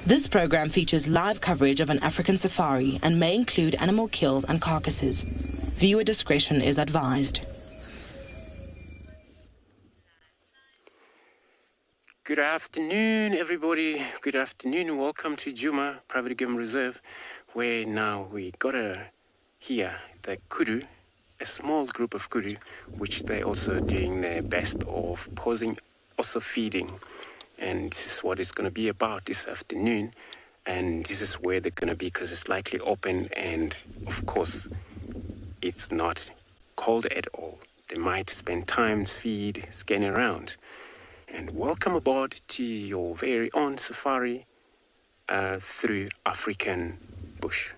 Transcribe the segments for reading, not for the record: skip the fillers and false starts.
This program features live coverage of an African safari and may include animal kills and carcasses. Viewer discretion is advised. Good afternoon, everybody. Good afternoon. Welcome to Djuma Private Game Reserve, where now we got here the kudu, a small group of kudu, which they're also doing their best of posing, also feeding. And this is what it's going to be about this afternoon. And this is where they're going to be because it's likely open. And of course, it's not cold at all. They might spend time feed, scanning around. And welcome aboard to your very own safari through African bush.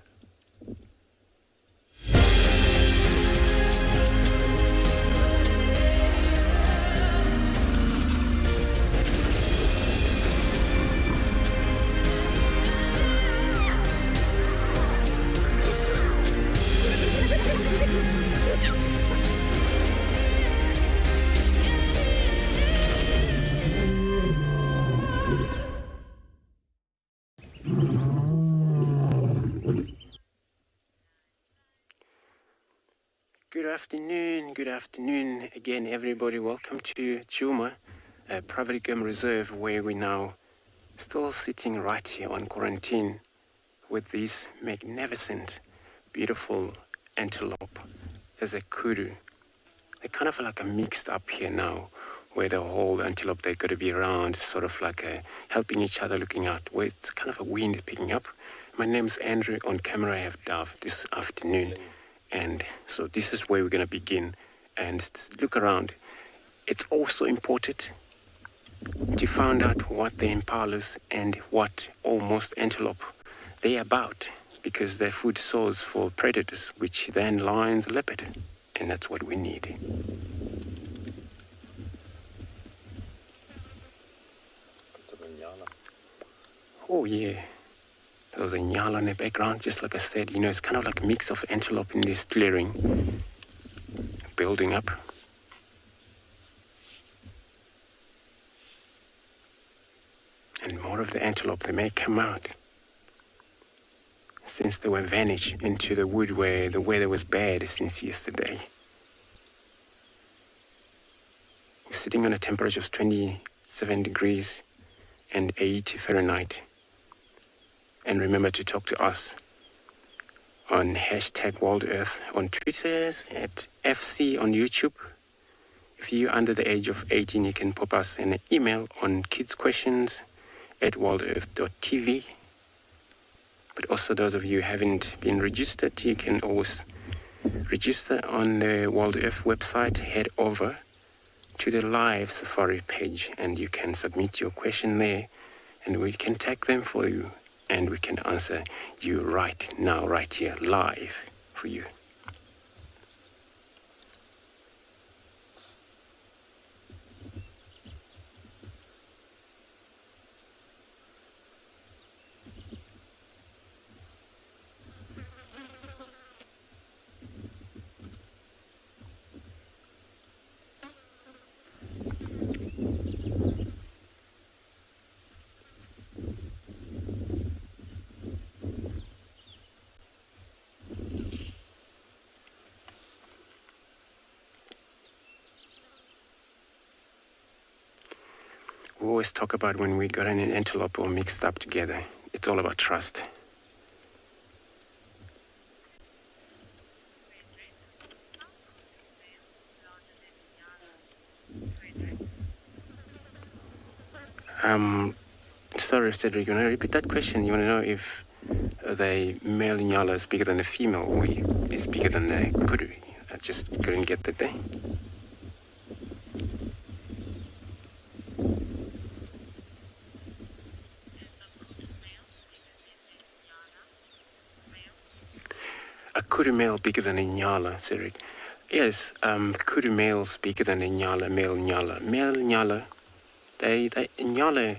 Good afternoon again, everybody. Welcome to Djuma, a private game reserve where we now still sitting right here on quarantine with this magnificent, beautiful antelope as a kudu. They're kind of like a mixed up here now, where the whole antelope, they're going to be around, sort of like helping each other, looking out, where it's kind of a wind picking up. My name's Andrew. On camera, I have Dove this afternoon. And so this is where we're going to begin and look around. It's also important to find out what the impalas and what almost antelope they're about, because they're food source for predators, which then lions, leopard, and that's what we need. Oh yeah. There was a nyala in the background, just like I said, it's kind of like a mix of antelope in this clearing, building up. And more of the antelope, they may come out, since they were vanished into the wood where the weather was bad since yesterday. We're sitting on a temperature of 27 degrees and 80 Fahrenheit. And remember to talk to us on #WorldEarth on Twitter, at FC on YouTube. If you're under the age of 18, you can pop us an email on kidsquestions@worldearth.tv. But also those of you who haven't been registered, you can always register on the World Earth website. Head over to the live Safari page and you can submit your question there and we can tag them for you. And we can answer you right now, right here, live for you. We always talk about when we got an antelope all mixed up together. It's all about trust. Sorry, Cedric, you want to repeat that question? You want to know if the male nyala is bigger than the female or is bigger than the kudu? I just couldn't get that there. A kudu male bigger than a nyala, Cedric. Yes, kudu males bigger than a nyala, male nyala. Male nyala, nyala,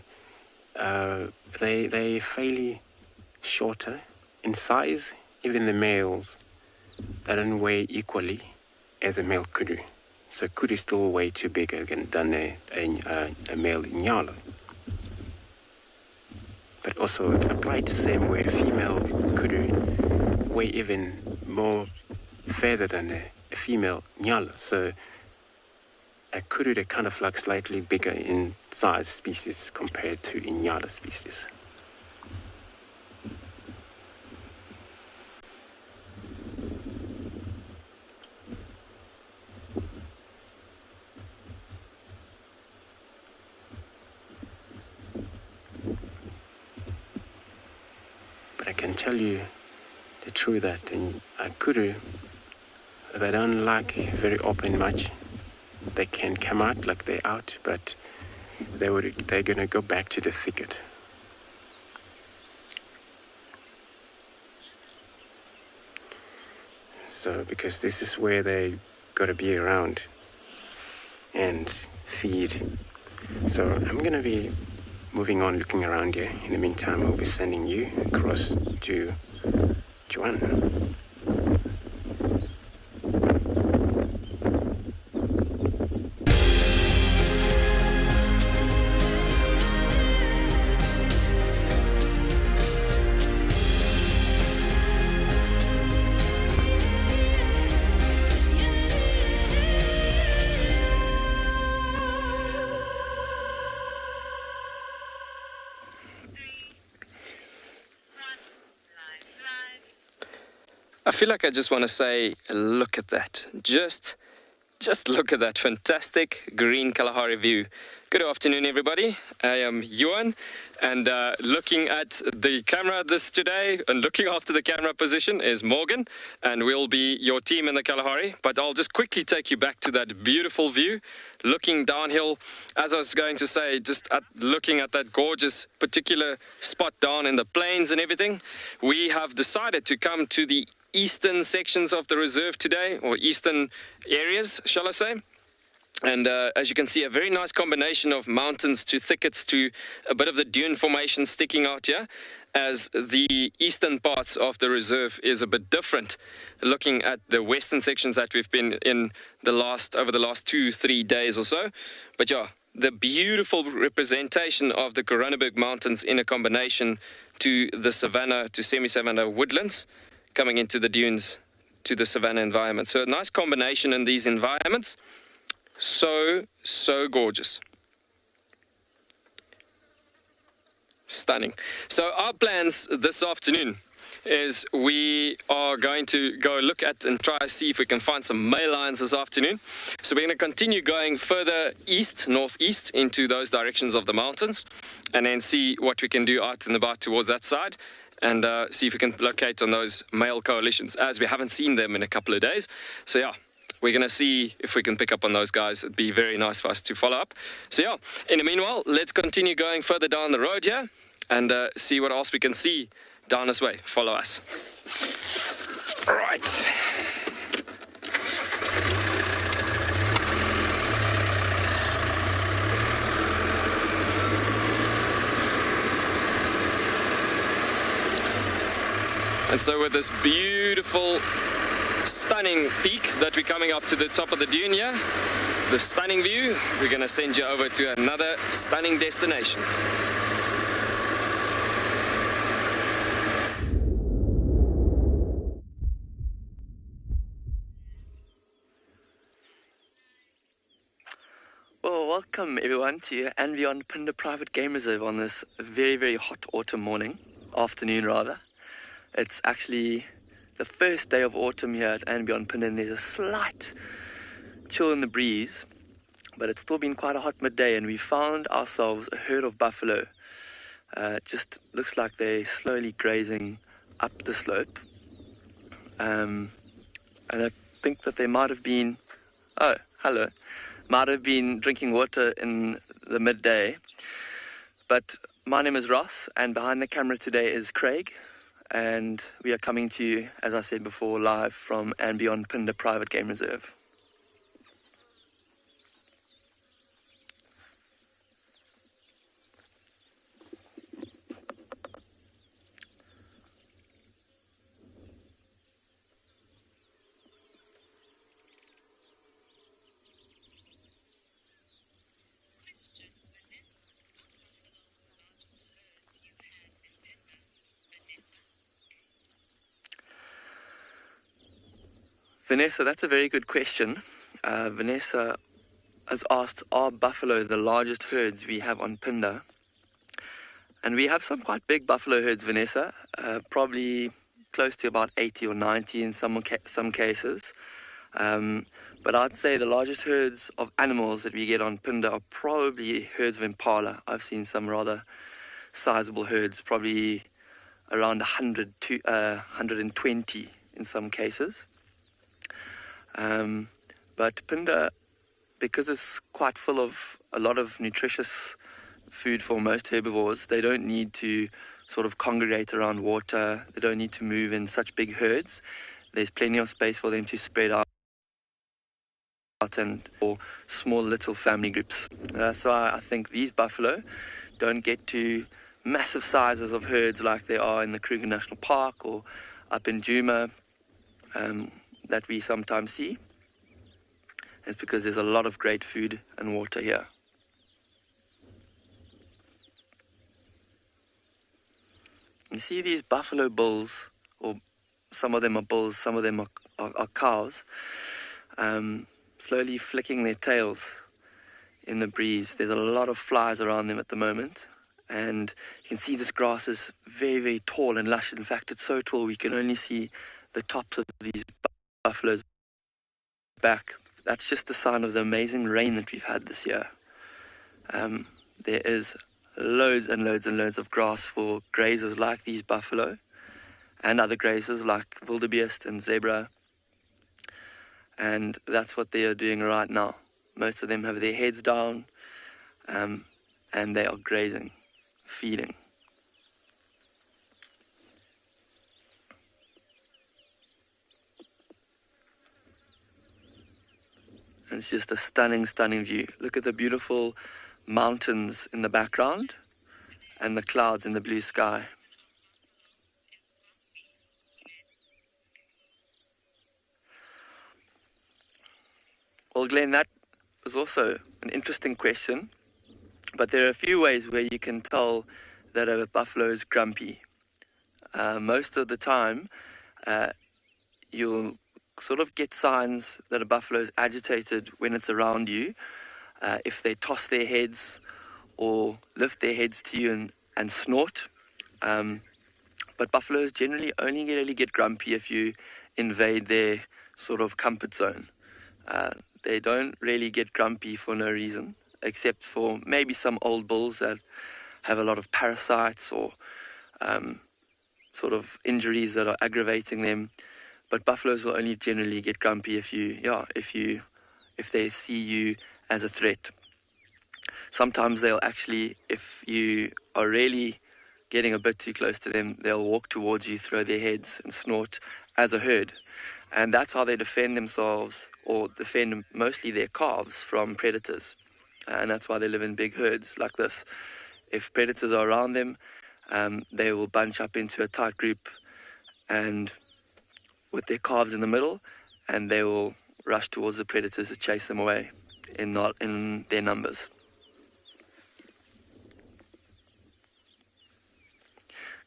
they fairly shorter in size. Even the males, they don't weigh equally as a male kudu. So kudu is still way too big than a male nyala. but also applied the same way. A female could weigh even more feather than a female nyala. So a kudu, they're kind of like slightly bigger in size species compared to Inyala species. But I can tell you the truth that in a kudu, they don't like very open much. They can come out like they're out, but they're going to go back to the thicket. So, because this is where they got to be around and feed. So I'm going to be moving on, looking around here. In the meantime, I'll be sending you across to Juan. I feel like I just want to say, look at that. Just look at that fantastic green Kalahari view. Good afternoon, everybody. I am Johan, and looking at the camera today, and looking after the camera position is Morgan, and we'll be your team in the Kalahari. But I'll just quickly take you back to that beautiful view, looking downhill. As I was going to say, looking at that gorgeous particular spot down in the plains and everything, we have decided to come to the eastern sections of the reserve today, or eastern areas, shall I say. And as you can see, a very nice combination of mountains to thickets to a bit of the dune formation sticking out here, as the eastern parts of the reserve is a bit different, looking at the western sections that we've been in over the last 2-3 days or so. But yeah, the beautiful representation of the Koranenberg Mountains in a combination to the savanna, to semi-savanna woodlands, coming into the dunes to the savanna environment. So a nice combination in these environments. So gorgeous. Stunning. So our plans this afternoon is we are going to go look at and try to see if we can find some male lions this afternoon. So we're going to continue going further east, northeast, into those directions of the mountains, and then see what we can do out and about towards that side, and see if we can locate on those male coalitions, as we haven't seen them in a couple of days. So yeah, we're going to see if we can pick up on those guys. It'd be very nice for us to follow up. So yeah, in the meanwhile, let's continue going further down the road here and see what else we can see down this way. Follow us. All right. And so with this beautiful, stunning peak that we're coming up to the top of the dune here, the stunning view, we're going to send you over to another stunning destination. Well, welcome everyone to And Beyond Phinda Private Game Reserve on this very, very hot autumn afternoon rather. It's actually the first day of autumn here at And Beyond Phinda, and there's a slight chill in the breeze, but it's still been quite a hot midday, and we found ourselves a herd of buffalo. Just looks like they're slowly grazing up the slope. And I think that they might have been, might have been drinking water in the midday. But my name is Ross, and behind the camera today is Craig, and we are coming to you, as I said before, live from And Beyond Phinda Private Game Reserve. Vanessa, that's a very good question. Vanessa has asked, are buffalo the largest herds we have on Phinda? And we have some quite big buffalo herds, Vanessa, probably close to about 80 or 90 in some cases. But I'd say the largest herds of animals that we get on Phinda are probably herds of impala. I've seen some rather sizable herds, probably around 100 to 120 in some cases. But Phinda, because it's quite full of a lot of nutritious food for most herbivores, they don't need to sort of congregate around water. They don't need to move in such big herds. There's plenty of space for them to spread out and for small little family groups. That's why I think these buffalo don't get to massive sizes of herds like they are in the Kruger National Park or up in Djuma that we sometimes see. It's because there's a lot of great food and water here. You see these buffalo bulls, or some of them are bulls, some of them are cows, slowly flicking their tails in the breeze. There's a lot of flies around them at the moment, and you can see this grass is very, very tall and lush. In fact, it's so tall we can only see the tops of these buffaloes' back. That's just a sign of the amazing rain that we've had this year. There is loads and loads and loads of grass for grazers like these buffalo and other grazers like wildebeest and zebra, and that's what they are doing right now. Most of them have their heads down and they are grazing, feeding. And it's just a stunning, stunning view. Look at the beautiful mountains in the background and the clouds in the blue sky. Well, Glenn, that was also an interesting question, but there are a few ways where you can tell that a buffalo is grumpy. Most of the time, you'll sort of get signs that a buffalo is agitated when it's around you. If they toss their heads or lift their heads to you and snort. But buffaloes generally only really get grumpy if you invade their sort of comfort zone. They don't really get grumpy for no reason, except for maybe some old bulls that have a lot of parasites or sort of injuries that are aggravating them. But buffaloes will only generally get grumpy if they see you as a threat. Sometimes they'll actually, if you are really getting a bit too close to them, they'll walk towards you, throw their heads and snort as a herd. And that's how they defend themselves, or defend mostly their calves from predators. And that's why they live in big herds like this. If predators are around them, they will bunch up into a tight group and with their calves in the middle, and they will rush towards the predators to chase them away in their numbers.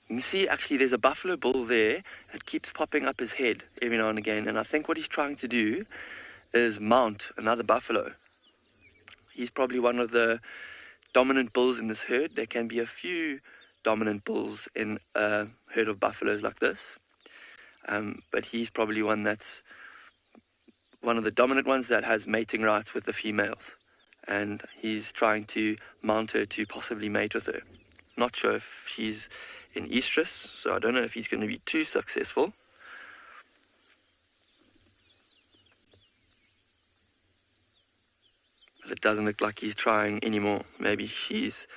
You can see actually there's a buffalo bull there that keeps popping up his head every now and again, and I think what he's trying to do is mount another buffalo. He's probably one of the dominant bulls in this herd. There can be a few dominant bulls in a herd of buffaloes like this, but he's probably one that's one of the dominant ones that has mating rights with the females, and he's trying to mount her to possibly mate with her. Not sure if she's in estrus, so I don't know if he's going to be too successful. But it doesn't look like he's trying anymore. Maybe she's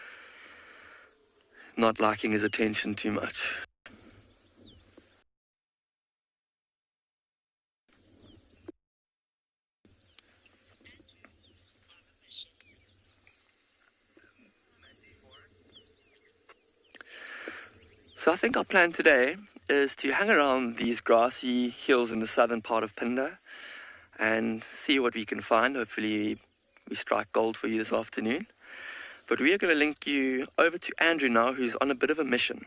not liking his attention too much. So I think our plan today is to hang around these grassy hills in the southern part of Phinda and see what we can find. Hopefully we strike gold for you this afternoon. But we are going to link you over to Andrew now, who's on a bit of a mission.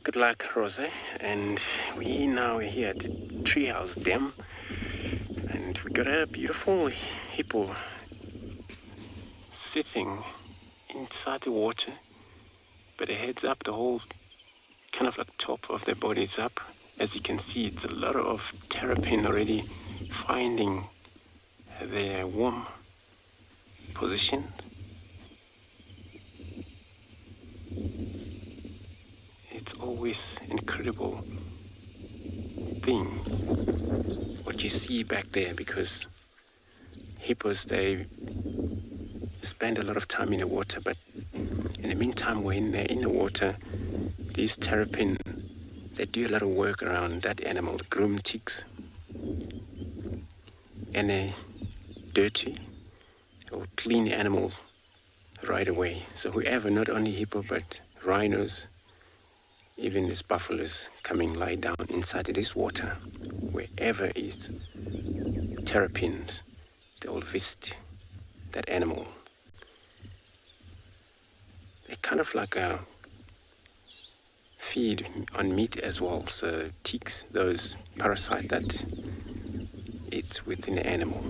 Good luck, Rose. And we now here at the Treehouse Dam, and we got a beautiful hippo sitting inside the water, but their head's up, the whole kind of like top of their body's up. As you can see, it's a lot of terrapin already finding their warm position. It's always incredible thing what you see back there, because hippos, they spend a lot of time in the water, but in the meantime when they're in the water, these terrapin, they do a lot of work around that animal, groom ticks, and they dirty or clean the animal right away. So whoever, not only hippo but rhinos, even these buffaloes coming lie down inside of this water, wherever is terrapins, they all visit that animal. They kind of like a feed on meat as well. So ticks, those parasites that it's within the animal.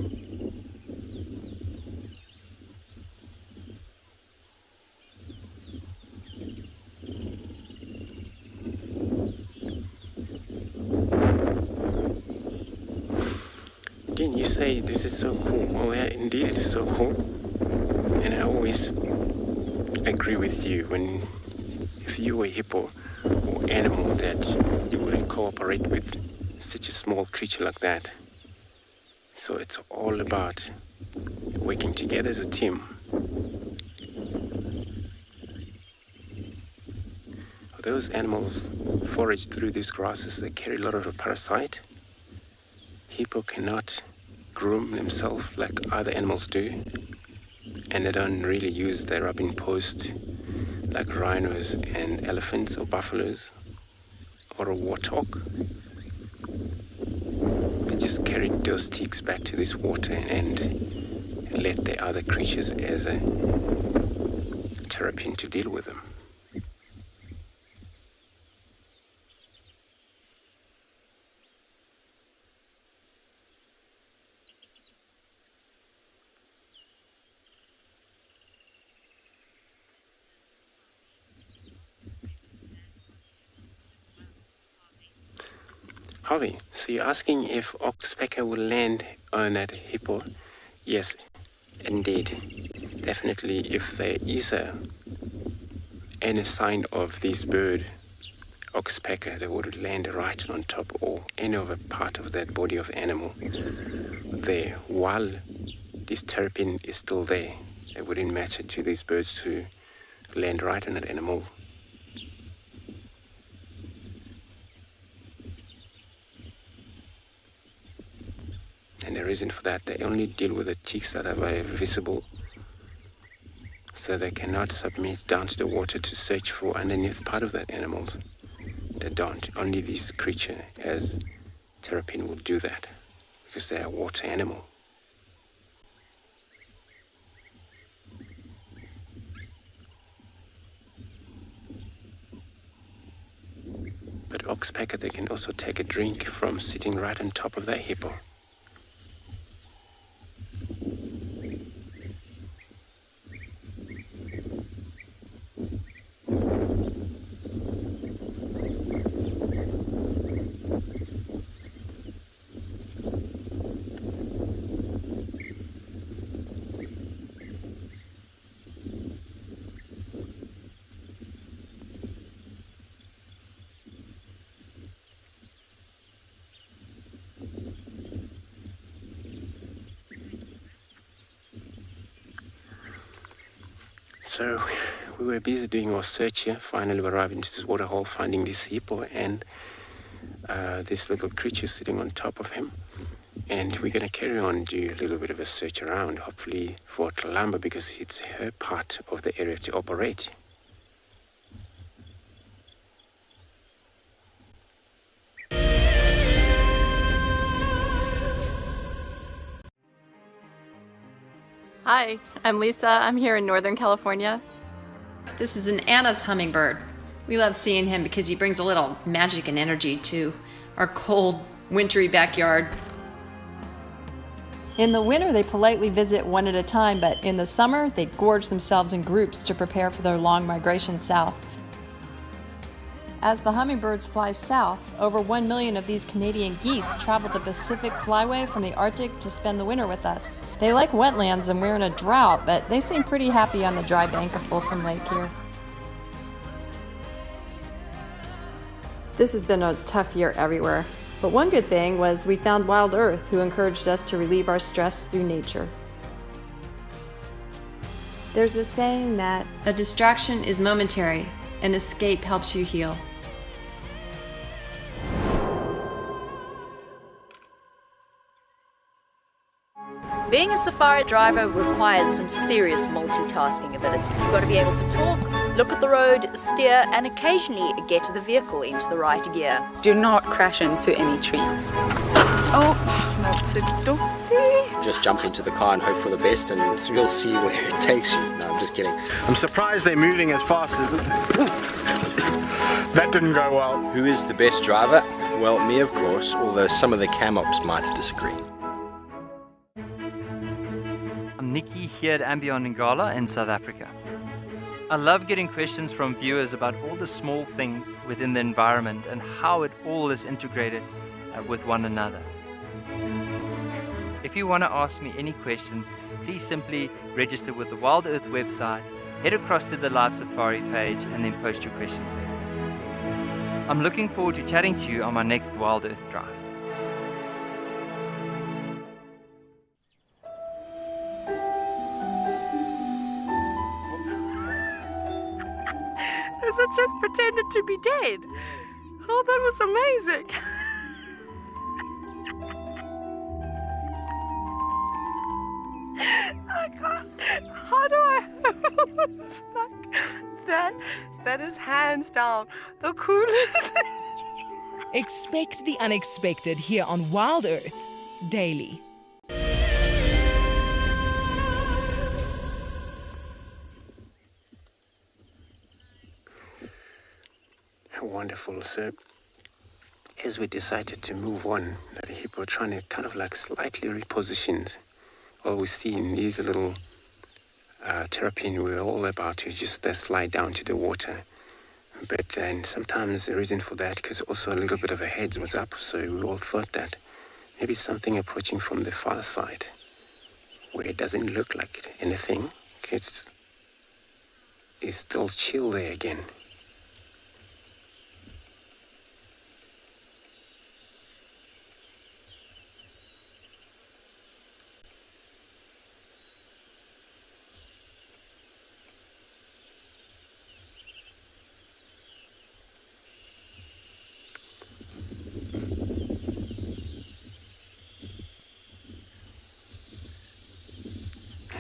Again, you say this is so cool. Well, yeah, indeed it is so cool. And I always agree with you when, if you were a hippo or animal that you will cooperate with such a small creature like that. So it's all about working together as a team. Those animals forage through these grasses, they carry a lot of a parasite. Hippo cannot groom themselves like other animals do, and they don't really use their rubbing post like rhinos and elephants or buffaloes or a warthog. They just carry those ticks back to this water and let the other creatures as a terrapin to deal with them. Harvey, so you're asking if oxpecker will land on that hippo? Yes, indeed. Definitely, if there is any sign of this bird, oxpecker, they would land right on top or any other part of that body of animal there while this terrapin is still there. It wouldn't matter to these birds to land right on that animal. And the reason for that, they only deal with the ticks that are very visible. So they cannot submit down to the water to search for underneath part of that animal. They don't. Only this creature, as terrapin, will do that because they are a water animal. But oxpecker, they can also take a drink from sitting right on top of that hippo. So we were busy doing our search here. Finally, we arrived into this waterhole, finding this hippo and this little creature sitting on top of him. And we're going to carry on, do a little bit of a search around, hopefully for Kalamba, because it's her part of the area to operate. Hi, I'm Lisa. I'm here in Northern California. This is an Anna's hummingbird. We love seeing him because he brings a little magic and energy to our cold, wintry backyard. In the winter, they politely visit one at a time, but in the summer, they gorge themselves in groups to prepare for their long migration south. As the hummingbirds fly south, over 1 million of these Canadian geese travel the Pacific Flyway from the Arctic to spend the winter with us. They like wetlands and we're in a drought, but they seem pretty happy on the dry bank of Folsom Lake here. This has been a tough year everywhere, but one good thing was we found Wild Earth, who encouraged us to relieve our stress through nature. There's a saying that a distraction is momentary, an escape helps you heal. Being a safari driver requires some serious multitasking ability. You've got to be able to talk, look at the road, steer, and occasionally get the vehicle into the right gear. Do not crash into any trees. Oh, Just jump into the car and hope for the best, and you'll see where it takes you. No, I'm just kidding. I'm surprised they're moving as fast as that didn't go well. Who is the best driver? Well, me, of course, although some of the cam ops might disagree. I'm Nikki here at Ambion Ngala in South Africa. I love getting questions from viewers about all the small things within the environment and how it all is integrated with one another. If you want to ask me any questions, please simply register with the Wild Earth website, head across to the Live Safari page, and then post your questions there. I'm looking forward to chatting to you on my next Wild Earth drive. It just pretended to be dead. Oh, that was amazing. I can't. How do I it's like that is hands down the coolest. Expect the unexpected here on Wild Earth daily. Wonderful. So as we decided to move on, that hippo trying to kind of like slightly reposition, all we see in these little terrapin, we're all about to just slide down to the water. But and sometimes the reason for that, because also a little bit of a head was up, so we all thought that maybe something approaching from the far side, where it doesn't look like anything, because it's still chill there again.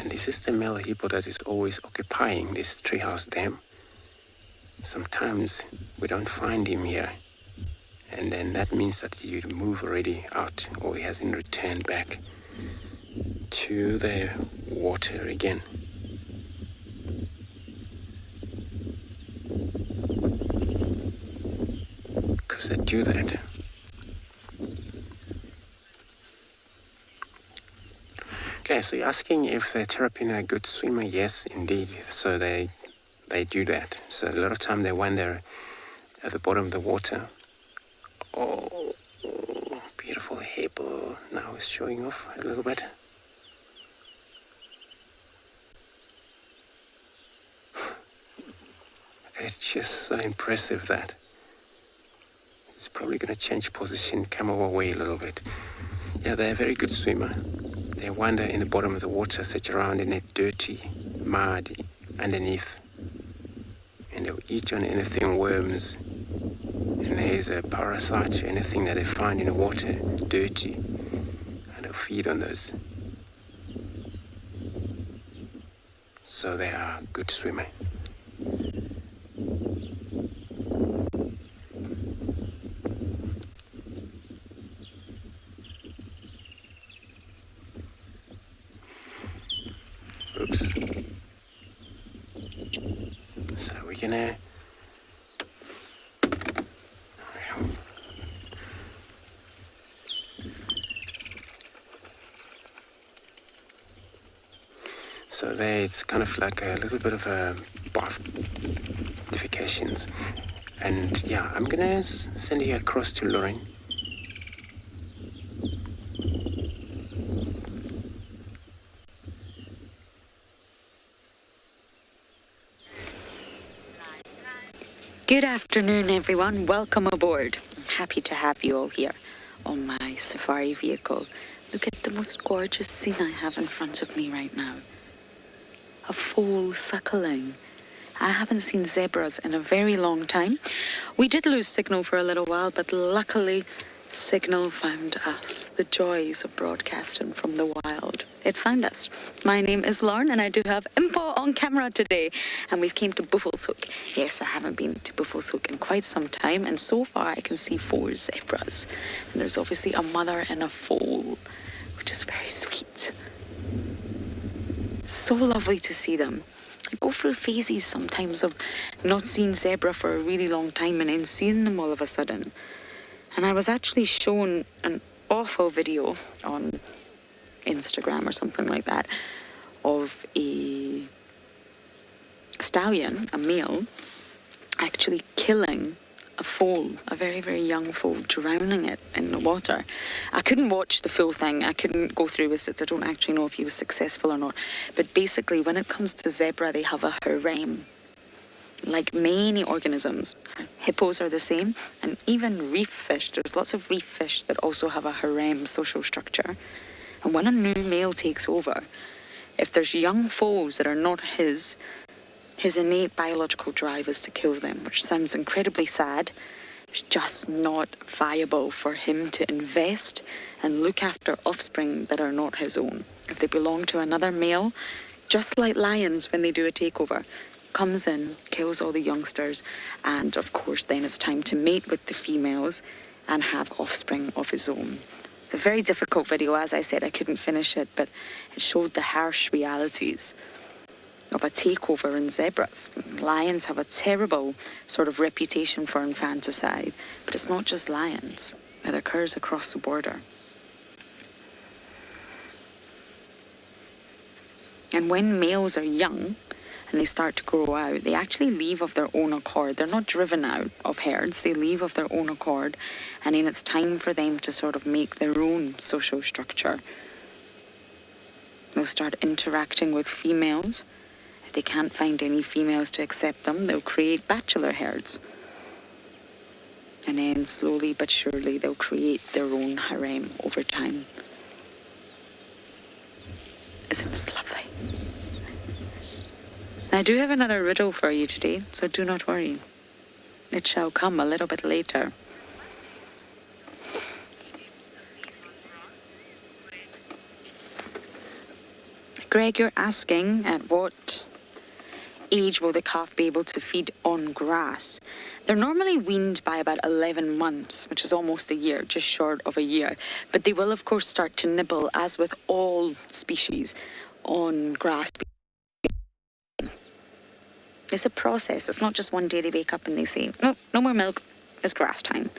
This is the male hippo that is always occupying this treehouse dam. Sometimes we don't find him here, and then that means that he moved already out, or he hasn't returned back to the water again. Because they do that. Okay, so you're asking if the terrapin are a good swimmer? Yes, indeed. So they do that. So a lot of time they wander at the bottom of the water. Oh, beautiful hippo. Now it's showing off a little bit. It's just so impressive that it's probably going to change position, come our way a little bit. Yeah, they're a very good swimmer. They wander in the bottom of the water, sit around in a dirty mud underneath. And they'll eat on anything, worms. And there's a parasite, anything that they find in the water, dirty. And they'll feed on those. So they are a good swimmer. So we're gonna So there it's kind of like a little bit of a buff modifications. And yeah, I'm gonna send you across to Lauren. Good afternoon, everyone. Welcome aboard. I'm happy to have you all here on my safari vehicle. Look at the most gorgeous scene I have in front of me right now. A foal suckling. I haven't seen zebras in a very long time. We did lose signal for a little while, but luckily signal found us. The joys of broadcasting from the wild. It found us. My name is Lauren and I do have Impa on camera today. And we've came to Buffelshoek. Yes, I haven't been to Buffelshoek in quite some time. And so far I can see 4 zebras. And there's obviously a mother and a foal, which is very sweet. So lovely to see them. I go through phases sometimes of not seeing zebra for a really long time and then seeing them all of a sudden. And I was actually shown an awful video on Instagram or something like that of a stallion, a male, actually killing a foal, a very, very young foal, drowning it in the water. I couldn't watch the full thing. I couldn't go through with it. I don't actually know if he was successful or not. But basically, when it comes to zebra, they have a harem. Like many organisms, hippos are the same, and even reef fish. There's lots of reef fish that also have a harem social structure. And when a new male takes over, if there's young foals that are not his innate biological drive is to kill them, which sounds incredibly sad. It's just not viable for him to invest and look after offspring that are not his own. If they belong to another male, just like lions when they do a takeover, comes in, kills all the youngsters, and of course then it's time to mate with the females and have offspring of his own. It's a very difficult video. As I said, I couldn't finish it, but it showed the harsh realities of a takeover in zebras. Lions have a terrible sort of reputation for infanticide, but it's not just lions. It occurs across the border. And when males are young, and they start to grow out, they actually leave of their own accord. They're not driven out of herds, they leave of their own accord, and then it's time for them to sort of make their own social structure. They'll start interacting with females. If they can't find any females to accept them, they'll create bachelor herds. And then slowly but surely they'll create their own harem over time. Isn't this lovely? I do have another riddle for you today, so do not worry. It shall come a little bit later. Greg, you're asking at what age will the calf be able to feed on grass? They're normally weaned by about 11 months, which is almost a year, just short of a year. But they will, of course, start to nibble, as with all species, on grass. It's a process. It's not just one day they wake up and they say, "Oh, no more milk, it's grass time."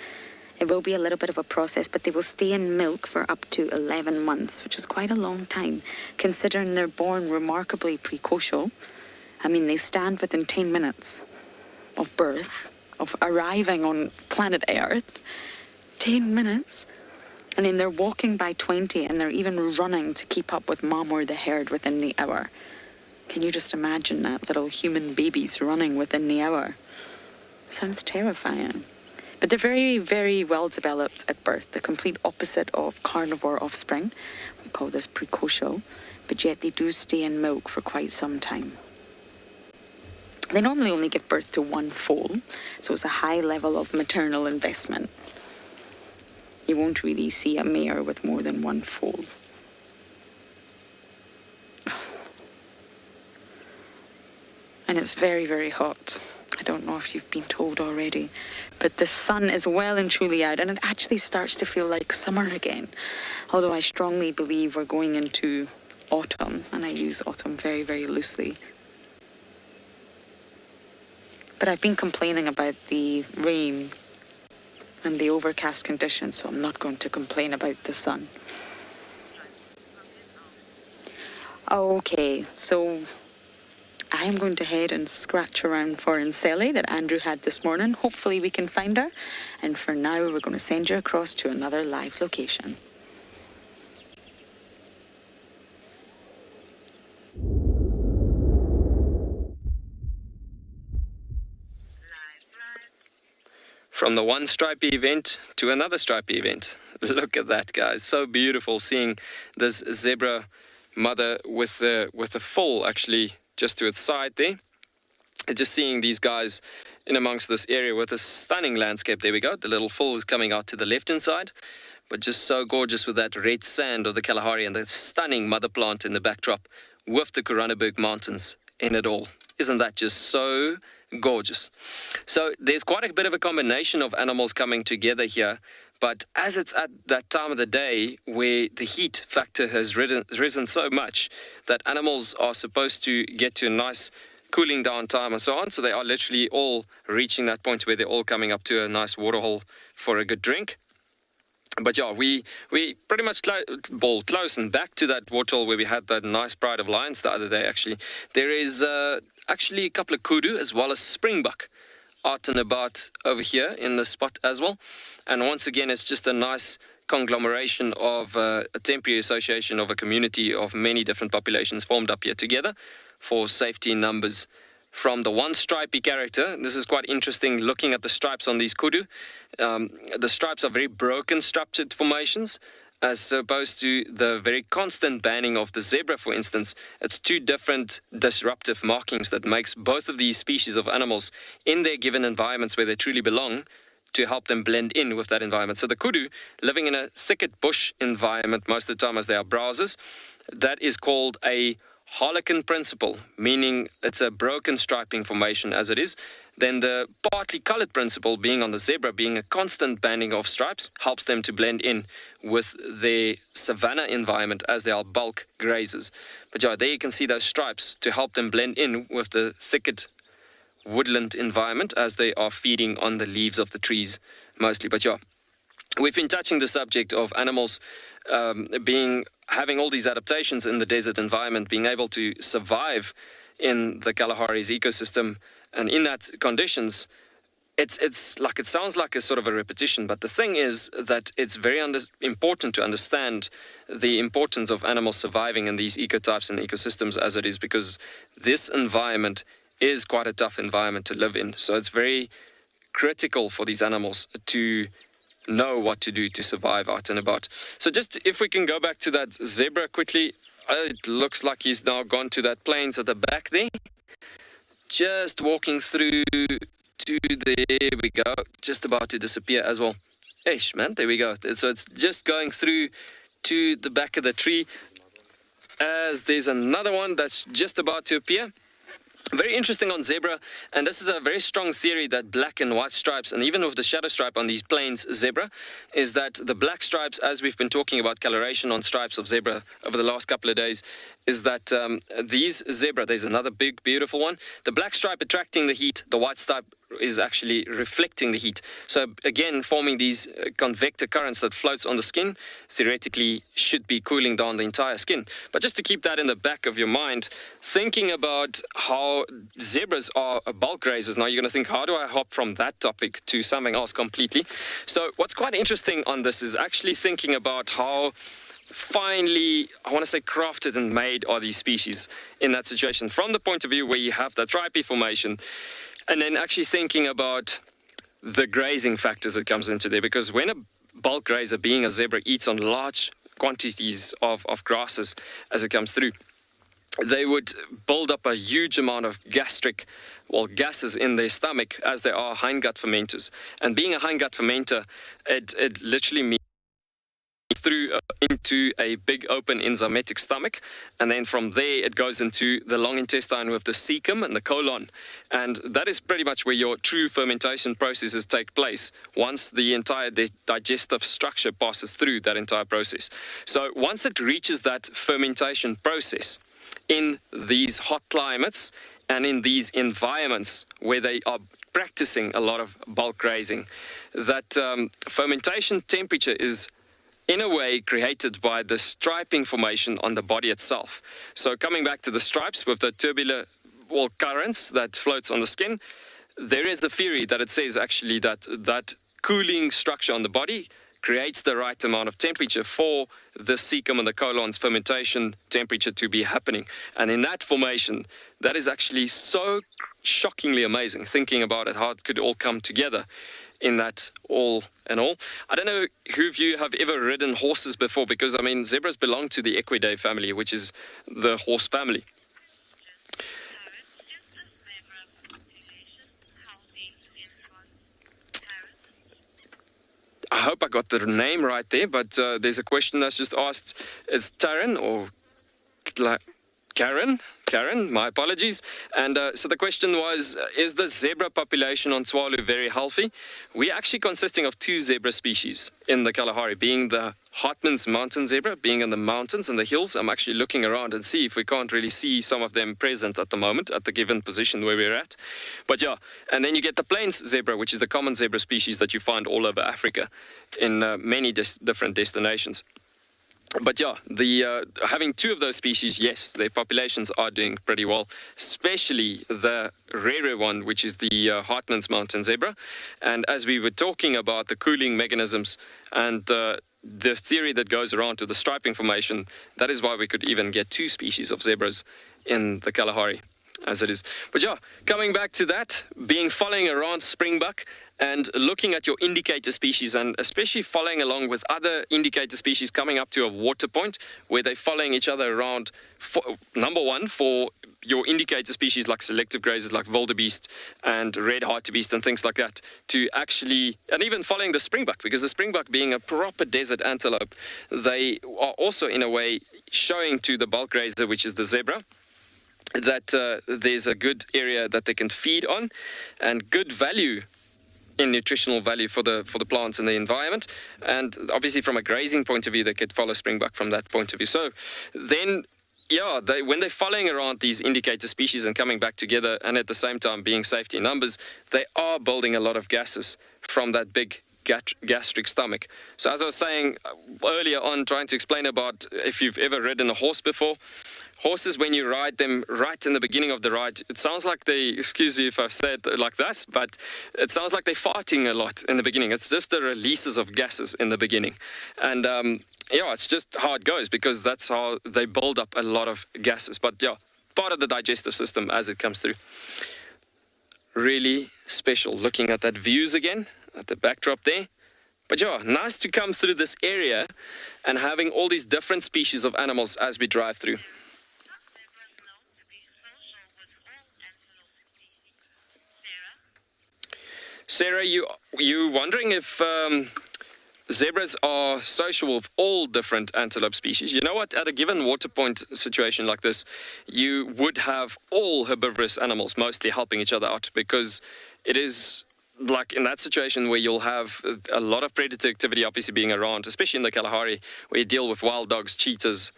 It will be a little bit of a process, but they will stay in milk for up to 11 months, which is quite a long time, considering they're born remarkably precocial. I mean, they stand within 10 minutes of birth, of arriving on planet Earth. 10 minutes. And then they're walking by 20, and they're even running to keep up with mom or the herd within the hour. Can you just imagine that? Little human babies running within the hour. Sounds terrifying. But they're very, very well developed at birth, the complete opposite of carnivore offspring. We call this precocial, but yet they do stay in milk for quite some time. They normally only give birth to one foal, so it's a high level of maternal investment. You won't really see a mare with more than one foal. And it's very, very hot. I don't know if you've been told already, but the sun is well and truly out, and it actually starts to feel like summer again. Although I strongly believe we're going into autumn, and I use autumn very, very loosely. But I've been complaining about the rain and the overcast conditions, so I'm not going to complain about the sun. Okay, so I'm going to head and scratch around for Inselli that Andrew had this morning. Hopefully we can find her. And for now, we're going to send you across to another live location. From the one stripey event to another stripey event. Look at that, guys. So beautiful seeing this zebra mother with the foal actually just to its side there. And just seeing these guys in amongst this area with a stunning landscape. There we go. The little foal is coming out to the left-hand side, but just so gorgeous with that red sand of the Kalahari and the stunning mother plant in the backdrop with the Koranenberg Mountains in it all. Isn't that just so gorgeous? So there's quite a bit of a combination of animals coming together here, but as it's at that time of the day where the heat factor has risen so much that animals are supposed to get to a nice cooling down time and so on, so they are literally all reaching that point where they're all coming up to a nice waterhole for a good drink. But yeah, we pretty much ball close and back to that waterhole where we had that nice pride of lions the other day. Actually, there is actually a couple of kudu as well as springbuck out and about over here in the spot as well. And once again, it's just a nice conglomeration of a temporary association of a community of many different populations formed up here together for safety in numbers. From the one stripy character, this is quite interesting looking at the stripes on these kudu. The stripes are very broken structured formations as opposed to the very constant banding of the zebra, for instance. It's two different disruptive markings that makes both of these species of animals in their given environments where they truly belong to help them blend in with that environment. So the kudu, living in a thicket bush environment most of the time as they are browsers, that is called a Harlequin principle, meaning it's a broken striping formation as it is. Then the partly colored principle being on the zebra, being a constant banding of stripes, helps them to blend in with their savanna environment as they are bulk grazers. But yeah, there you can see those stripes to help them blend in with the thicket woodland environment as they are feeding on the leaves of the trees mostly. But yeah, we've been touching the subject of animals having all these adaptations in the desert environment, being able to survive in the Kalahari's ecosystem. And in that conditions, it's like, it sounds like a sort of a repetition, but the thing is that it's very important to understand the importance of animals surviving in these ecotypes and ecosystems as it is, because this environment is quite a tough environment to live in. So it's very critical for these animals to know what to do to survive out and about. So just if we can go back to that zebra quickly, it looks like he's now gone to that plains at the back there. Just walking through to there we go, just about to disappear as well. Eish, man, there we go. So it's just going through to the back of the tree as there's another one that's just about to appear. Very interesting on zebra, and this is a very strong theory that black and white stripes, and even with the shadow stripe on these plains zebra, is that the black stripes, as we've been talking about coloration on stripes of zebra over the last couple of days, is that these zebra, there's another big, beautiful one, the black stripe attracting the heat, the white stripe is actually reflecting the heat. So again, forming these convector currents that floats on the skin, theoretically should be cooling down the entire skin. But just to keep that in the back of your mind, thinking about how zebras are bulk grazers, now you're going to think, how do I hop from that topic to something else completely? So what's quite interesting on this is actually thinking about how finely, I want to say, crafted and made are these species in that situation, from the point of view where you have the stripy formation, and then actually thinking about the grazing factors that comes into there. Because when a bulk grazer, being a zebra, eats on large quantities of grasses as it comes through, they would build up a huge amount of gases in their stomach, as they are hindgut fermenters. And being a hindgut fermenter, it literally means through into a big open enzymatic stomach, and then from there it goes into the long intestine with the cecum and the colon, and that is pretty much where your true fermentation processes take place once the entire digestive structure passes through that entire process. So once it reaches that fermentation process in these hot climates and in these environments where they are practicing a lot of bulk grazing, that fermentation temperature is in a way created by the striping formation on the body itself. So coming back to the stripes with the tubular currents that floats on the skin, there is a theory that it says actually that cooling structure on the body creates the right amount of temperature for the cecum and the colon's fermentation temperature to be happening. And in that formation, that is actually so shockingly amazing, thinking about it, how it could all come together in that all in all. I don't know who of you have ever ridden horses before, because, I mean, zebras belong to the Equidae family, which is the horse family. I hope I got the name right there, but there's a question that's just asked. It's Taryn or Karen? Karen, my apologies. And so the question was, is the zebra population on Tswalu very healthy? We're actually consisting of 2 zebra species in the Kalahari, being the Hartmann's mountain zebra, being in the mountains and the hills. I'm actually looking around and see if we can't really see some of them present at the moment at the given position where we're at. But yeah, and then you get the plains zebra, which is the common zebra species that you find all over Africa in many different destinations. But yeah, having 2 of those species, yes, their populations are doing pretty well, especially the rarer one, which is the Hartmann's mountain zebra. And as we were talking about the cooling mechanisms and the theory that goes around to the striping formation, that is why we could even get 2 species of zebras in the Kalahari, as it is. But yeah, coming back to that, following around springbuck, and looking at your indicator species, and especially following along with other indicator species coming up to a water point where they're following each other around, number one, for your indicator species like selective grazers like wildebeest and red hartebeest and things like that, to actually, and even following the springbuck, because the springbuck being a proper desert antelope, they are also in a way showing to the bulk grazer, which is the zebra, that there's a good area that they can feed on and good value in nutritional value for the plants and the environment. And obviously from a grazing point of view, they could follow springbuck from that point of view. So then, yeah, when they're following around these indicator species and coming back together and at the same time being safety in numbers, they are building a lot of gases from that big gastric stomach. So as I was saying earlier on, trying to explain about if you've ever ridden a horse before, horses, when you ride them right in the beginning of the ride, it sounds like they, excuse me if I say it like this, but it sounds like they're farting a lot in the beginning. It's just the releases of gases in the beginning. And yeah, it's just how it goes, because that's how they build up a lot of gases. But yeah, part of the digestive system as it comes through. Really special looking at that views again, at the backdrop there. But yeah, nice to come through this area and having all these different species of animals as we drive through. Sarah, you wondering if zebras are social with all different antelope species? You know what? At a given water point situation like this, you would have all herbivorous animals mostly helping each other out, because it is like in that situation where you'll have a lot of predator activity obviously being around, especially in the Kalahari, where you deal with wild dogs, cheetahs,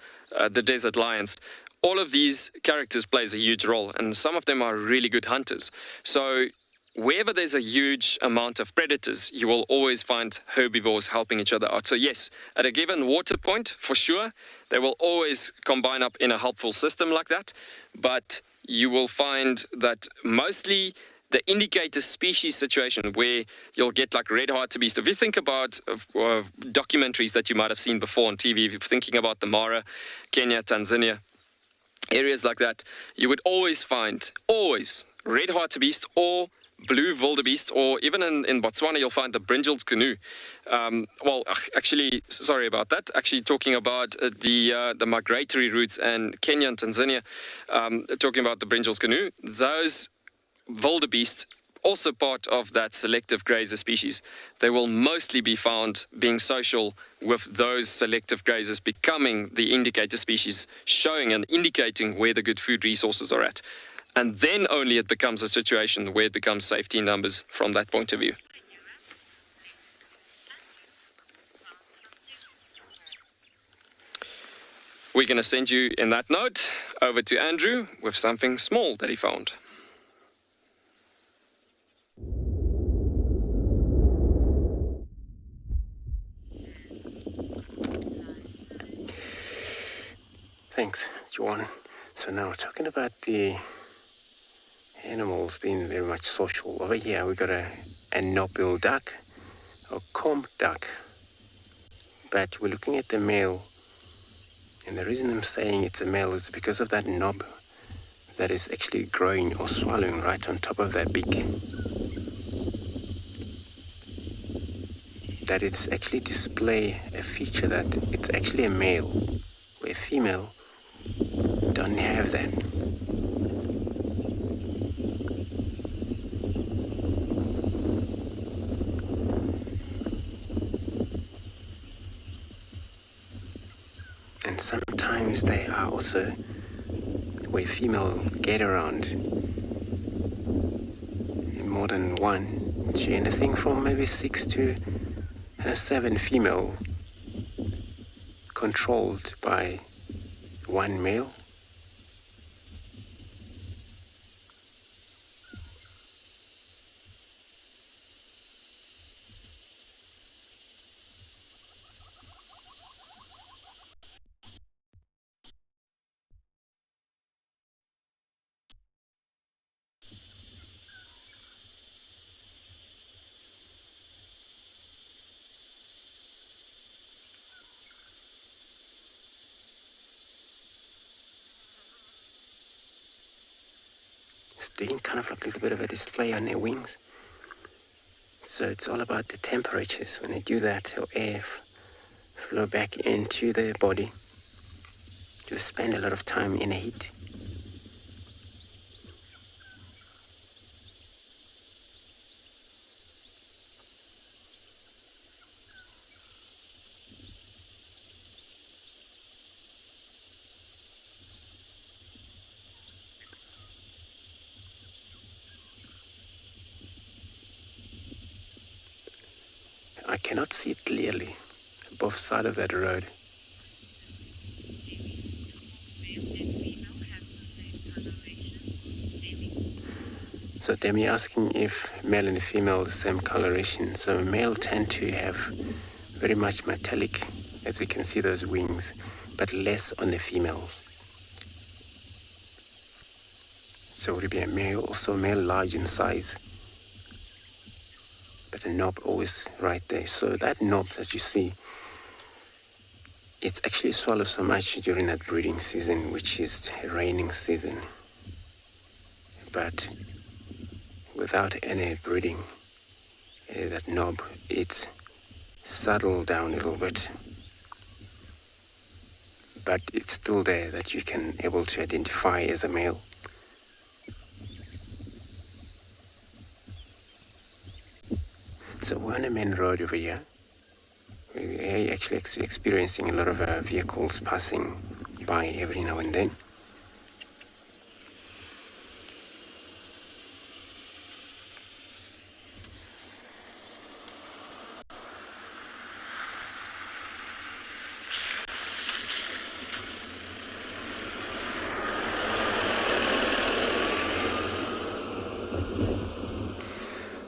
the desert lions. All of these characters plays a huge role, and some of them are really good hunters. So wherever there's a huge amount of predators, you will always find herbivores helping each other out. So yes, at a given water point, for sure, they will always combine up in a helpful system like that. But you will find that mostly the indicator species situation where you'll get like red hartebeest. If you think about documentaries that you might have seen before on TV, if you're thinking about the Mara, Kenya, Tanzania, areas like that, you would always find, red hartebeest or blue wildebeest, or even in Botswana, you'll find the brindled canoe. Well, actually, sorry about that. Actually, talking about the migratory routes and Kenya and Tanzania, talking about the brindled canoe, those wildebeest, also part of that selective grazer species, they will mostly be found being social with those selective grazers, becoming the indicator species, showing and indicating where the good food resources are at. And then only it becomes a situation where it becomes safety in numbers from that point of view. We're going to send you, in that note, over to Andrew with something small that he found. Thanks, Johan. So now talking about the animals being very much social. Over here we got a knob-billed duck, or comb duck. But we're looking at the male, and the reason I'm saying it's a male is because of that knob that is actually growing or swallowing right on top of that beak. That it's actually display a feature that it's actually a male, where female don't have that. And sometimes they are also where female get around in more than one to anything from maybe 6 to 7 female controlled by one male. It's doing kind of like a little bit of a display on their wings. So it's all about the temperatures. When they do that, the air flow back into their body. Just spend a lot of time in the heat. I cannot see it clearly, both sides of that road. So Demi asking if male and female the same coloration. So male tend to have very much metallic, as you can see those wings, but less on the females. So would it be a male, also male large in size? But a knob always right there. So that knob that you see, it's actually swallowed so much during that breeding season, which is raining season. But without any breeding, that knob, it's settled down a little bit. But it's still there that you can able to identify as a male. So we're on a main road over here. We're actually experiencing a lot of vehicles passing by every now and then.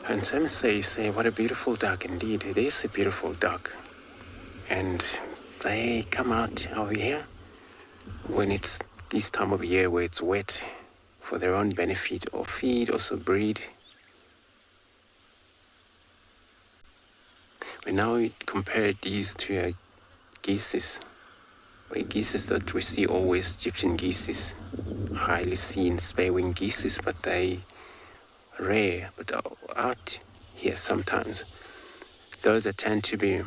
And some say, what a beautiful duck. Indeed, it is a beautiful duck. And they come out over here when it's this time of year where it's wet for their own benefit, or feed, also breed. We now compare these to geese. Geese that we see always, Egyptian geese, highly seen spare-winged geese, but they rare, but out here sometimes. Those that tend to be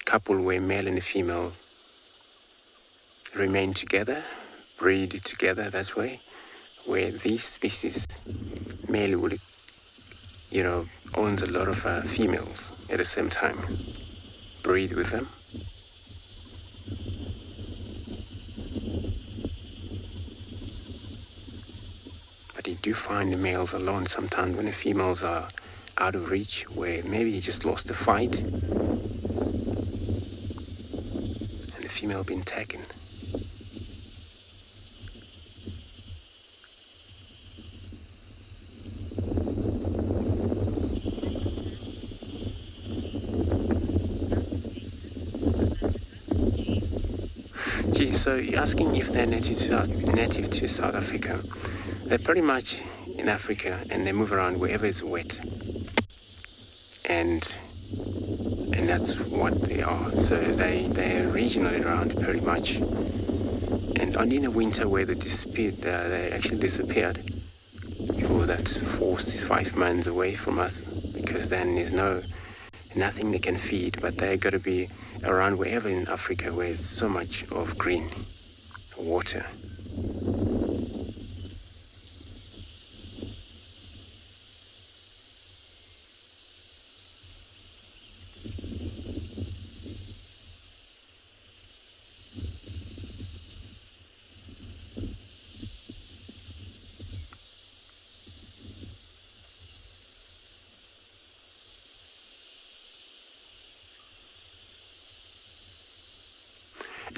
couple where male and female remain together, breed together that way, where these species, male will, owns a lot of females at the same time, breed with them. But you do find the males alone sometimes when the females are out of reach, where maybe he just lost a fight and the female been taken. Okay, so you're asking if they're native to South Africa. They're pretty much in Africa, and they move around wherever it's wet. And that's what they are. So they're regionally around pretty much. And only in the winter where they actually disappeared for that 4 to 5 months away from us, because then there's nothing they can feed, but they got to be around wherever in Africa where there's so much of green water.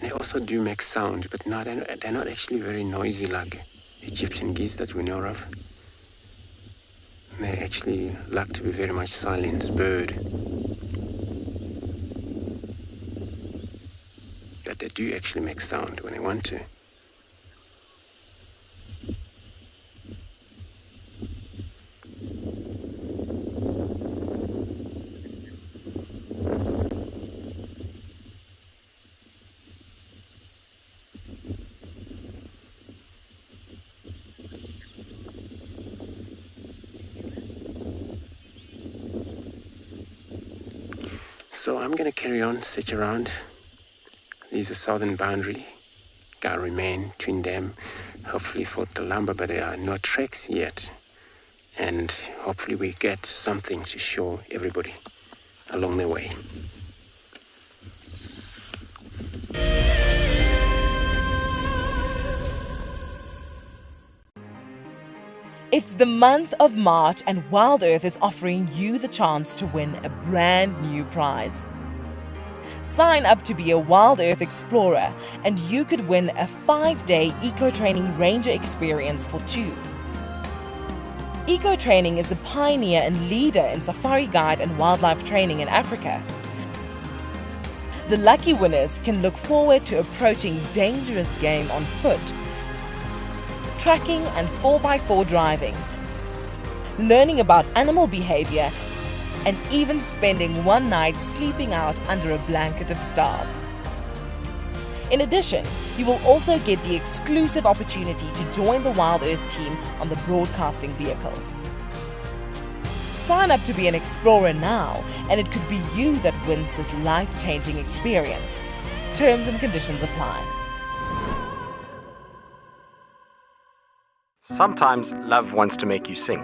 They also do make sound, but they're not actually very noisy like Egyptian geese that we know of. They actually like to be very much silent bird. But they do actually make sound when they want to. So I'm going to carry on, search around. There's a southern boundary. Got to remain between them. Hopefully for Talamba, but there are no tracks yet. And hopefully we get something to show everybody along the way. It's the month of March and Wild Earth is offering you the chance to win a brand new prize. Sign up to be a Wild Earth Explorer and you could win a 5-day Eco-Training Ranger experience for 2. Eco-Training is the pioneer and leader in safari guide and wildlife training in Africa. The lucky winners can look forward to approaching dangerous game on foot, tracking and 4x4 driving, learning about animal behavior, and even spending one night sleeping out under a blanket of stars. In addition, you will also get the exclusive opportunity to join the Wild Earth team on the broadcasting vehicle. Sign up to be an explorer now, and it could be you that wins this life-changing experience. Terms and conditions apply. Sometimes love wants to make you sing.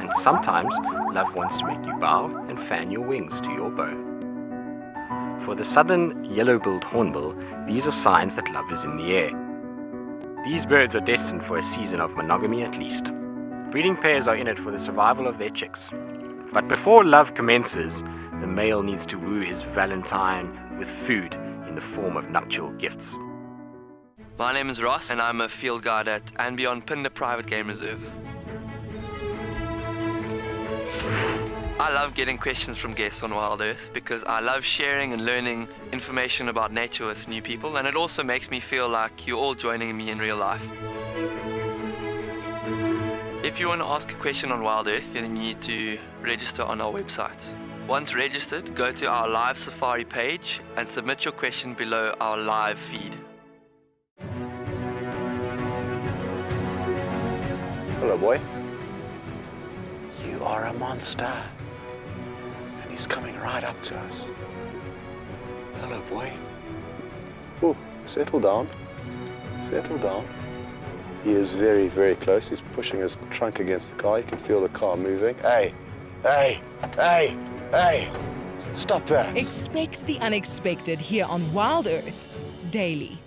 And sometimes love wants to make you bow and fan your wings to your bow. For the southern yellow-billed hornbill, these are signs that love is in the air. These birds are destined for a season of monogamy at least. Breeding pairs are in it for the survival of their chicks. But before love commences, the male needs to woo his valentine with food in the form of nuptial gifts. My name is Ross and I'm a field guide at and Beyond Phinda Private Game Reserve. I love getting questions from guests on Wild Earth because I love sharing and learning information about nature with new people, and it also makes me feel like you're all joining me in real life. If you want to ask a question on Wild Earth, then you need to register on our website. Once registered, go to our live safari page and submit your question below our live feed. Hello, boy. You are a monster. And he's coming right up to us. Hello, boy. Oh, settle down. Settle down. He is very, very close. He's pushing his trunk against the car. You can feel the car moving. Hey, hey, hey, hey. Stop that. Expect the unexpected here on Wild Earth daily.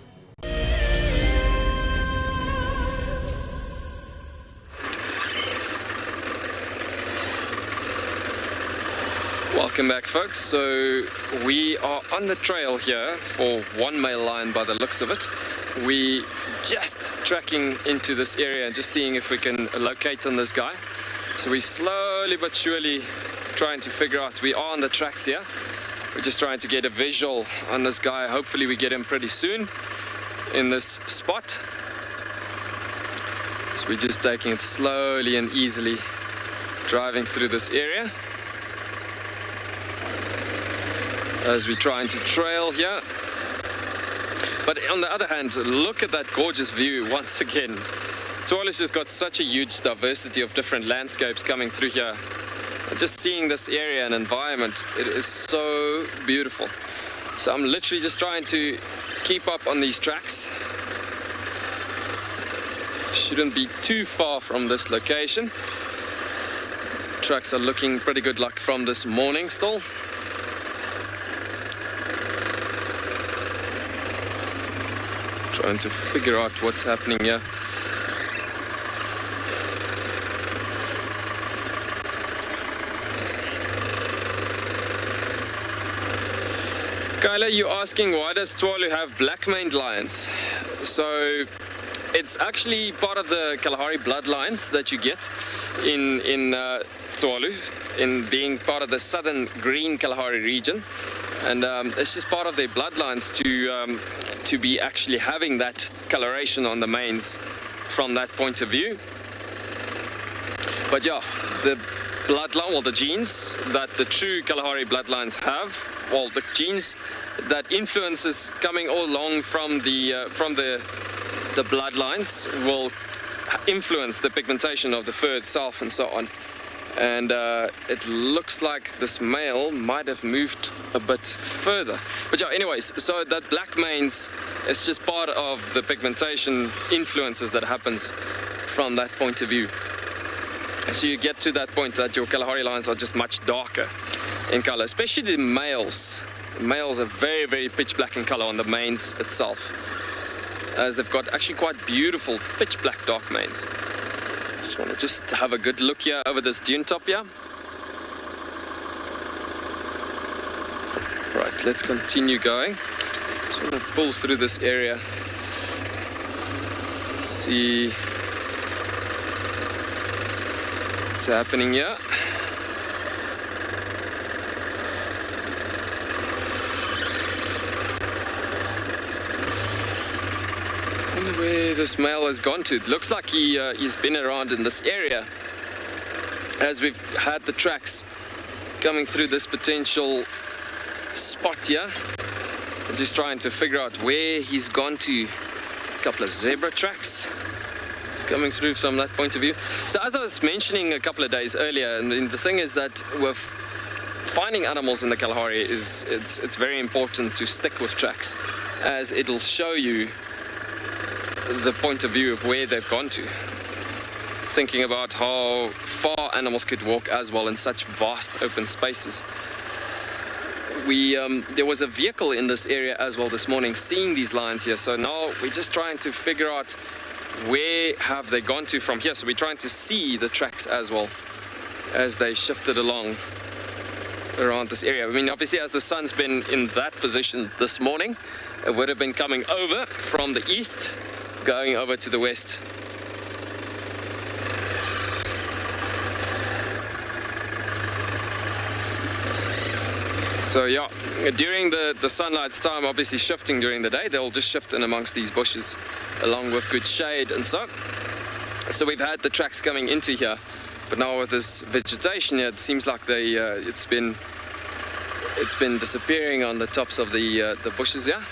Welcome back, folks. So we are on the trail here for one male lion by the looks of it. We just tracking into this area and just seeing if we can locate on this guy. So we slowly but surely trying to figure out, we are on the tracks here. We're just trying to get a visual on this guy. Hopefully we get him pretty soon in this spot. So we're just taking it slowly and easily, driving through this area as we're trying to trail here. But on the other hand, look at that gorgeous view once again. Tswalu's just got such a huge diversity of different landscapes coming through here. And just seeing this area and environment, it is so beautiful. So I'm literally just trying to keep up on these tracks. Shouldn't be too far from this location. Tracks are looking pretty good, like from this morning still. Trying to figure out what's happening here. Kyla, you're asking why does Tswalu have black-maned lions? So it's actually part of the Kalahari bloodlines that you get in Tswalu, in being part of the southern green Kalahari region. And it's just part of their bloodlines to be actually having that coloration on the manes from that point of view. But yeah, the bloodline, or the genes that the true Kalahari bloodlines have, well, the genes that influences coming all along from the bloodlines will influence the pigmentation of the fur itself and so on. And it looks like this male might have moved a bit further. But yeah, anyways, so that black manes is just part of the pigmentation influences that happens from that point of view. So you get to that point that your Kalahari lions are just much darker in color, especially the males. The males are very, very pitch black in color on the manes itself, as they've got actually quite beautiful pitch black dark manes. Just want to have a good look here over this dune top here. Right, let's continue going. Just want to pull through this area. See what's happening here. Where this male has gone to. It looks like he's been around in this area as we've had the tracks coming through this potential spot here. I'm just trying to figure out where he's gone to. A couple of zebra tracks. It's coming through from that point of view. So as I was mentioning a couple of days earlier, and the thing is that with finding animals in the Kalahari it's very important to stick with tracks, as it'll show you the point of view of where they've gone to. Thinking about how far animals could walk as well in such vast open spaces. There was a vehicle in this area as well this morning seeing these lions here, so now we're just trying to figure out where have they gone to from here. So we're trying to see the tracks as well as they shifted along around this area. I mean, obviously as the sun's been in that position this morning, it would have been coming over from the east, going over to the west. So yeah, during the sunlight's time, obviously shifting during the day, they'll just shift in amongst these bushes along with good shade and so. So we've had the tracks coming into here, but now with this vegetation here, it seems like it's been disappearing on the tops of the bushes here.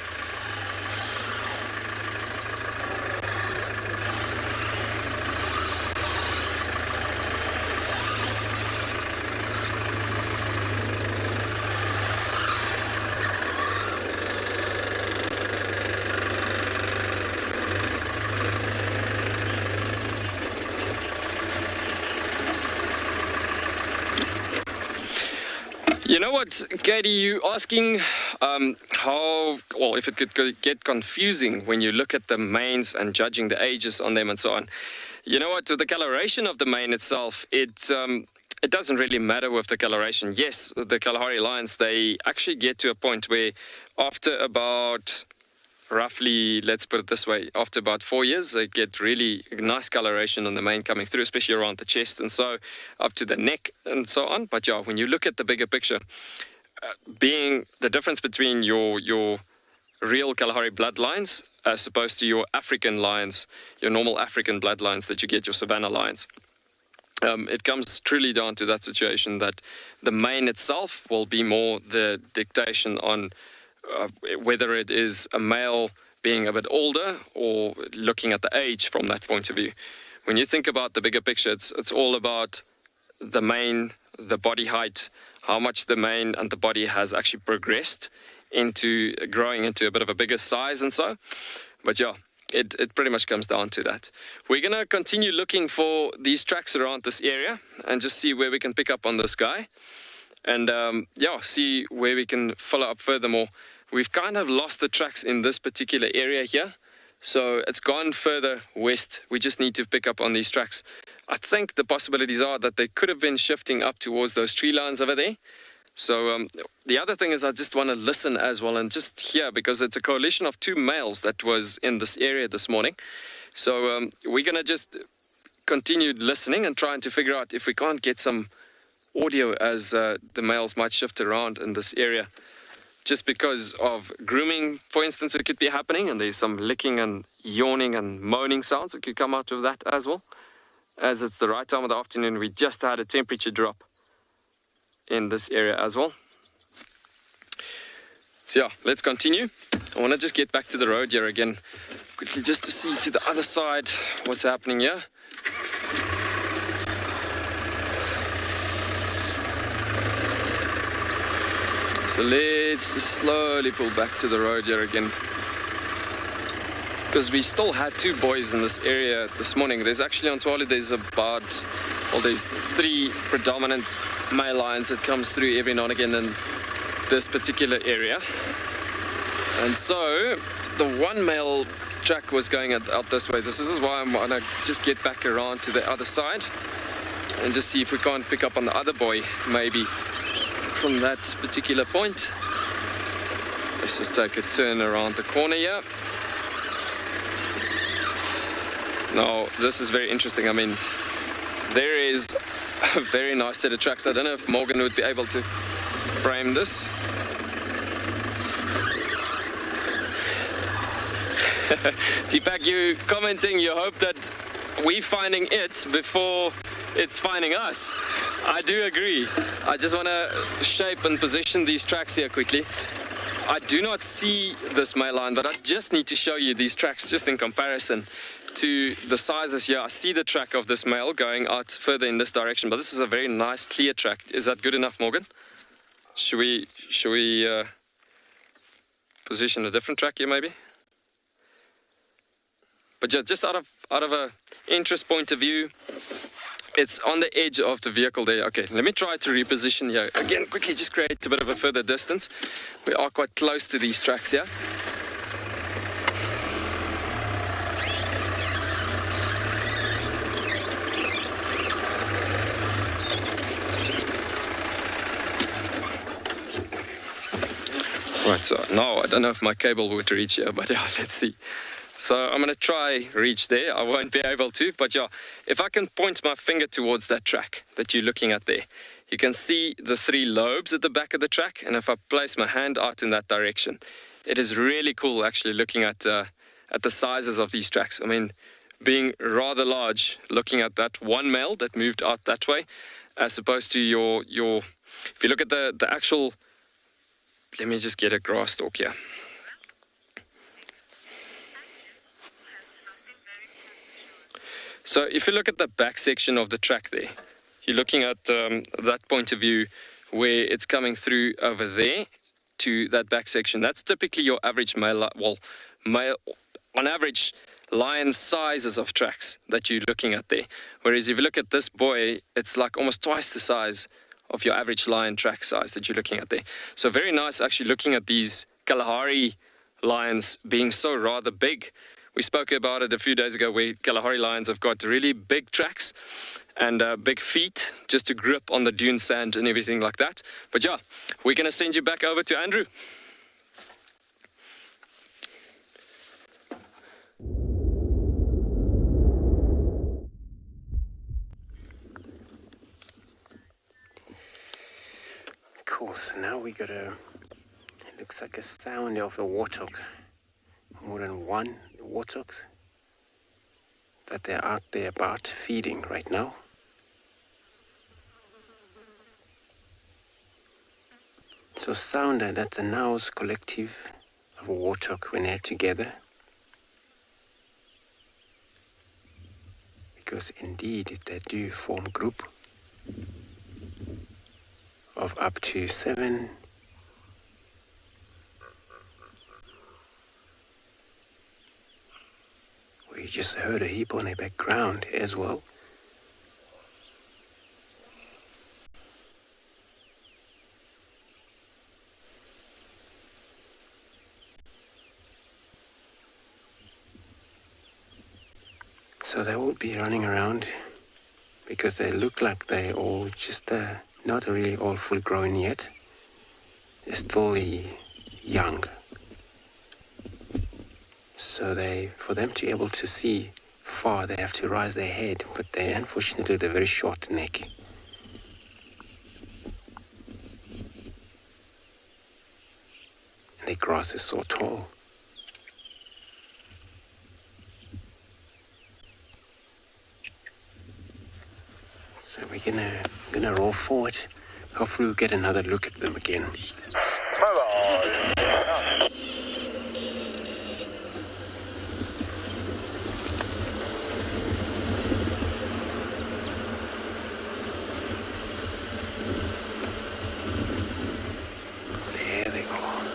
You know what, Katie, you asking if it could get confusing when you look at the manes and judging the ages on them and so on. You know what, with the coloration of the mane itself, it doesn't really matter with the coloration. Yes, the Kalahari lions, they actually get to a point where after about roughly, let's put it this way, after about 4 years, they get really nice coloration on the mane coming through, especially around the chest and so up to the neck and so on. But yeah, when you look at the bigger picture, being the difference between your real Kalahari bloodlines as opposed to your African lions, your normal African bloodlines that you get, your savanna lions. It comes truly down to that situation that the mane itself will be more the dictation on whether it is a male being a bit older or looking at the age from that point of view. When you think about the bigger picture, it's all about the mane, the body height, how much the mane and the body has actually progressed into growing into a bit of a bigger size and so. But yeah, it pretty much comes down to that. We're going to continue looking for these tracks around this area and just see where we can pick up on this guy. And yeah, see where we can follow up furthermore. We've kind of lost the tracks in this particular area here. So it's gone further west. We just need to pick up on these tracks. I think the possibilities are that they could have been shifting up towards those tree lines over there. So the other thing is I just want to listen as well and just hear, because it's a coalition of 2 males that was in this area this morning. So we're going to just continue listening and trying to figure out if we can't get some audio as the males might shift around in this area. Just because of grooming, for instance, it could be happening, and there's some licking and yawning and moaning sounds that could come out of that as well. As it's the right time of the afternoon, we just had a temperature drop in this area as well. So yeah, let's continue. I want to just get back to the road here again, quickly just to see to the other side what's happening here. So let's just slowly pull back to the road here again, because we still had 2 boys in this area this morning. There's actually on Tswalo, there's 3 predominant male lions that comes through every now and again in this particular area. And so the 1 male track was going out this way. This is why I'm gonna just get back around to the other side and just see if we can't pick up on the other boy maybe from that particular point. Let's just take a turn around the corner here. Now, this is very interesting. I mean, there is a very nice set of tracks. I don't know if Morgan would be able to frame this. Deepak, you commenting, you hope that we're finding it before it's finding us. I do agree. I just want to shape and position these tracks here quickly. I do not see this male line, but I just need to show you these tracks just in comparison to the sizes here. I see the track of this male going out further in this direction, but this is a very nice clear track. Is that good enough, Morgan? Should we position a different track here maybe? But just out of a interest point of view, it's on the edge of the vehicle there. Okay, let me try to reposition here. Again, quickly just create a bit of a further distance. We are quite close to these tracks here. Right, so now I don't know if my cable would reach here, but yeah, let's see. So I'm going to try reach there. I won't be able to, but yeah, if I can point my finger towards that track that you're looking at there, you can see the 3 lobes at the back of the track. And if I place my hand out in that direction, it is really cool actually looking at the sizes of these tracks. I mean, being rather large, looking at that 1 male that moved out that way, as opposed to your if you look at the actual, let me just get a grass stalk here. So if you look at the back section of the track there, you're looking at that point of view where it's coming through over there to that back section. That's typically your average male, on average, lion sizes of tracks that you're looking at there. Whereas if you look at this boy, it's like almost twice the size of your average lion track size that you're looking at there. So very nice actually looking at these Kalahari lions being so rather big. We spoke about it a few days ago where Kalahari lions have got really big tracks and big feet just to grip on the dune sand and everything like that. But yeah, we're going to send you back over to Andrew. Cool, so now we got it looks like a sound of a warthog. More than one warthogs that they're out there about feeding right now. So sounder, that's a Naos collective of a warthog when they're together. Because indeed they do form a group of up to 7. We just heard a hippo in the background as well. So they will be running around because they look like they all just not really all full grown yet. They're still young. So for them to be able to see far, they have to raise their head, but unfortunately they're very short neck. And the grass is so tall. So we're gonna roll forward. Hopefully we'll get another look at them again. There they are.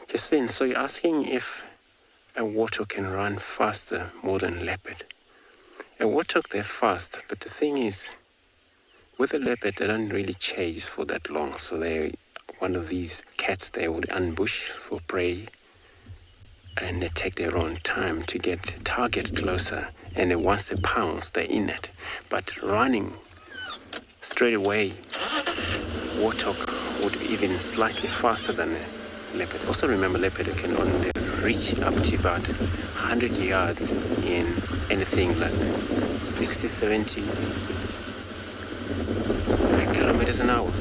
Just then, so you're asking if a warthog can run faster more than a leopard. A warthog, they're fast, but the thing is, with a leopard, they don't really chase for that long. So they're one of these cats, they would ambush for prey, and they take their own time to get target closer. And then once they pounce, they're in it. But running straight away, warthog would be even slightly faster than a leopard. Also remember, leopard can only reach up to about 100 yards in anything like 60, 70 kilometers an hour.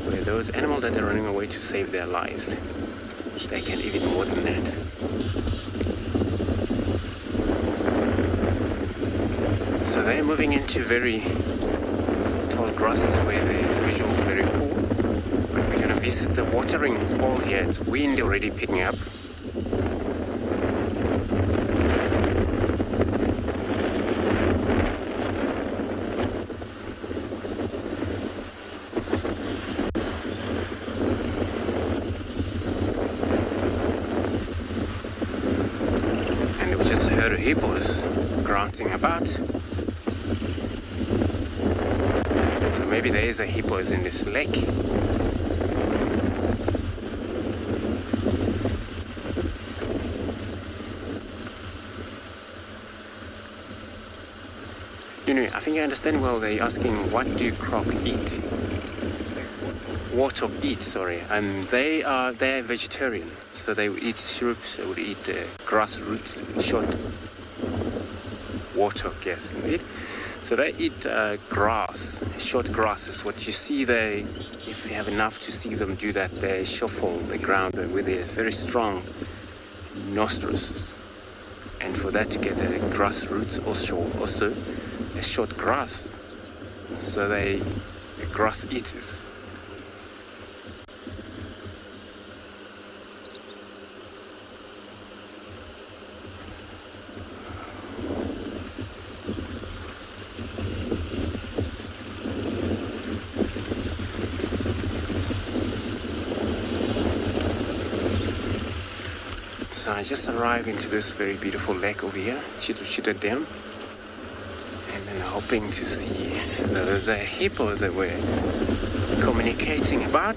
Where those animals that are running away to save their lives, they can even more than that. So they're moving into very tall grasses where there is a visual very poor. But we're going to visit the watering hole here. It's wind already picking up. And we just heard hippos grunting about. So maybe there is a hippos in this lake. You know, I think I understand well. They're asking, what do croc eat? Warthog eat, sorry. And they're vegetarian. So they would eat shrubs, they would eat grass roots, short warthog, yes, indeed. So they eat grass, short grasses. What you see there, if you have enough to see them do that, they shuffle the ground with their very strong nostrils. And for that to get grass roots, also a short grass. So they're grass eaters. So I just arrived into this very beautiful lake over here, Chituchita Dam, and then hoping to see there's a hippo that we're communicating about.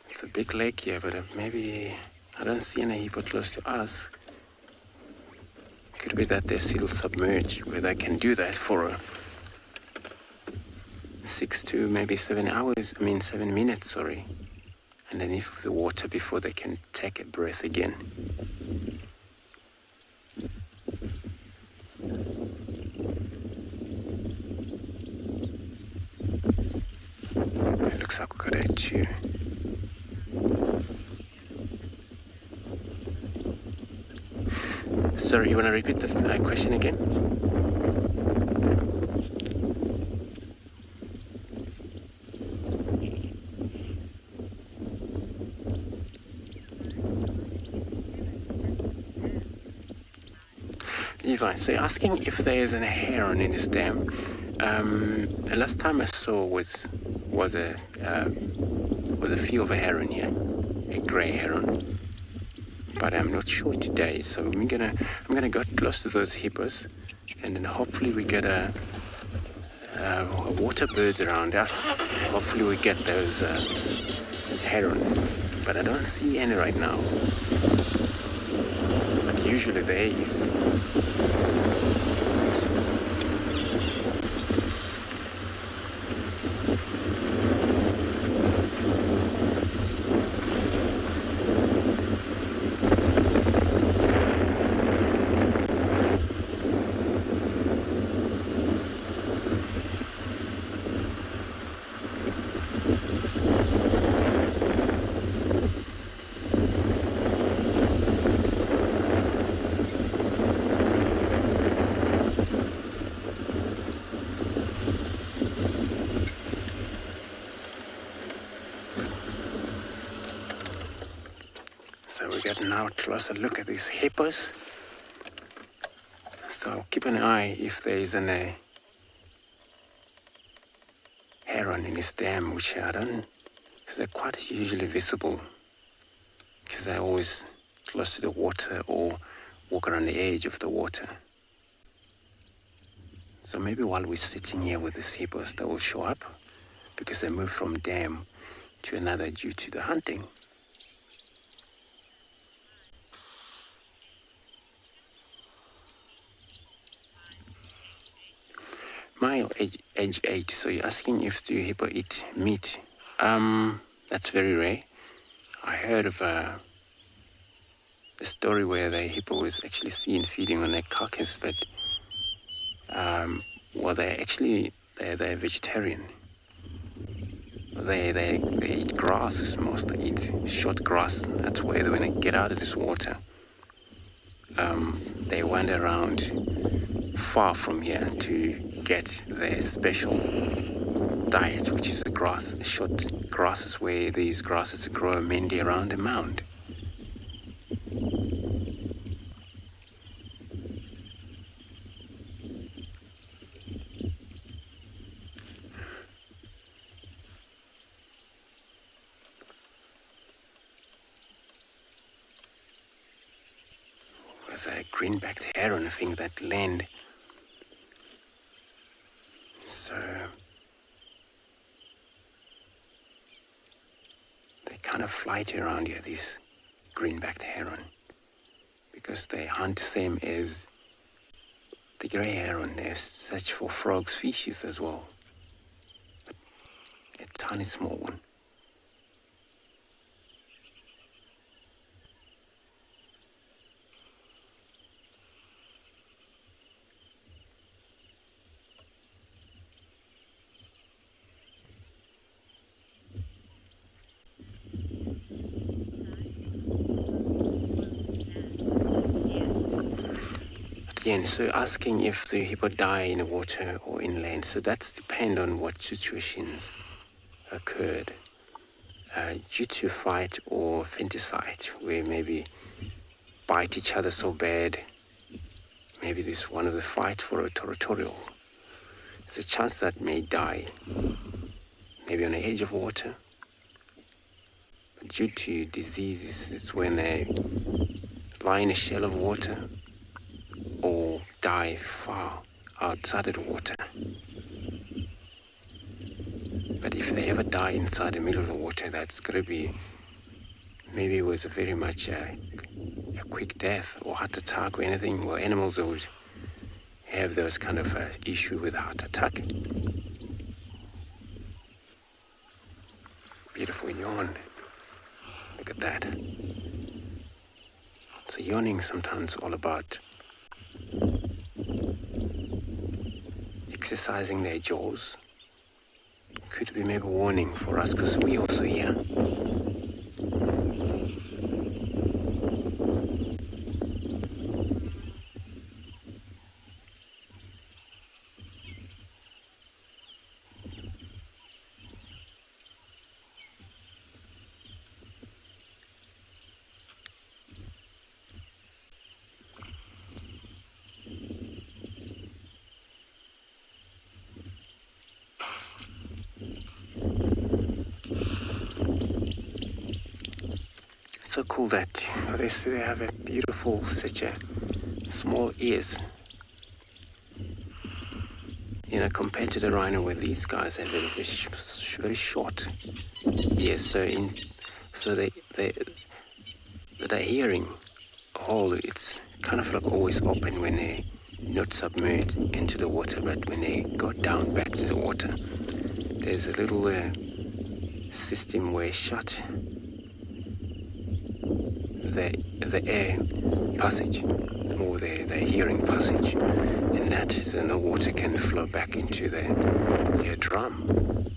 It's a big lake here, but maybe I don't see any hippo close to us. Could be that they're still submerged, where they can do that for 6 to maybe 7 hours. 7 minutes, sorry. Underneath the water before they can take a breath again. It looks like we've got a two. Sorry, you want to repeat the question again? Levi, so you're asking if there is a heron in this dam. The last time I saw was a few of a heron here, a grey heron. But I'm not sure today, so I'm gonna go close to those hippos, and then hopefully we get a water birds around us. Hopefully we get those heron, but I don't see any right now. But usually there is. So we get now a closer look at these hippos. So keep an eye if there is a heron in this dam, which I don't, because they're quite usually visible, because they're always close to the water or walk around the edge of the water. So maybe while we're sitting here with these hippos, they will show up, because they move from dam to another due to the hunting. Mile, age 8, so you're asking if the hippo eat meat. That's very rare. I heard of a story where the hippo was actually seen feeding on a carcass, but they're vegetarian. They eat grasses most. They eat short grass. That's where when they get out of this water, they wander around far from here to get their special diet, which is short grasses, where these grasses grow mainly around a mound. There's a green-backed heron, I think, that land. So they kind of flight around here, these green-backed heron, because they hunt same as the grey heron. They search for frog species as well, but a tiny small one. Again, so asking if the hippo die in the water or inland, so that's depend on what situations occurred. Due to fight or infanticide, where maybe bite each other so bad, maybe this one of the fight for a territorial. There's a chance that may die, maybe on the edge of water. But due to diseases, it's when they lie in a shell of water or die far outside of the water. But if they ever die inside the middle of the water, that's going to be maybe it was very much a quick death or heart attack or anything. Well, animals would have those kind of issue with heart attack. Beautiful yawn. Look at that. So yawning sometimes all about exercising their jaws. Could be maybe a warning for us because we also hear. So cool that they say they have a beautiful, such a small ears. You know, compared to the rhino, where these guys have very short ears. So their hearing hole, it's kind of like always open when they not submerged into the water, but when they go down back to the water, there's a little system where shut the air passage or the hearing passage, and that is the water can flow back into the eardrum.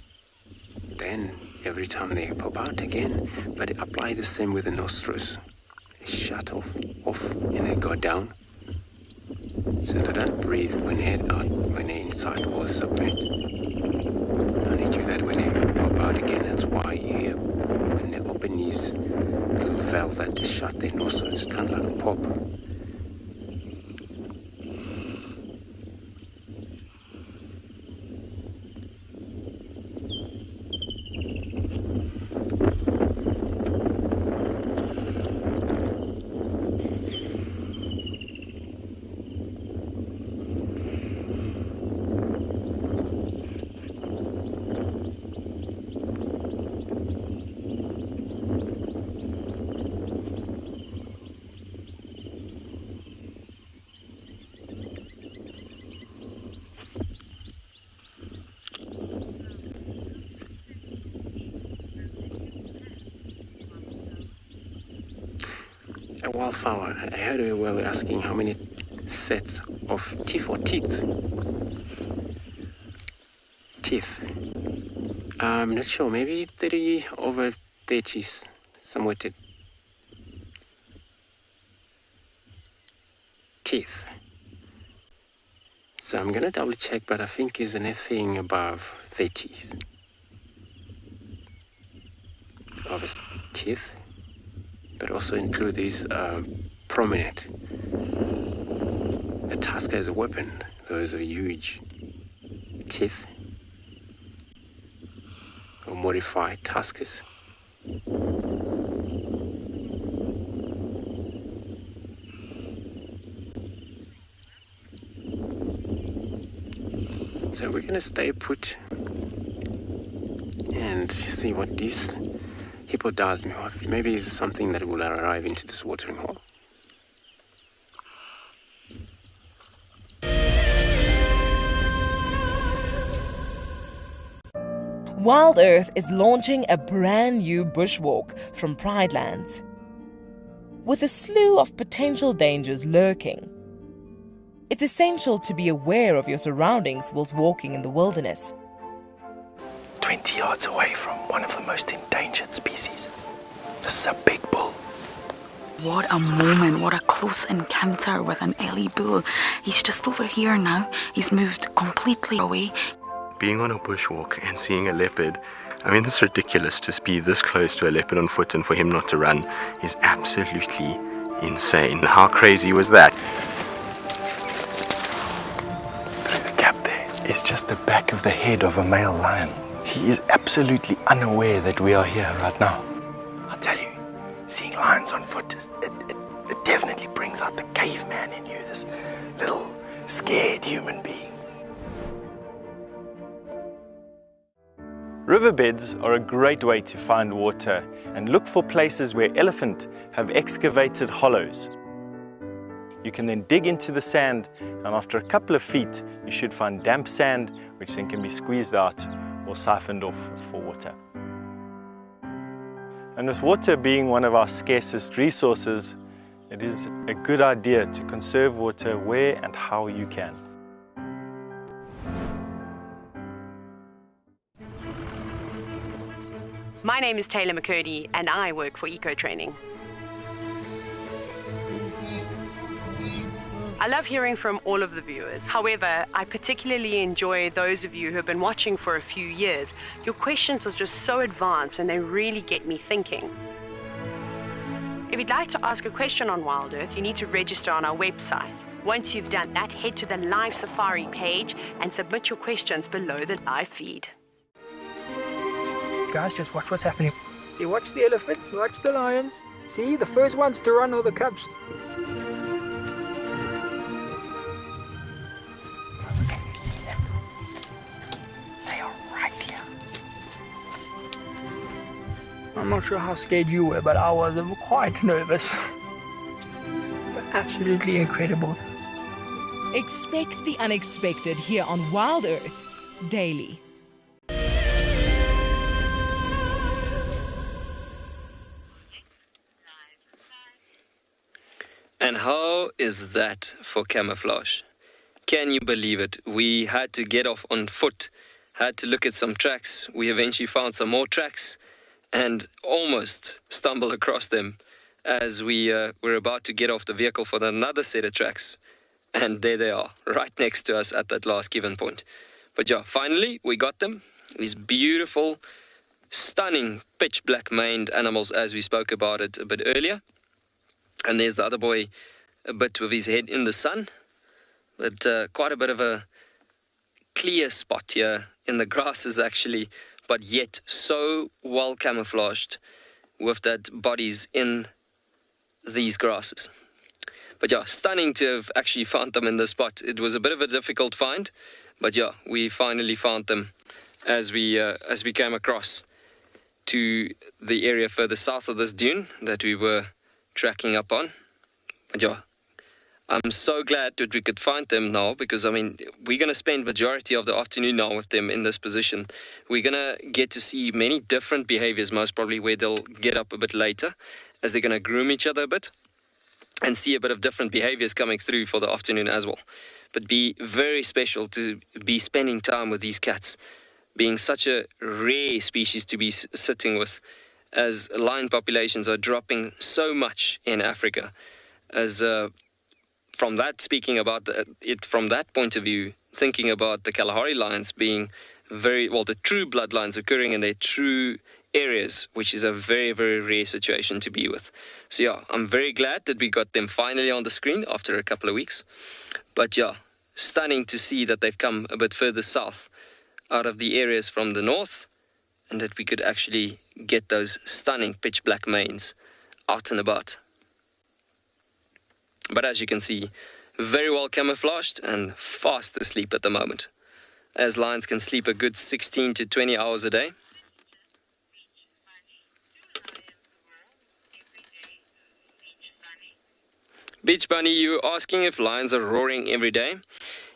Then every time they pop out again, but apply the same with the nostrils. They shut off and they go down, so they don't breathe when they're inside or submerged. Only do that when they pop out again. That's why you hear when they open these little valves that they shut their nostrils, it's kind of like a pop. A wildflower. I heard we were asking how many sets of teeth or teeth. I'm not sure. Maybe 30 over 30, somewhere to teeth. So I'm gonna double check, but I think is anything above 30 of his teeth. But also include these prominent. The tusker is a weapon. Those are huge teeth or modified tuskers. So we're gonna stay put and see what this hippo does. Maybe it's something that will arrive into this watering hole. Wild Earth is launching a brand new bushwalk from Pridelands. With a slew of potential dangers lurking, it's essential to be aware of your surroundings whilst walking in the wilderness. 20 yards away from one of the most endangered species. This is a big bull. What a moment, what a close encounter with an Ellie bull. He's just over here now. He's moved completely away. Being on a bushwalk and seeing a leopard, I mean, it's ridiculous to be this close to a leopard on foot and for him not to run is absolutely insane. How crazy was that? Through the gap there is just the back of the head of a male lion. He is absolutely unaware that we are here right now. I'll tell you, seeing lions on foot, it definitely brings out the caveman in you, this little scared human being. Riverbeds are a great way to find water, and look for places where elephant have excavated hollows. You can then dig into the sand, and after a couple of feet you should find damp sand, which then can be squeezed out or siphoned off for water. And with water being one of our scarcest resources, it is a good idea to conserve water where and how you can. My name is Taylor McCurdy and I work for Eco Training. I love hearing from all of the viewers. However, I particularly enjoy those of you who have been watching for a few years. Your questions are just so advanced and they really get me thinking. If you'd like to ask a question on Wild Earth, you need to register on our website. Once you've done that, head to the Live Safari page and submit your questions below the live feed. Guys, just watch what's happening. See, watch the elephant, watch the lions. See, the first ones to run are the cubs. Can you see them? They are right here. I'm not sure how scared you were, but I was quite nervous. But absolutely incredible. Expect the unexpected here on Wild Earth daily. And how is that for camouflage? Can you believe it? We had to get off on foot, had to look at some tracks. We eventually found some more tracks and almost stumbled across them as we were about to get off the vehicle for another set of tracks. And there they are, right next to us at that last given point. But yeah, finally we got them. These beautiful, stunning, pitch black maned animals as we spoke about it a bit earlier. And there's the other boy a bit with his head in the sun, but quite a bit of a clear spot here in the grasses actually, but yet so well camouflaged with that bodies in these grasses. But yeah, stunning to have actually found them in this spot. It was a bit of a difficult find, but yeah, we finally found them as we came across to the area further south of this dune that we were tracking up on. But yeah, I'm so glad that we could find them now, because I mean, we're going to spend majority of the afternoon now with them in this position. We're going to get to see many different behaviors, most probably where they'll get up a bit later as they're going to groom each other a bit and see a bit of different behaviors coming through for the afternoon as well. But be very special to be spending time with these cats, being such a rare species to be sitting with, as lion populations are dropping so much in Africa. As from that, speaking about it from that point of view, thinking about the Kalahari lions being very, well, the true bloodlines occurring in their true areas, which is a very, very rare situation to be with. So yeah, I'm very glad that we got them finally on the screen after a couple of weeks. But yeah, stunning to see that they've come a bit further south out of the areas from the north, and that we could actually get those stunning pitch black manes out and about. But as you can see, very well camouflaged and fast asleep at the moment, as lions can sleep a good 16 to 20 hours a day. Beach Bunny, you asking if lions are roaring every day?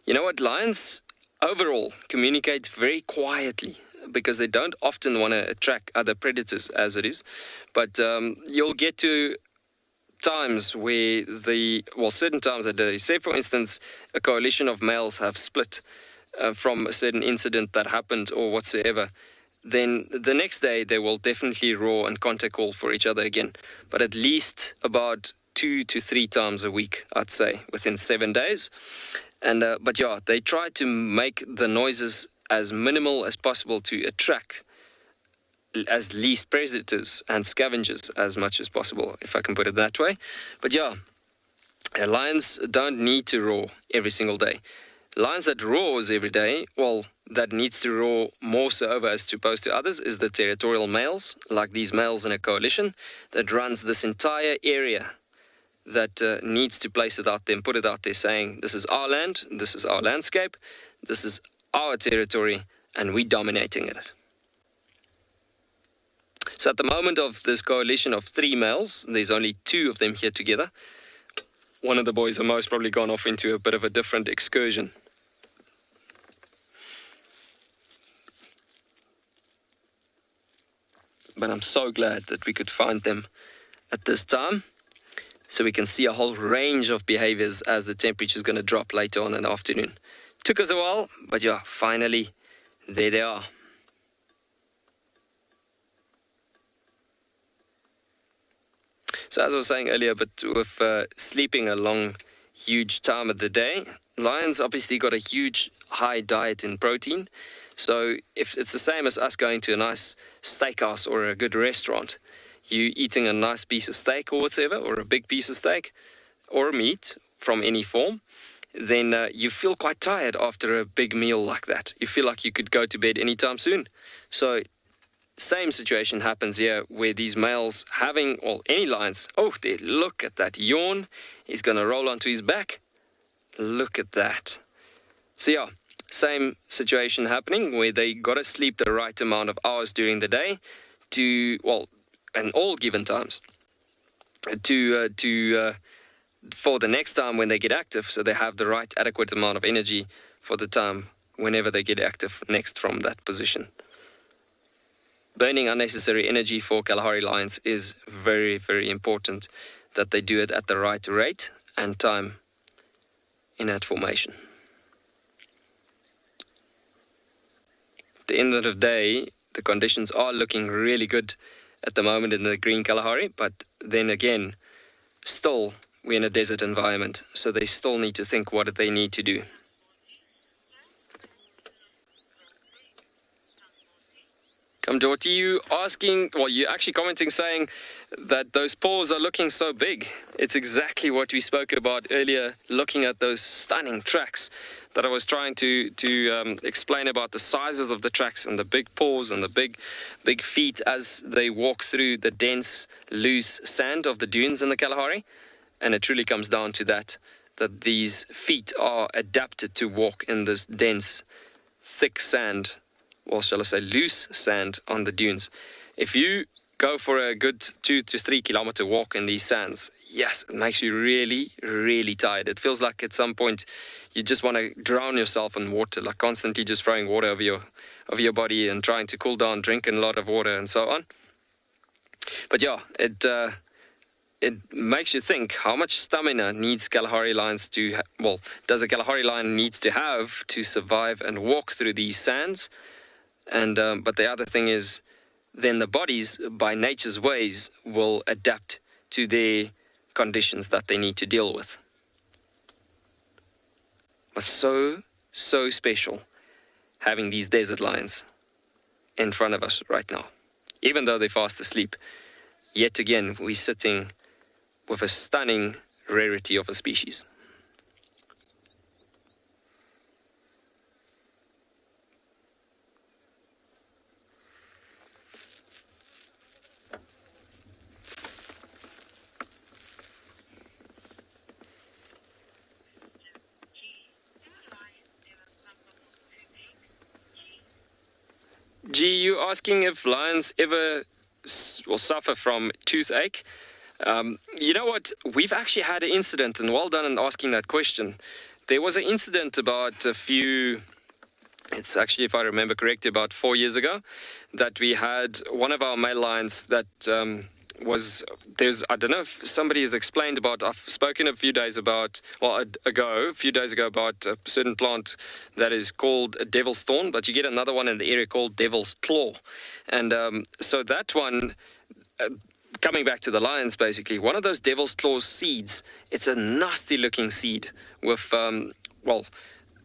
You know what, lions overall communicate very quietly, because they don't often want to attract other predators as it is. But you'll get to times where certain times that they say, for instance, a coalition of males have split from a certain incident that happened or whatsoever, then the next day they will definitely roar and contact call for each other again. But at least about 2 to 3 times a week, I'd say, within 7 days. And but yeah, they try to make the noises as minimal as possible to attract as least predators and scavengers as much as possible, if I can put it that way. But yeah, lions don't need to roar every single day. Lions that roars every day, well, that needs to roar more so over as opposed to others, is the territorial males, like these males in a coalition that runs this entire area, that needs to place it out there and put it out there saying, this is our land, this is our landscape, this is our territory, and we're dominating it. So at the moment of this coalition of 3 males, there's only 2 of them here together. One of the boys are most probably gone off into a bit of a different excursion. But I'm so glad that we could find them at this time, so we can see a whole range of behaviors as the temperature is going to drop later on in the afternoon. Took us a while, but yeah, finally, there they are. So as I was saying earlier, but with sleeping a long, huge time of the day, lions obviously got a huge, high diet in protein. So if it's the same as us going to a nice steakhouse or a good restaurant, you eating a nice piece of steak or whatever, or a big piece of steak, or meat from any form, then you feel quite tired after a big meal like that. You feel like you could go to bed anytime soon. So same situation happens here, where these males having, or any lions, oh, there, look at that yawn. He's going to roll onto his back. Look at that. So yeah, same situation happening, where they got to sleep the right amount of hours during the day to, well, and all given times, for the next time when they get active, so they have the right adequate amount of energy for the time whenever they get active next from that position. Burning unnecessary energy for Kalahari lions is very, very important, that they do it at the right rate and time in that formation. At the end of the day, the conditions are looking really good at the moment in the green Kalahari, but then again, still we're in a desert environment, so they still need to think what they need to do. Come, Dorothy, you asking, well, you're actually commenting saying that those paws are looking so big. It's exactly what we spoke about earlier, looking at those stunning tracks that I was trying to explain about the sizes of the tracks and the big paws and the big feet as they walk through the dense, loose sand of the dunes in the Kalahari. And it truly comes down to that these feet are adapted to walk in this dense, thick sand, or shall I say loose sand on the dunes. If you go for a good 2 to 3 kilometer walk in these sands, yes, it makes you really, really tired. It feels like at some point you just want to drown yourself in water, like constantly just throwing water over your body and trying to cool down, drinking a lot of water and so on. But yeah, it makes you think how much stamina needs Kalahari lions to, does a Kalahari lion needs to have to survive and walk through these sands? And but the other thing is, then the bodies, by nature's ways, will adapt to their conditions that they need to deal with. But so special having these desert lions in front of us right now. Even though they're fast asleep, yet again, we're sitting with a stunning rarity of a species. G, you asking if lions ever will suffer from toothache? You know what? We've actually had an incident, and well done in asking that question. There was an incident about it's actually, if I remember correctly, about 4 years ago, that we had one of our male lions that I don't know if somebody has explained about, I've spoken a few days ago about a certain plant that is called a devil's thorn, but you get another one in the area called devil's claw. And so that one, coming back to the lions basically, one of those devil's claw seeds, it's a nasty looking seed with,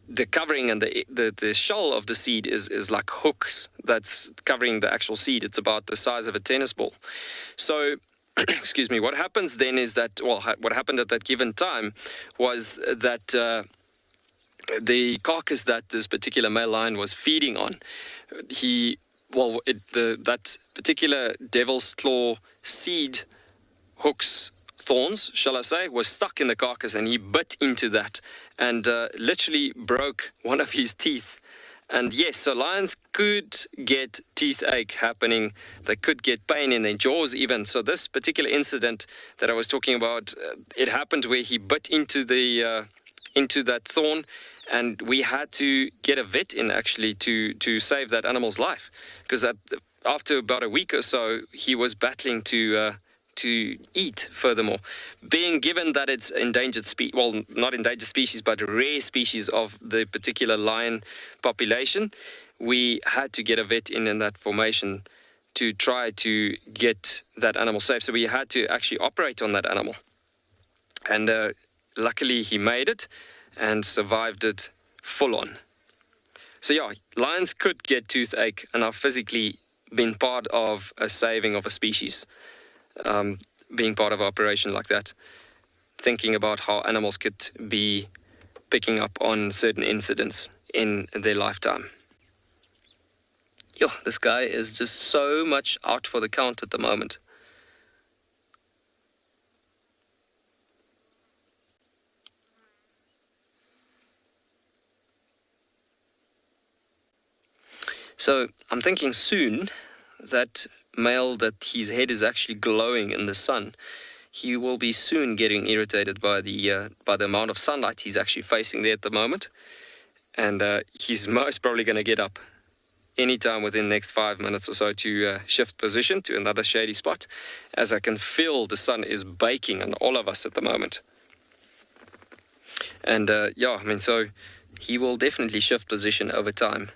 the covering and the shell of the seed is like hooks that's covering the actual seed. It's about the size of a tennis ball. So, excuse me, what happens then is that, what happened at that given time was that the carcass that this particular male lion was feeding on, that particular devil's claw seed hooks, thorns, shall I say, was stuck in the carcass, and he bit into that and literally broke one of his teeth. And yes, so lions could get toothache happening. They could get pain in their jaws even. So this particular incident that I was talking about, it happened where he bit into that thorn, and we had to get a vet in actually to save that animal's life, because after about a week or so, he was battling to eat furthermore. Being given that it's endangered species, well, not endangered species, but rare species of the particular lion population, we had to get a vet in that formation to try to get that animal safe. So we had to actually operate on that animal. And luckily he made it and survived it full on. So yeah, lions could get toothache and are physically been part of a saving of a species. Being part of an operation like that, thinking about how animals could be picking up on certain incidents in their lifetime. Yo, this guy is just so much out for the count at the moment. So I'm thinking soon that male, that his head is actually glowing in the sun, he will be soon getting irritated by the amount of sunlight he's actually facing there at the moment, and he's most probably going to get up anytime within the next 5 minutes or so to shift position to another shady spot, as I can feel the sun is baking on all of us at the moment. And yeah, I mean, so he will definitely shift position over time.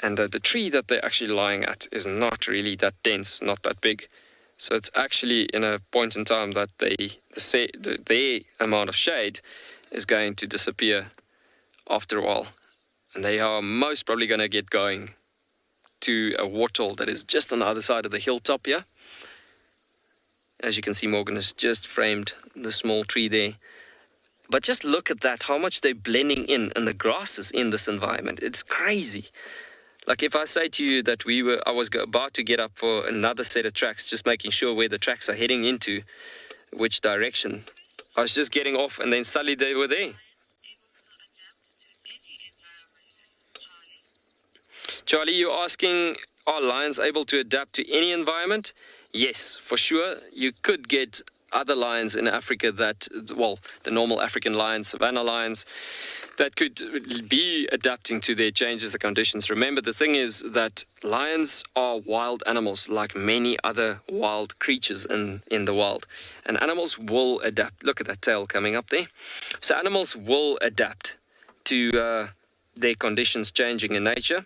And the tree that they're actually lying at is not really that dense, not that big. So it's actually in a point in time that their amount of shade is going to disappear after a while. And they are most probably going to get going to a wattle that is just on the other side of the hilltop here. As you can see, Morgan has just framed the small tree there. But just look at that, how much they're blending in, and the grasses in this environment. It's crazy. Like if I say to you that I was about to get up for another set of tracks, just making sure where the tracks are heading into, which direction. I was just getting off and then suddenly they were there. Charlie, you're asking, are lions able to adapt to any environment? Yes, for sure. You could get other lions in Africa that, well, the normal African lions, savanna lions, that could be adapting to their changes of conditions. Remember, the thing is that lions are wild animals like many other wild creatures in the wild. And animals will adapt. Look at that tail coming up there. So animals will adapt to their conditions changing in nature.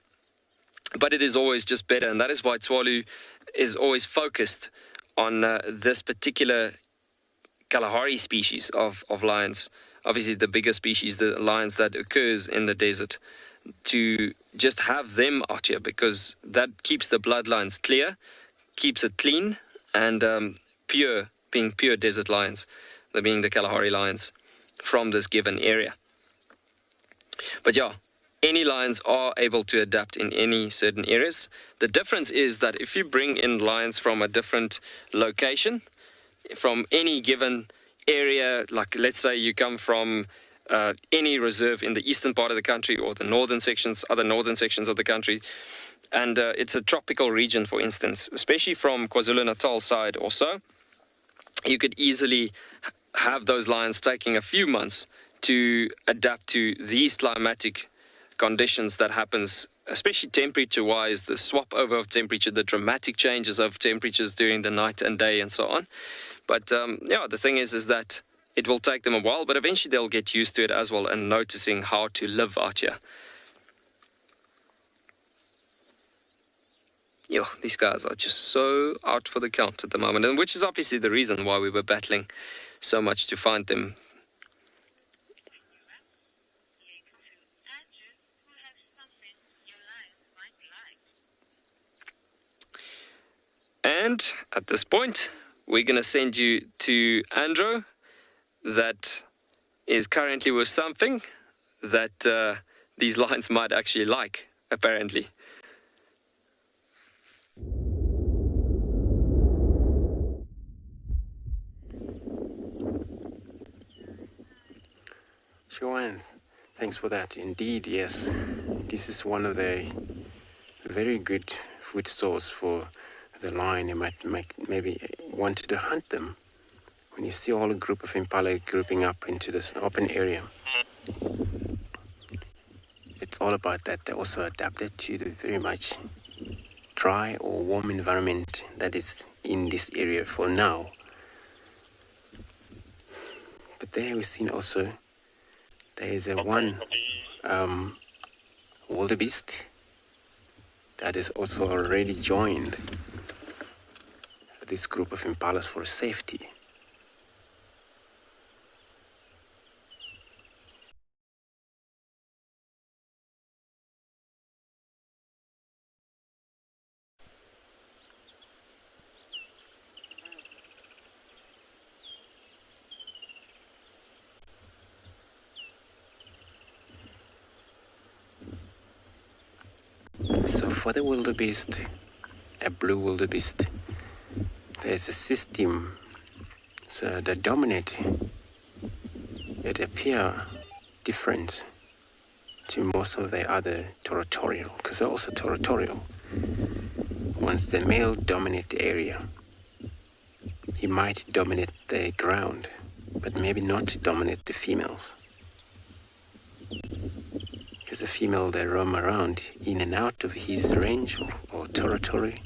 But it is always just better. And that is why Tswalu is always focused on this particular Kalahari species of lions. Obviously the bigger species, the lions that occurs in the desert, to just have them out here, because that keeps the bloodlines clear, keeps it clean, and pure, being pure desert lions, being the Kalahari lions from this given area. But yeah, any lions are able to adapt in any certain areas. The difference is that if you bring in lions from a different location, from any given area, like let's say you come from any reserve in the eastern part of the country or the northern sections, other northern sections of the country, and it's a tropical region, for instance, especially from KwaZulu-Natal side or so, you could easily have those lions taking a few months to adapt to these climatic conditions that happens, especially temperature-wise, the swap over of temperature, the dramatic changes of temperatures during the night and day and so on. But yeah, the thing is that it will take them a while, but eventually they'll get used to it as well and noticing how to live out here. Yo, these guys are just so out for the count at the moment, and which is obviously the reason why we were battling so much to find them. And at this point, we're going to send you to Andrew, that is currently with something that these lions might actually like, apparently. Joanne, Thanks for that. Indeed, yes. This is one of the very good food source for the lion. You might maybe want to hunt them. When you see all a group of impala grouping up into this open area, it's all about that. They're also adapted to the very much dry or warm environment that is in this area for now. But there we've seen also there is one wildebeest that is also already joined this group of impalas for safety. So for the wildebeest, a blue wildebeest, there's a system so that dominate. It appear different to most of the other territorial, because they're also territorial. Once the male dominate the area, he might dominate the ground, but maybe not dominate the females. Because the female, they roam around in and out of his range or territory,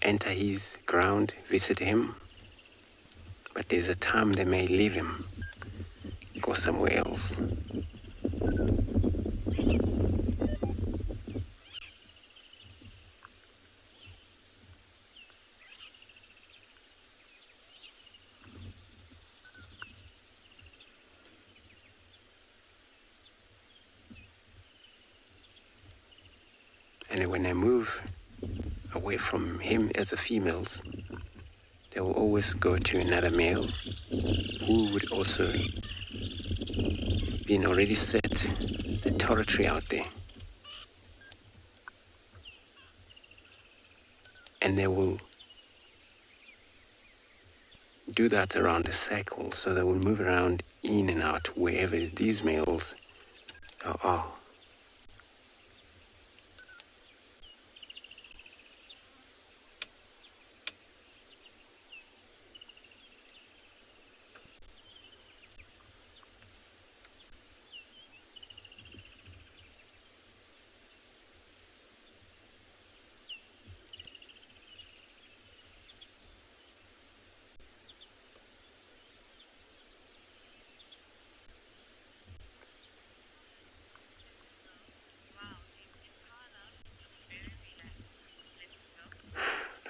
enter his ground, visit him, but there's a time they may leave him, go somewhere else. And when they move away from him as the females, they will always go to another male who would also be already set the territory out there. And they will do that around a circle, so they will move around in and out wherever these males are.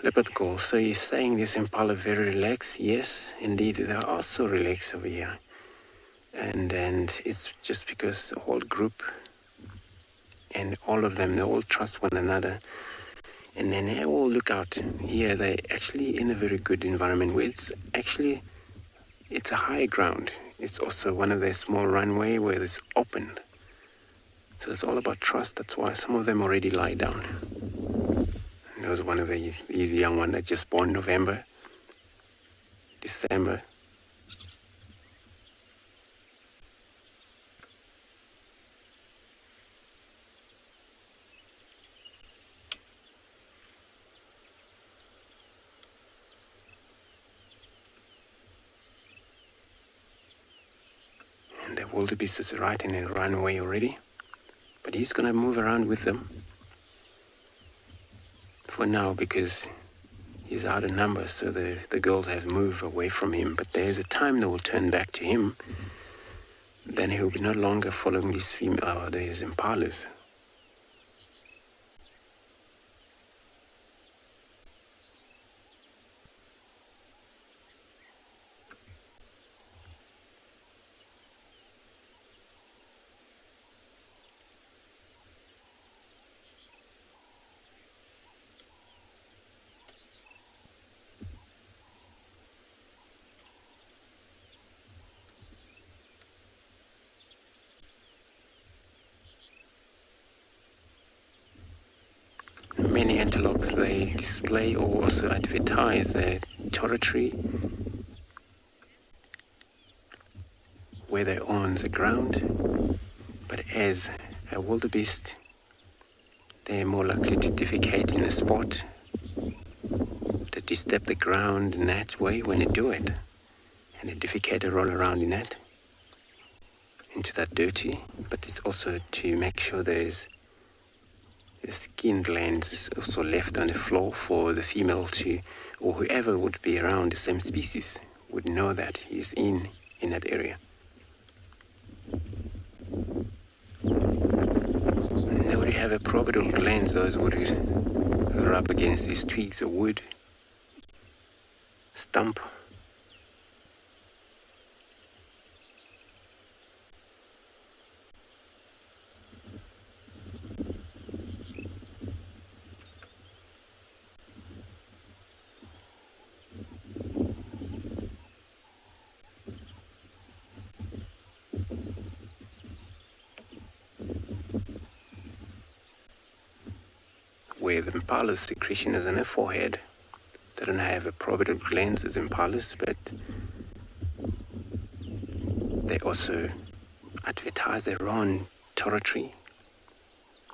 Leopard Call, so you're saying this impala very relaxed? Yes, indeed, they are also relaxed over here. And it's just because the whole group and all of them, they all trust one another. And then they all look out here. They're actually in a very good environment where it's a high ground. It's also one of their small runway where it's open. So it's all about trust. That's why some of them already lie down. There was one of these young one that just born November, December. And the wildebeest is right in a runway already, but he's gonna move around with them. For now, because he's out of numbers, so the girls have moved away from him. But there's a time they will turn back to him. Then he will be no longer following these these impalas. Many antelopes, they display or also advertise their territory where they own the ground, but as a wildebeest, they're more likely to defecate in a spot, to disturb the ground in that way when they do it, and they defecate and roll around in that, into that dirty. But it's also to make sure there's the skin glands is also left on the floor for the female to, or whoever would be around the same species would know that he's in that area. They would have a probital glands, those would rub against these twigs of wood, stump. Where the impala's secretion is in their forehead. They don't have a probital glands as impalas, but they also advertise their own territory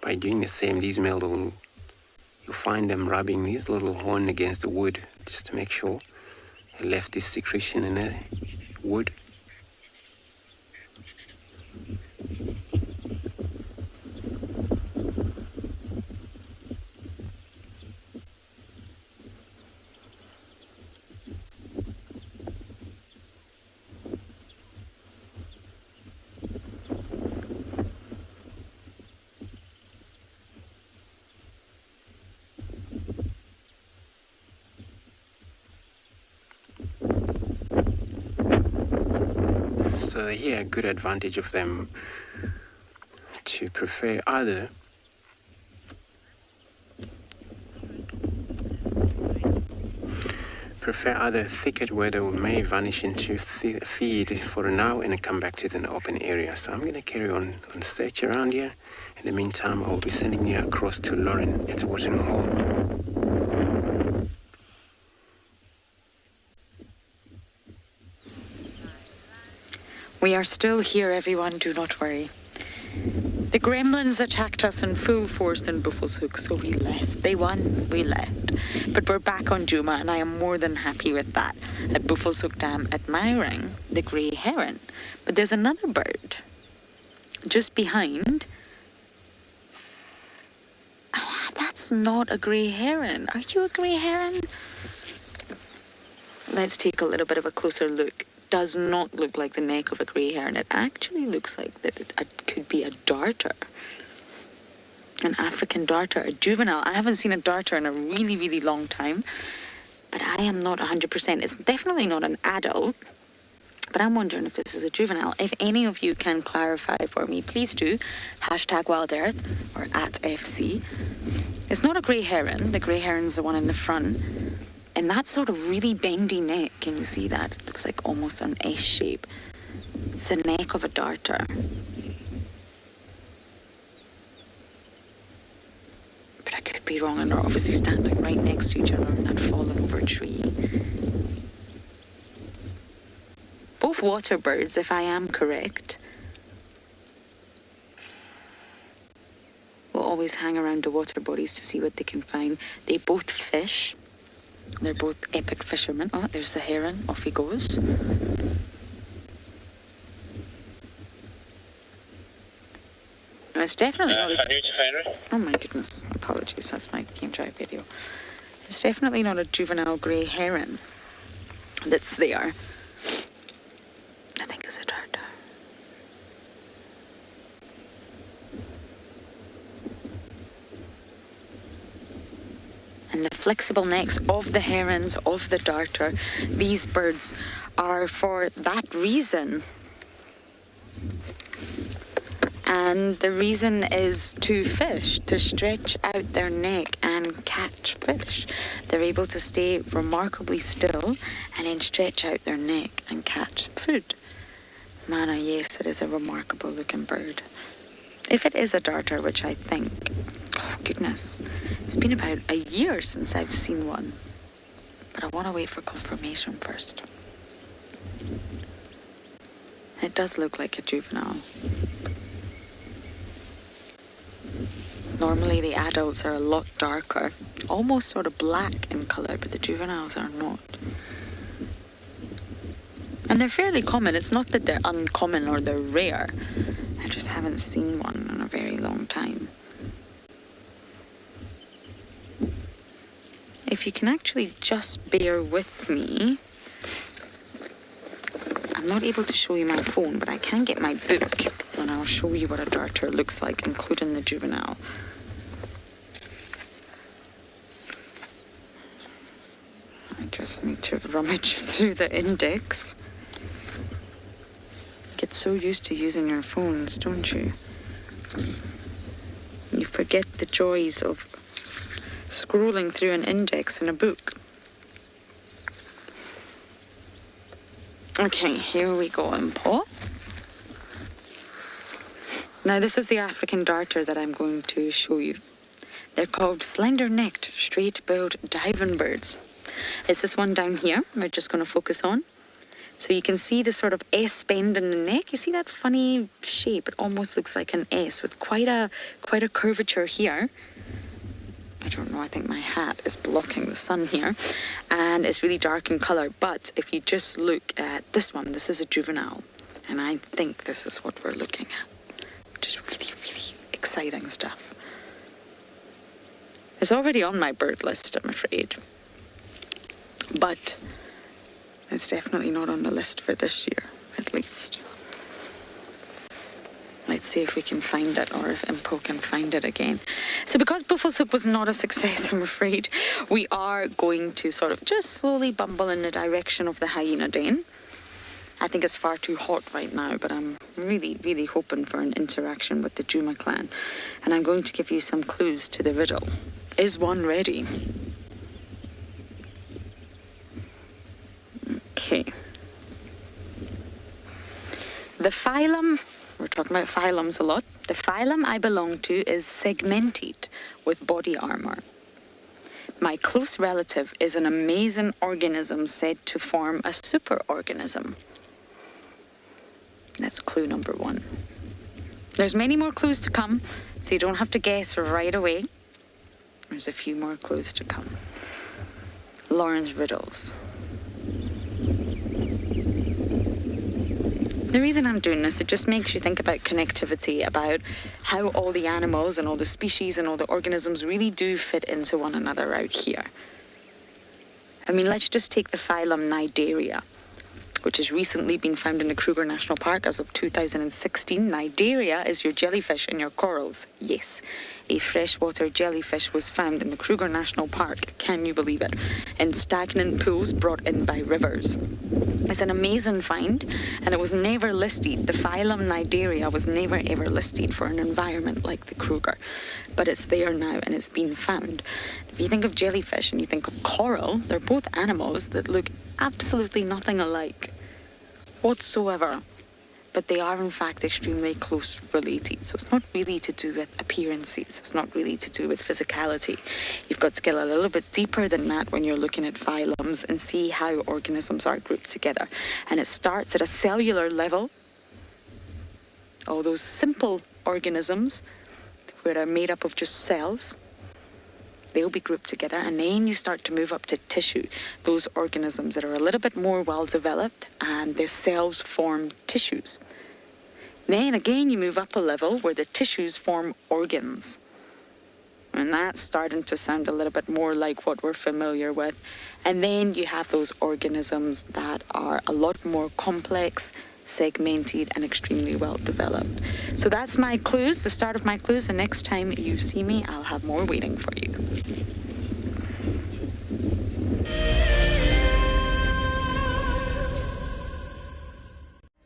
by doing the same. These males, you find them rubbing these little horn against the wood just to make sure they left this secretion in the wood. So here, a good advantage of them to prefer either thicket where they may vanish into feed for now and come back to the open area. So I'm going to carry on search around here. In the meantime, I'll be sending you across to Lauren at Watering Hole. We are still here, everyone, do not worry. The gremlins attacked us in full force in Buffelshoek, so we left. They won, we left. But we're back on Djuma, and I am more than happy with that. At Buffelshoek Dam, admiring the grey heron. But there's another bird just behind. That's not a grey heron. Are you a grey heron? Let's take a little bit of a closer look. Does not look like the neck of a grey heron. It actually looks like that it could be a darter. An African darter, a juvenile. I haven't seen a darter in a really, really long time, but I am not 100%. It's definitely not an adult, but I'm wondering if this is a juvenile. If any of you can clarify for me, please do. #WildEarth or @FC. It's not a grey heron. The grey heron's the one in the front. And that sort of really bendy neck, can you see that? It looks like almost an S shape. It's the neck of a darter. But I could be wrong, and they're obviously standing right next to each other and fallen over a tree. Both water birds, if I am correct, will always hang around the water bodies to see what they can find. They both fish. They're both epic fishermen. Oh, there's the heron. Off he goes. No, it's definitely not a... Oh my goodness. Apologies, that's my Game Drive video. It's definitely not a juvenile grey heron that's there. I think it's a darter. And the flexible necks of the herons, of the darter, these birds are for that reason. And the reason is to fish, to stretch out their neck and catch fish. They're able to stay remarkably still and then stretch out their neck and catch food. Mana, yes, it is a remarkable looking bird. If it is a darter, which I think, oh goodness, it's been about a year since I've seen one. But I want to wait for confirmation first. It does look like a juvenile. Normally the adults are a lot darker, almost sort of black in colour, but the juveniles are not. And they're fairly common. It's not that they're uncommon or they're rare. I just haven't seen one in a very long time. If you can actually just bear with me, I'm not able to show you my phone, but I can get my book and I'll show you what a darter looks like, including the juvenile. I just need to rummage through the index. Get so used to using your phones, don't you? You forget the joys of scrolling through an index in a book. Okay, here we go, Paul. Now this is the African darter that I'm going to show you. They're called slender-necked, straight-billed diving birds. It's this one down here we're just going to focus on. So you can see the sort of S bend in the neck. You see that funny shape? It almost looks like an S with quite a curvature here. I don't know, I think my hat is blocking the sun here. And it's really dark in colour. But if you just look at this one, this is a juvenile. And I think this is what we're looking at. Which is really, really exciting stuff. It's already on my bird list, I'm afraid. But it's definitely not on the list for this year, at least. Let's see if we can find it, or if Impo can find it again. So because Buffalo's Hook was not a success, I'm afraid, we are going to sort of just slowly bumble in the direction of the hyena den. I think it's far too hot right now, but I'm really, really hoping for an interaction with the Juma clan. And I'm going to give you some clues to the riddle. Is one ready? Okay. The phylum, we're talking about phylums a lot. The phylum I belong to is segmented with body armor. My close relative is an amazing organism said to form a superorganism. That's clue number one. There's many more clues to come, so you don't have to guess right away. There's a few more clues to come. Lauren's riddles. The reason I'm doing this, it just makes you think about connectivity, about how all the animals and all the species and all the organisms really do fit into one another out here. I mean, let's just take the phylum Cnidaria, which has recently been found in the Kruger National Park as of 2016. Cnidaria is your jellyfish in your corals. Yes, a freshwater jellyfish was found in the Kruger National Park, can you believe it, in stagnant pools brought in by rivers. It's an amazing find, and it was never listed. The phylum Cnidaria was never ever listed for an environment like the Kruger, but it's there now and it's been found. If you think of jellyfish and you think of coral, they're both animals that look absolutely nothing alike whatsoever, but they are in fact extremely close related. So it's not really to do with appearances, it's not really to do with physicality. You've got to get a little bit deeper than that when you're looking at phylums and see how organisms are grouped together. And it starts at a cellular level. All those simple organisms where they're made up of just cells, they'll be grouped together, and then you start to move up to tissue, those organisms that are a little bit more well developed and their cells form tissues. Then again you move up a level where the tissues form organs. And that's starting to sound a little bit more like what we're familiar with. And then you have those organisms that are a lot more complex, segmented and extremely well developed. So that's my clues, the start of my clues, and next time you see me, I'll have more waiting for you.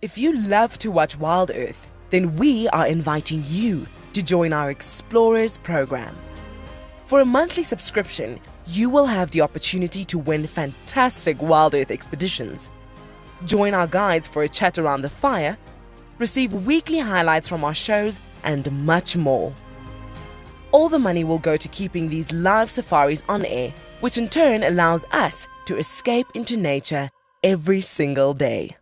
If you love to watch Wild Earth, then we are inviting you to join our Explorers program. For a monthly subscription, you will have the opportunity to win fantastic Wild Earth expeditions. Join our guides for a chat around the fire, receive weekly highlights from our shows, and much more. All the money will go to keeping these live safaris on air, which in turn allows us to escape into nature every single day.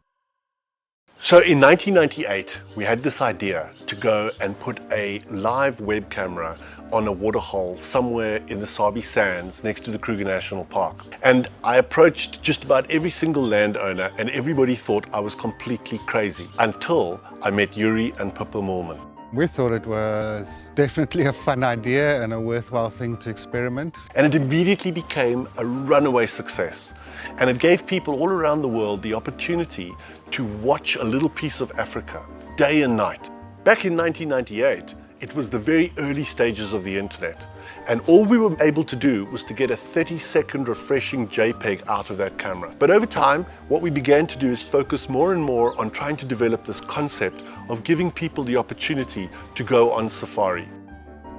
So in 1998, we had this idea to go and put a live web camera on a waterhole somewhere in the Sabi Sands next to the Kruger National Park. And I approached just about every single landowner and everybody thought I was completely crazy until I met Yuri and Pippa Moorman. We thought it was definitely a fun idea and a worthwhile thing to experiment. And it immediately became a runaway success. And it gave people all around the world the opportunity to watch a little piece of Africa day and night. Back in 1998, it was the very early stages of the internet. And all we were able to do was to get a 30-second refreshing JPEG out of that camera. But over time, what we began to do is focus more and more on trying to develop this concept of giving people the opportunity to go on safari.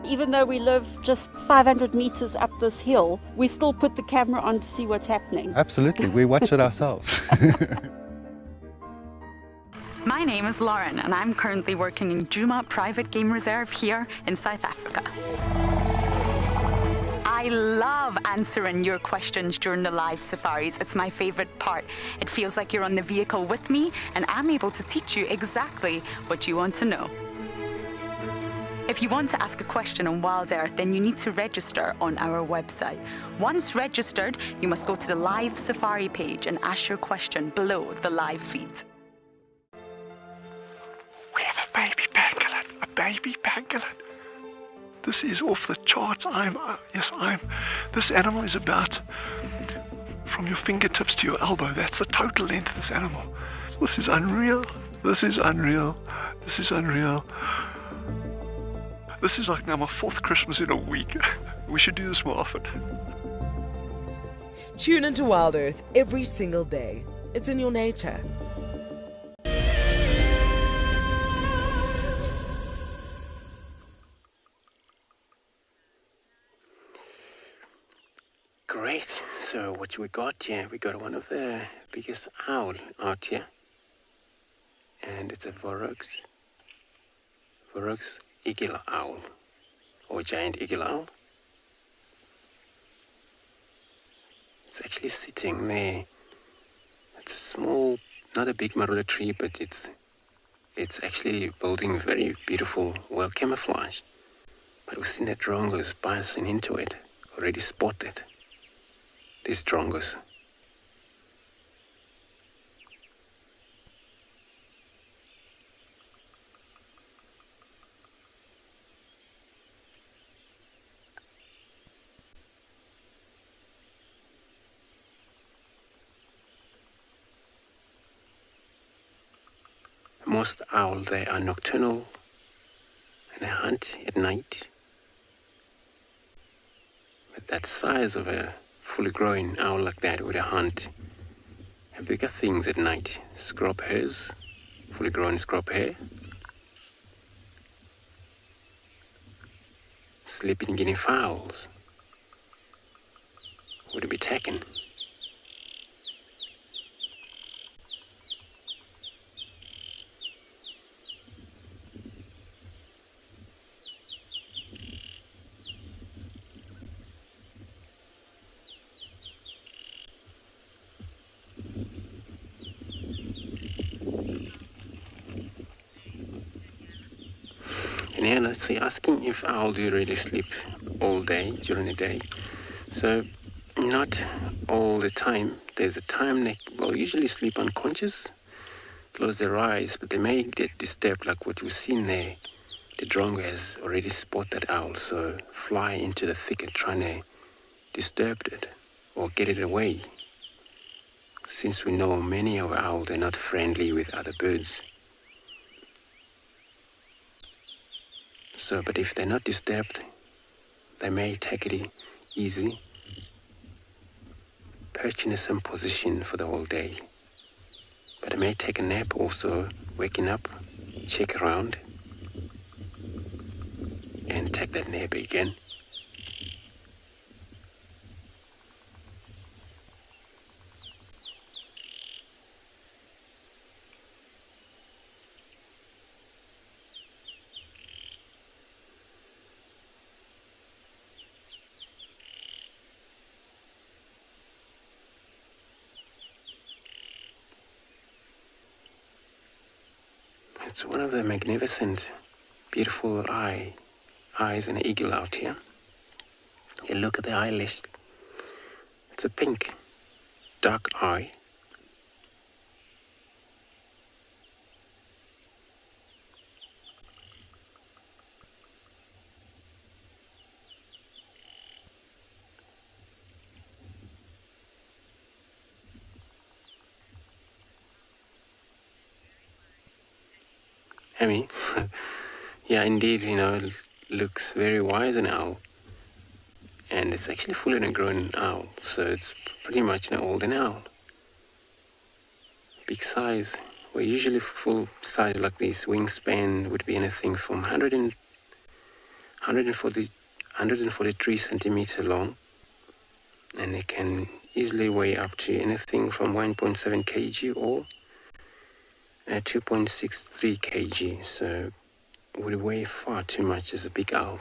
Even though we live just 500 meters up this hill, we still put the camera on to see what's happening. Absolutely, we watch it ourselves. My name is Lauren and I'm currently working in Djuma Private Game Reserve here in South Africa. I love answering your questions during the live safaris. It's my favorite part. It feels like you're on the vehicle with me and I'm able to teach you exactly what you want to know. If you want to ask a question on Wild Earth, then you need to register on our website. Once registered, you must go to the live safari page and ask your question below the live feed. We have a baby pangolin, a baby pangolin. This is off the charts. This animal is about from your fingertips to your elbow. That's the total length of this animal. This is unreal. This is unreal. This is unreal. This is like now my 4th Christmas in a week. We should do this more often. Tune into Wild Earth every single day. It's in your nature. Great. So what we got here, we got one of the biggest owl out here. And it's a Vorux eagle owl, or giant eagle owl. It's actually sitting there. It's a small, not a big marula tree, but it's actually building very beautiful, well camouflaged. But we've seen that drongos passing into it, already spotted. These drongos. Most owls, they are nocturnal and they hunt at night. But that size of a fully grown owl like that would hunt bigger things at night. Scrub hares, fully grown scrub hare. Sleeping guinea fowls would be taken. And yeah, let's see, asking if owl do really sleep all day, during the day. So, not all the time. There's a time they usually sleep unconscious, close their eyes, but they may get disturbed like what we've seen there. The drongo has already spotted that owl, so fly into the thicket trying to disturb it or get it away. Since we know many of owls are not friendly with other birds. So, but if they're not disturbed, they may take it easy, perch in the same position for the whole day. But they may take a nap also, waking up, check around, and take that nap again. It's one of the magnificent, beautiful eyes in an eagle out here. You look at the eyelash. It's a pink, dark eye. Emmy, yeah, indeed, it looks very wise, an owl. And it's actually fully grown owl, so it's pretty much an older owl. Big size. Well, usually full size like this, wingspan would be anything from 143 centimeter long. And it can easily weigh up to anything from 1.7 kg or 2.63 kg, so would weigh far too much as a big owl.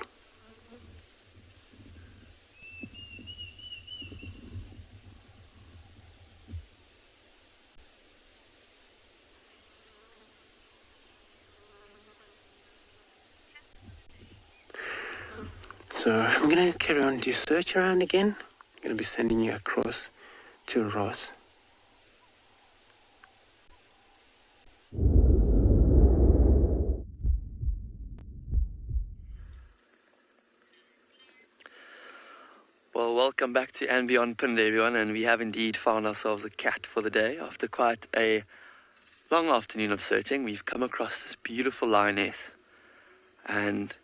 So I'm going to carry on to search around again. I'm going to be sending you across to Ross. Well, welcome back to And Beyond Pinde, everyone, and we have indeed found ourselves a cat for the day. After quite a long afternoon of searching, we've come across this beautiful lioness, and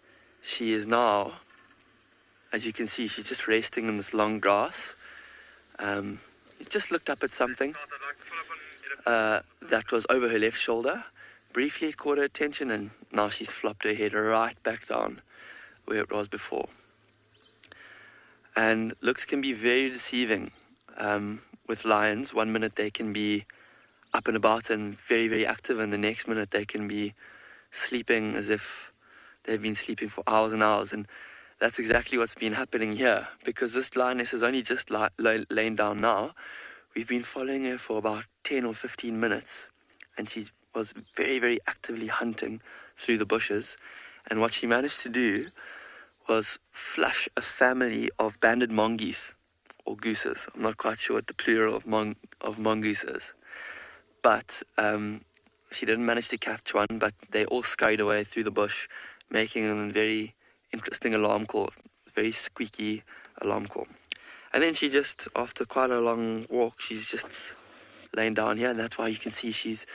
she is now, as you can see, she's just resting in this long grass. She just looked up at something that was over her left shoulder. Briefly it caught her attention, and now she's flopped her head right back down where it was before. And looks can be very deceiving with lions. One minute they can be up and about and very, very active, and the next minute they can be sleeping as if they've been sleeping for hours and hours. And that's exactly what's been happening here, because this lioness has only just lain down now. We've been following her for about 10 or 15 minutes, and she was very, very actively hunting through the bushes. And what she managed to do was flush a family of banded mongoose, or gooses. I'm not quite sure what the plural of mongoose is. But she didn't manage to catch one, but they all scurried away through the bush, making a very interesting alarm call, very squeaky alarm call. And then she just, after quite a long walk, she's just laying down here, and that's why you can see she's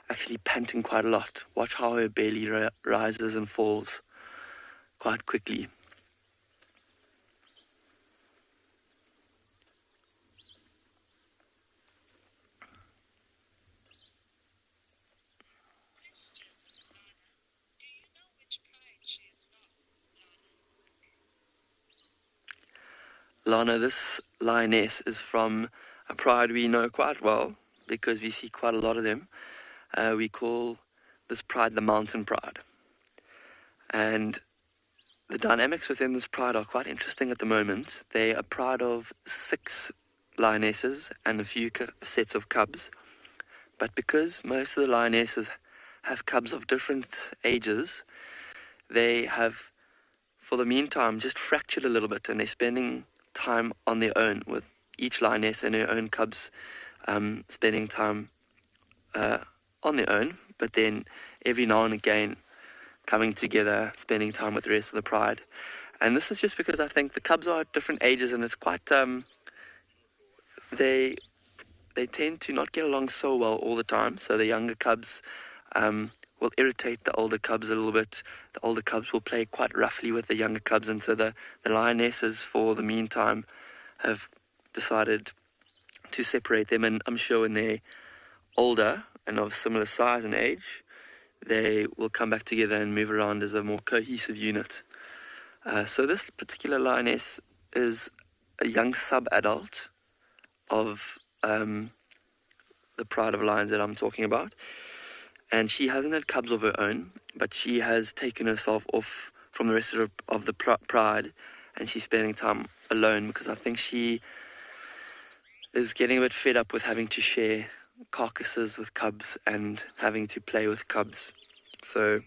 actually panting quite a lot. Watch how her belly rises and falls quite quickly. Lana, this lioness is from a pride we know quite well because we see quite a lot of them. We call this pride the mountain pride. And the dynamics within this pride are quite interesting at the moment. They are a pride of 6 lionesses and a few sets of cubs. But because most of the lionesses have cubs of different ages, they have, for the meantime, just fractured a little bit, and they're spending time on their own, with each lioness and her own cubs spending time on their own, but then every now and again coming together, spending time with the rest of the pride. And this is just because I think the cubs are at different ages, and it's quite they tend to not get along so well all the time. So the younger cubs will irritate the older cubs a little bit. The older cubs will play quite roughly with the younger cubs, and so the lionesses, for the meantime, have decided to separate them. And I'm sure when they're older and of similar size and age, they will come back together and move around as a more cohesive unit. So this particular lioness is a young sub-adult of the pride of lions that I'm talking about. And she hasn't had cubs of her own, but she has taken herself off from the rest of the pride, and she's spending time alone because I think she is getting a bit fed up with having to share carcasses with cubs and having to play with cubs So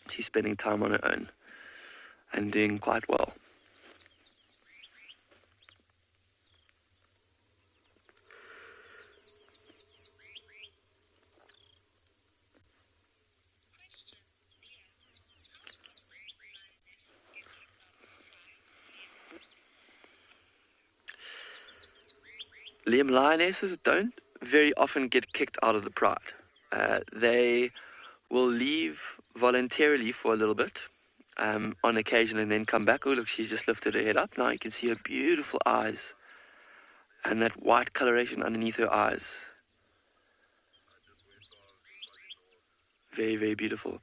she's spending time on her own and doing quite well. Liam, lionesses don't very often get kicked out of the pride. They will leave voluntarily for a little bit on occasion and then come back. Oh, look, she's just lifted her head up. Now you can see her beautiful eyes and that white coloration underneath her eyes. Very, very beautiful.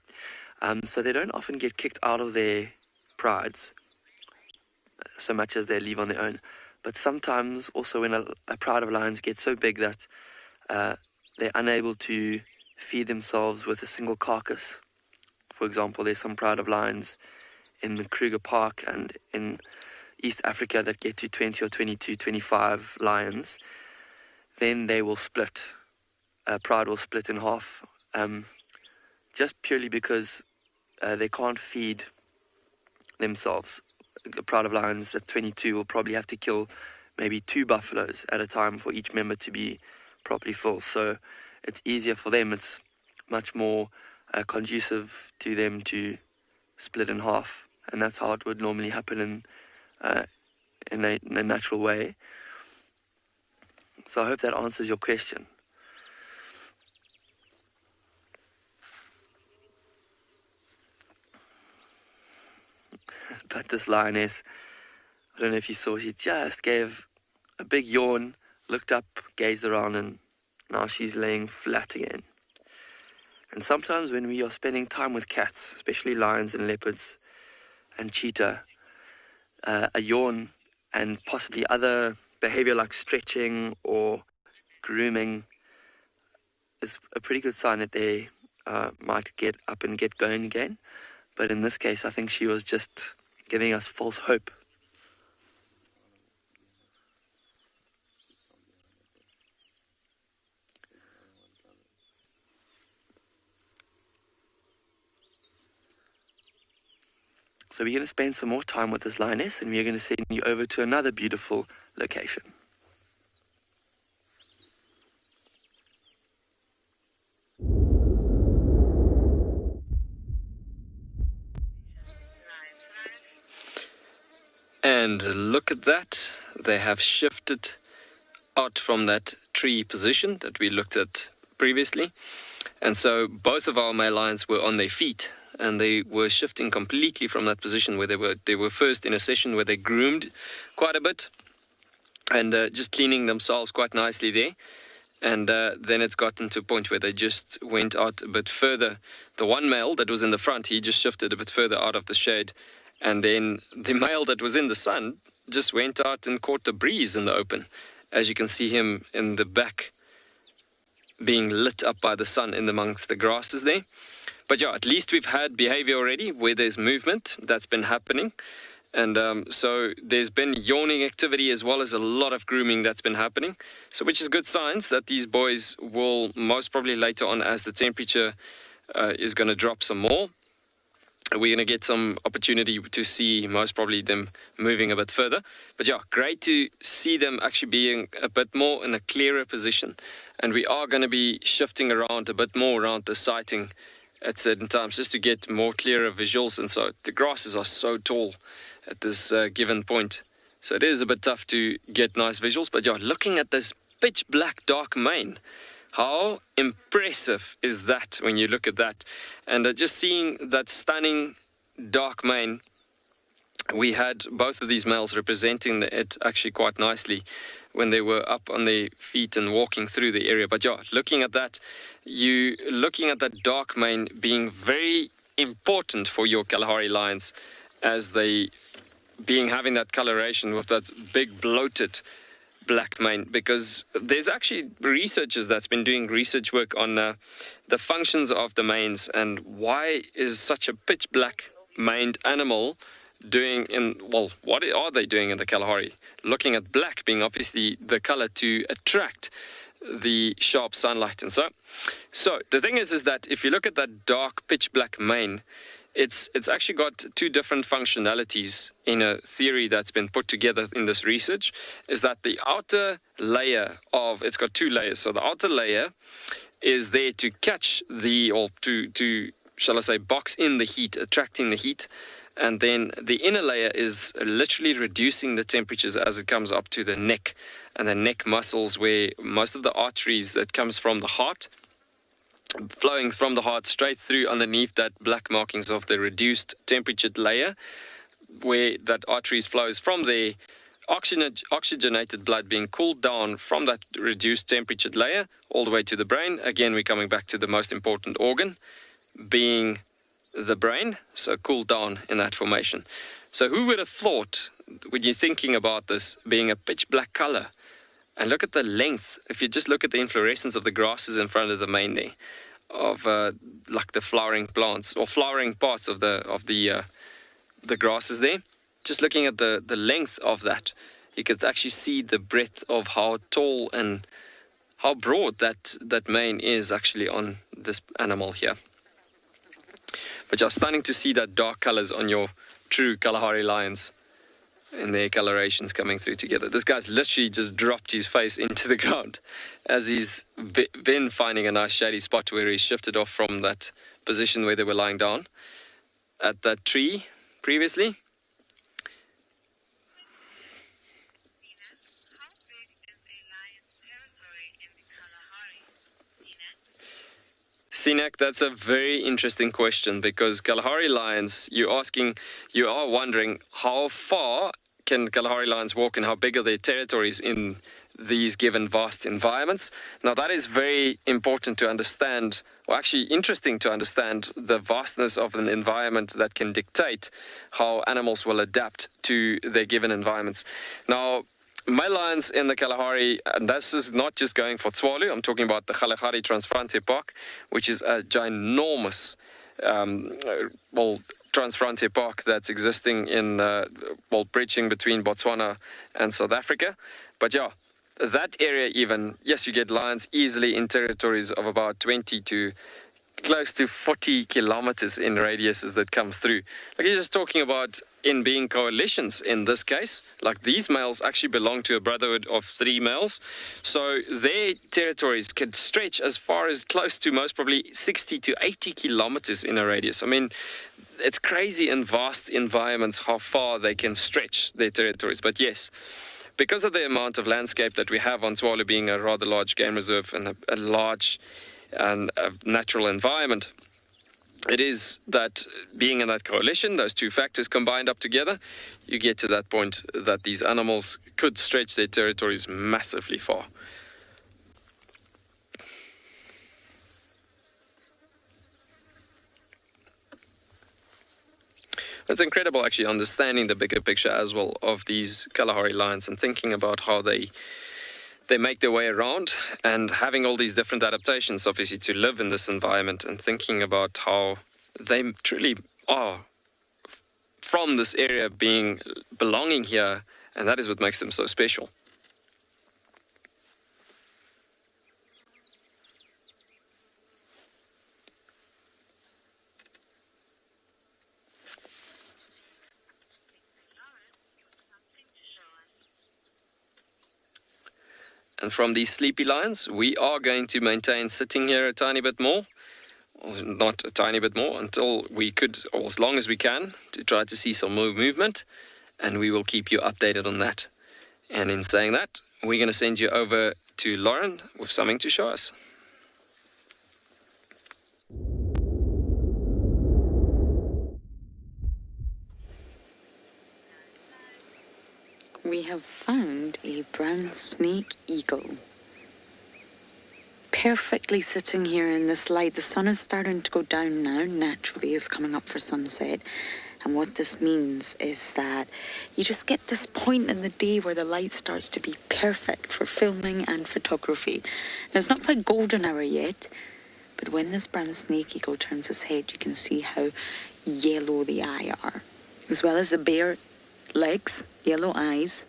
So they don't often get kicked out of their prides so much as they leave on their own. But sometimes also when a pride of lions gets so big that they're unable to feed themselves with a single carcass. For example, there's some pride of lions in the Kruger Park and in East Africa that get to 20 or 22, 25 lions. Then they will split. Pride will split in half, just purely because they can't feed themselves. A pride of lions at 22 will probably have to kill maybe 2 buffaloes at a time for each member to be properly full. So it's easier for them. It's much more conducive to them to split in half, and that's how it would normally happen in a natural way. So I hope that answers your question. But this lioness, I don't know if you saw, she just gave a big yawn, looked up, gazed around, and now she's laying flat again. And sometimes when we are spending time with cats, especially lions and leopards and cheetah, a yawn and possibly other behavior like stretching or grooming is a pretty good sign that they might get up and get going again. But in this case, I think she was just giving us false hope. So we're going to spend some more time with this lioness, and we're going to send you over to another beautiful location. And look at that, they have shifted out from that tree position that we looked at previously. And so both of our male lions were on their feet, and they were shifting completely from that position where they were first in a session where they groomed quite a bit and just cleaning themselves quite nicely there. And then it's gotten to a point where they just went out a bit further. The one male that was in the front, he just shifted a bit further out of the shade. And then the male that was in the sun just went out and caught the breeze in the open. As you can see him in the back being lit up by the sun in amongst the grasses there. But yeah, at least we've had behavior already where there's movement that's been happening. And so there's been yawning activity as well as a lot of grooming that's been happening. So which is good signs that these boys will most probably later on, as the temperature is going to drop some more, we're going to get some opportunity to see most probably them moving a bit further. But yeah, great to see them actually being a bit more in a clearer position. And we are going to be shifting around a bit more around the sighting at certain times just to get more clearer visuals. And so the grasses are so tall at this given point. So it is a bit tough to get nice visuals. But yeah, looking at this pitch black dark mane, how impressive is that when you look at that? And just seeing that stunning dark mane, we had both of these males representing it actually quite nicely when they were up on their feet and walking through the area. But yeah, looking at that dark mane being very important for your Kalahari lions, as they having that coloration with that big bloated black mane, because there's actually researchers that's been doing research work on the functions of the manes and why is such a pitch black maned animal doing what are they doing in the Kalahari? Looking at black being obviously the color to attract the sharp sunlight and so. So the thing is that if you look at that dark pitch black mane, it's actually got two different functionalities in a theory that's been put together in this research. Is that the outer layer of, it's got two layers. So the outer layer is there to catch the, or to shall I say, box in the heat, attracting the heat. And then the inner layer is literally reducing the temperatures as it comes up to the neck and the neck muscles, where most of the arteries that comes from the heart, flowing from the heart straight through underneath that black markings of the reduced temperature layer, where that arteries flows from the oxygenated blood being cooled down from that reduced temperature layer all the way to the brain. Again, we're coming back to the most important organ, being the brain, so cool down in that formation. So who would have thought, when you're thinking about this being a pitch black color, and look at the length, if you just look at the inflorescence of the grasses in front of the mane there, of like the flowering plants or flowering parts of the grasses there, just looking at the length of that, you could actually see the breadth of how tall and how broad that mane is actually on this animal here. But you're starting to see that dark colors on your true Kalahari lions and their colorations coming through together. This guy's literally just dropped his face into the ground as he's been finding a nice shady spot where he shifted off from that position where they were lying down at that tree previously. Sinek, that's a very interesting question, because Kalahari lions, you are wondering how far can Kalahari lions walk and how big are their territories in these given vast environments. Now that is very important to understand, or actually interesting to understand, the vastness of an environment that can dictate how animals will adapt to their given environments. Now, my lions in the Kalahari, and this is not just going for Tswalu, I'm talking about the Kalahari Transfrontier Park, which is a ginormous Transfrontier Park that's existing in, bridging between Botswana and South Africa. But yeah, that area even, yes, you get lions easily in territories of about 20 to close to 40 kilometers in radiuses that comes through. Like you're just talking about in being coalitions in this case, like these males actually belong to a brotherhood of 3 males. So their territories could stretch as far as close to most probably 60 to 80 kilometers in a radius. I mean, it's crazy in vast environments how far they can stretch their territories. But yes, because of the amount of landscape that we have on Tswalu being a rather large game reserve and a large and a natural environment, it is that being in that coalition, those two factors combined up together, you get to that point that these animals could stretch their territories massively far. It's incredible actually understanding the bigger picture as well of these Kalahari lions and thinking about how they make their way around and having all these different adaptations, obviously, to live in this environment, and thinking about how they truly are from this area, belonging here, and that is what makes them so special. And from these sleepy lions, we are going to maintain sitting here a tiny bit more, not a tiny bit more, until we could, or as long as we can, to try to see some more movement, and we will keep you updated on that. And in saying that, we're going to send you over to Lauren with something to show us. We have found a brown snake eagle. Perfectly sitting here in this light. The sun is starting to go down now, naturally it's coming up for sunset. And what this means is that you just get this point in the day where the light starts to be perfect for filming and photography. Now, it's not quite golden hour yet, but when this brown snake eagle turns his head, you can see how yellow the eyes are, as well as the bare legs, yellow eyes.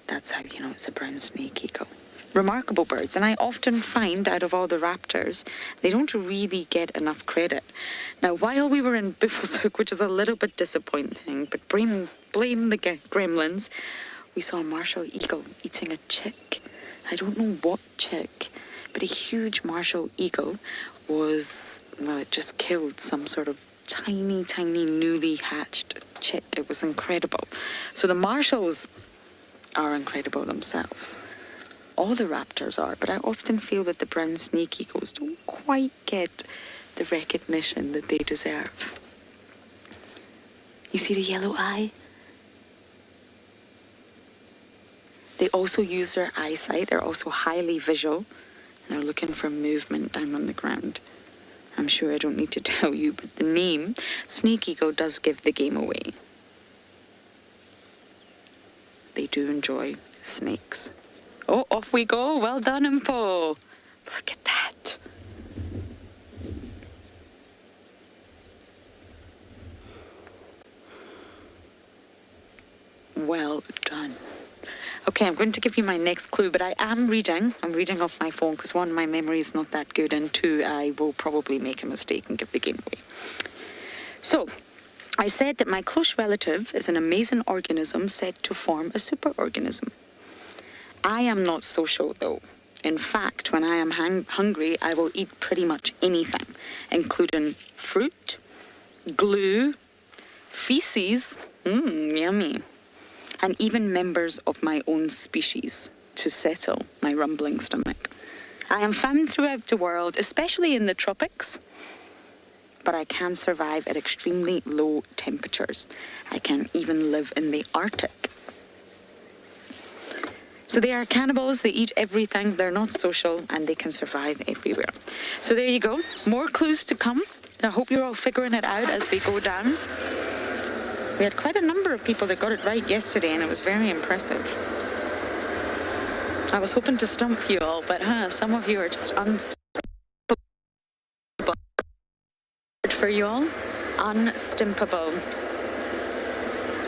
That's how you know it's a brown snake eagle. remarkable birds, and I often find out of all the raptors, they don't really get enough credit. Now, while we were in Buffelshoek, which is a little bit disappointing, but blame the gremlins, we saw a martial eagle eating a chick. I don't know what chick, but a huge martial eagle it just killed some sort of tiny, newly hatched chick. It was incredible. So the marshals are incredible themselves. All the raptors are, but I often feel that the brown snake eagles don't quite get the recognition that they deserve. You see the yellow eye? They also use their eyesight. They're also highly visual. They're looking for movement down on the ground. I'm sure I don't need to tell you, but the name snake eagle does give the game away. They do enjoy snakes. Oh, off we go. Well done, Impo. Look at that. Well done. Okay, I'm going to give you my next clue, but I am reading. I'm reading off my phone because one, my memory is not that good, and two, I will probably make a mistake and give the game away. So, I said that my close relative is an amazing organism said to form a superorganism. I am not social, though. In fact, when I am hungry, I will eat pretty much anything, including fruit, glue, feces, yummy, and even members of my own species to settle my rumbling stomach. I am found throughout the world, especially in the tropics, but I can survive at extremely low temperatures. I can even live in the Arctic. So they are cannibals, they eat everything, they're not social, and they can survive everywhere. So there you go, more clues to come. I hope you're all figuring it out as we go down. We had quite a number of people that got it right yesterday, and it was very impressive. I was hoping to stump you all, but some of you are just unstumpable. For you all, unstumpable.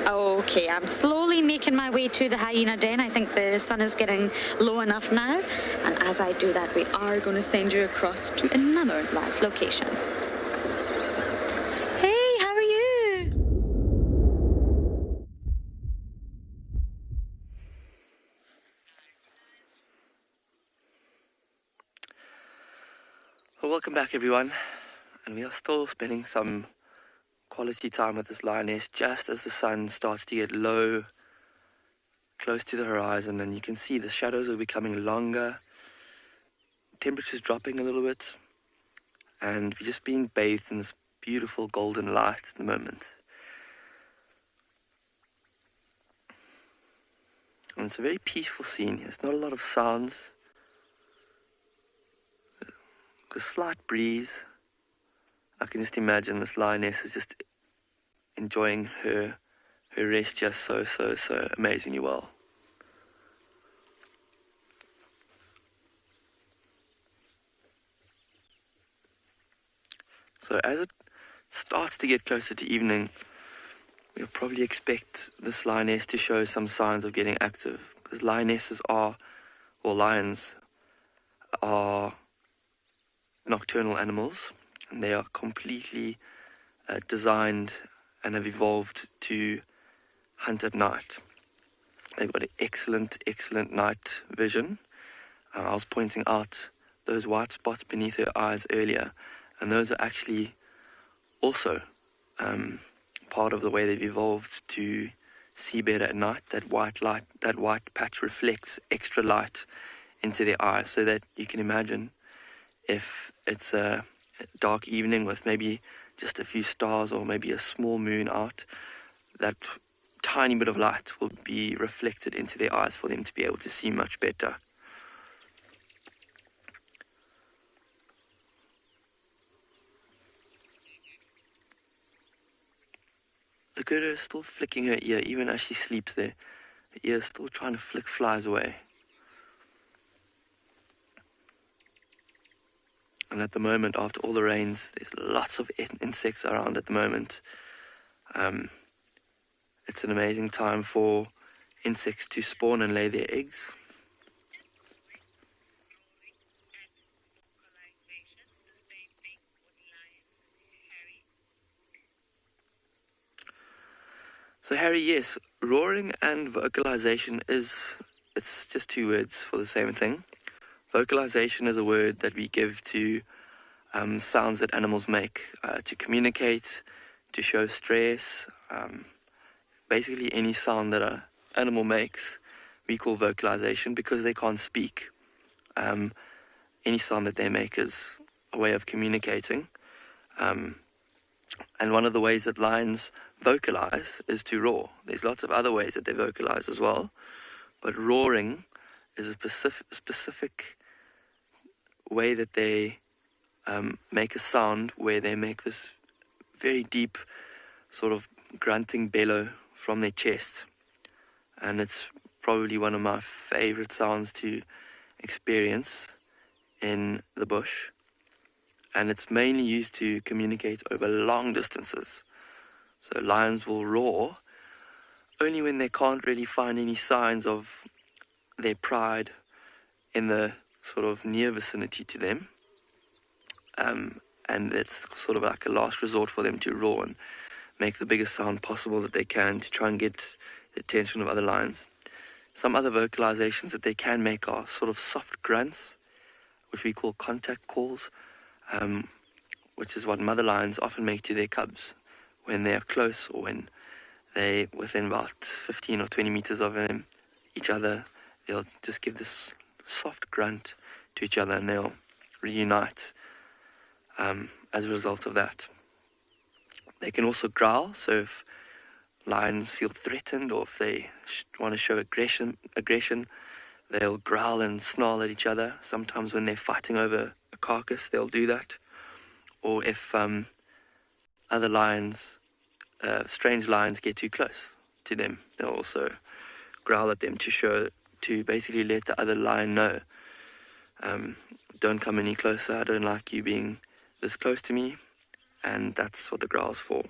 Okay, I'm slowly making my way to the hyena den. I think the sun is getting low enough now. And as I do that, we are going to send you across to another live location. Hey, how are you? Well, welcome back, everyone. And we are still spending some quality time with this lioness just as the sun starts to get low, close to the horizon, and you can see the shadows are becoming longer, temperature's dropping a little bit, and we're just being bathed in this beautiful golden light at the moment. And it's a very peaceful scene. There's not a lot of sounds, a slight breeze. I can just imagine this lioness is just enjoying her rest just so amazingly well. So as it starts to get closer to evening, we'll probably expect this lioness to show some signs of getting active, because lions are nocturnal animals. And they are completely designed and have evolved to hunt at night. They've got an excellent night vision. I was pointing out those white spots beneath her eyes earlier, and those are actually also part of the way they've evolved to see better at night. That white patch reflects extra light into their eyes, so that you can imagine if it's a dark evening with maybe just a few stars or maybe a small moon out, that tiny bit of light will be reflected into their eyes for them to be able to see much better. Look at her still flicking her ear even as she sleeps there. Her ear is still trying to flick flies away. And at the moment, after all the rains, there's lots of insects around at the moment. It's an amazing time for insects to spawn and lay their eggs. So Harry, yes, roaring and vocalization it's just two words for the same thing. Vocalization is a word that we give to sounds that animals make to communicate, to show stress. Basically any sound that an animal makes, we call vocalization because they can't speak. Any sound that they make is a way of communicating. And one of the ways that lions vocalize is to roar. There's lots of other ways that they vocalize as well, but roaring is a specific way that they make a sound where they make this very deep sort of grunting bellow from their chest. And it's probably one of my favorite sounds to experience in the bush. And it's mainly used to communicate over long distances. So lions will roar only when they can't really find any signs of their pride in the sort of near vicinity to them. And it's sort of like a last resort for them to roar and make the biggest sound possible that they can to try and get the attention of other lions. Some other vocalizations that they can make are sort of soft grunts, which we call contact calls, which is what mother lions often make to their cubs when they are close or when they're within about 15 or 20 meters of each other. They'll just give this soft grunt to each other and they'll reunite as a result of that. They can also growl, so if lions feel threatened or if they want to show aggression, they'll growl and snarl at each other. Sometimes when they're fighting over a carcass, they'll do that. Or if other lions, strange lions, get too close to them, they'll also growl at them to basically let the other lion know, don't come any closer, I don't like you being this close to me, and that's what the growl's for.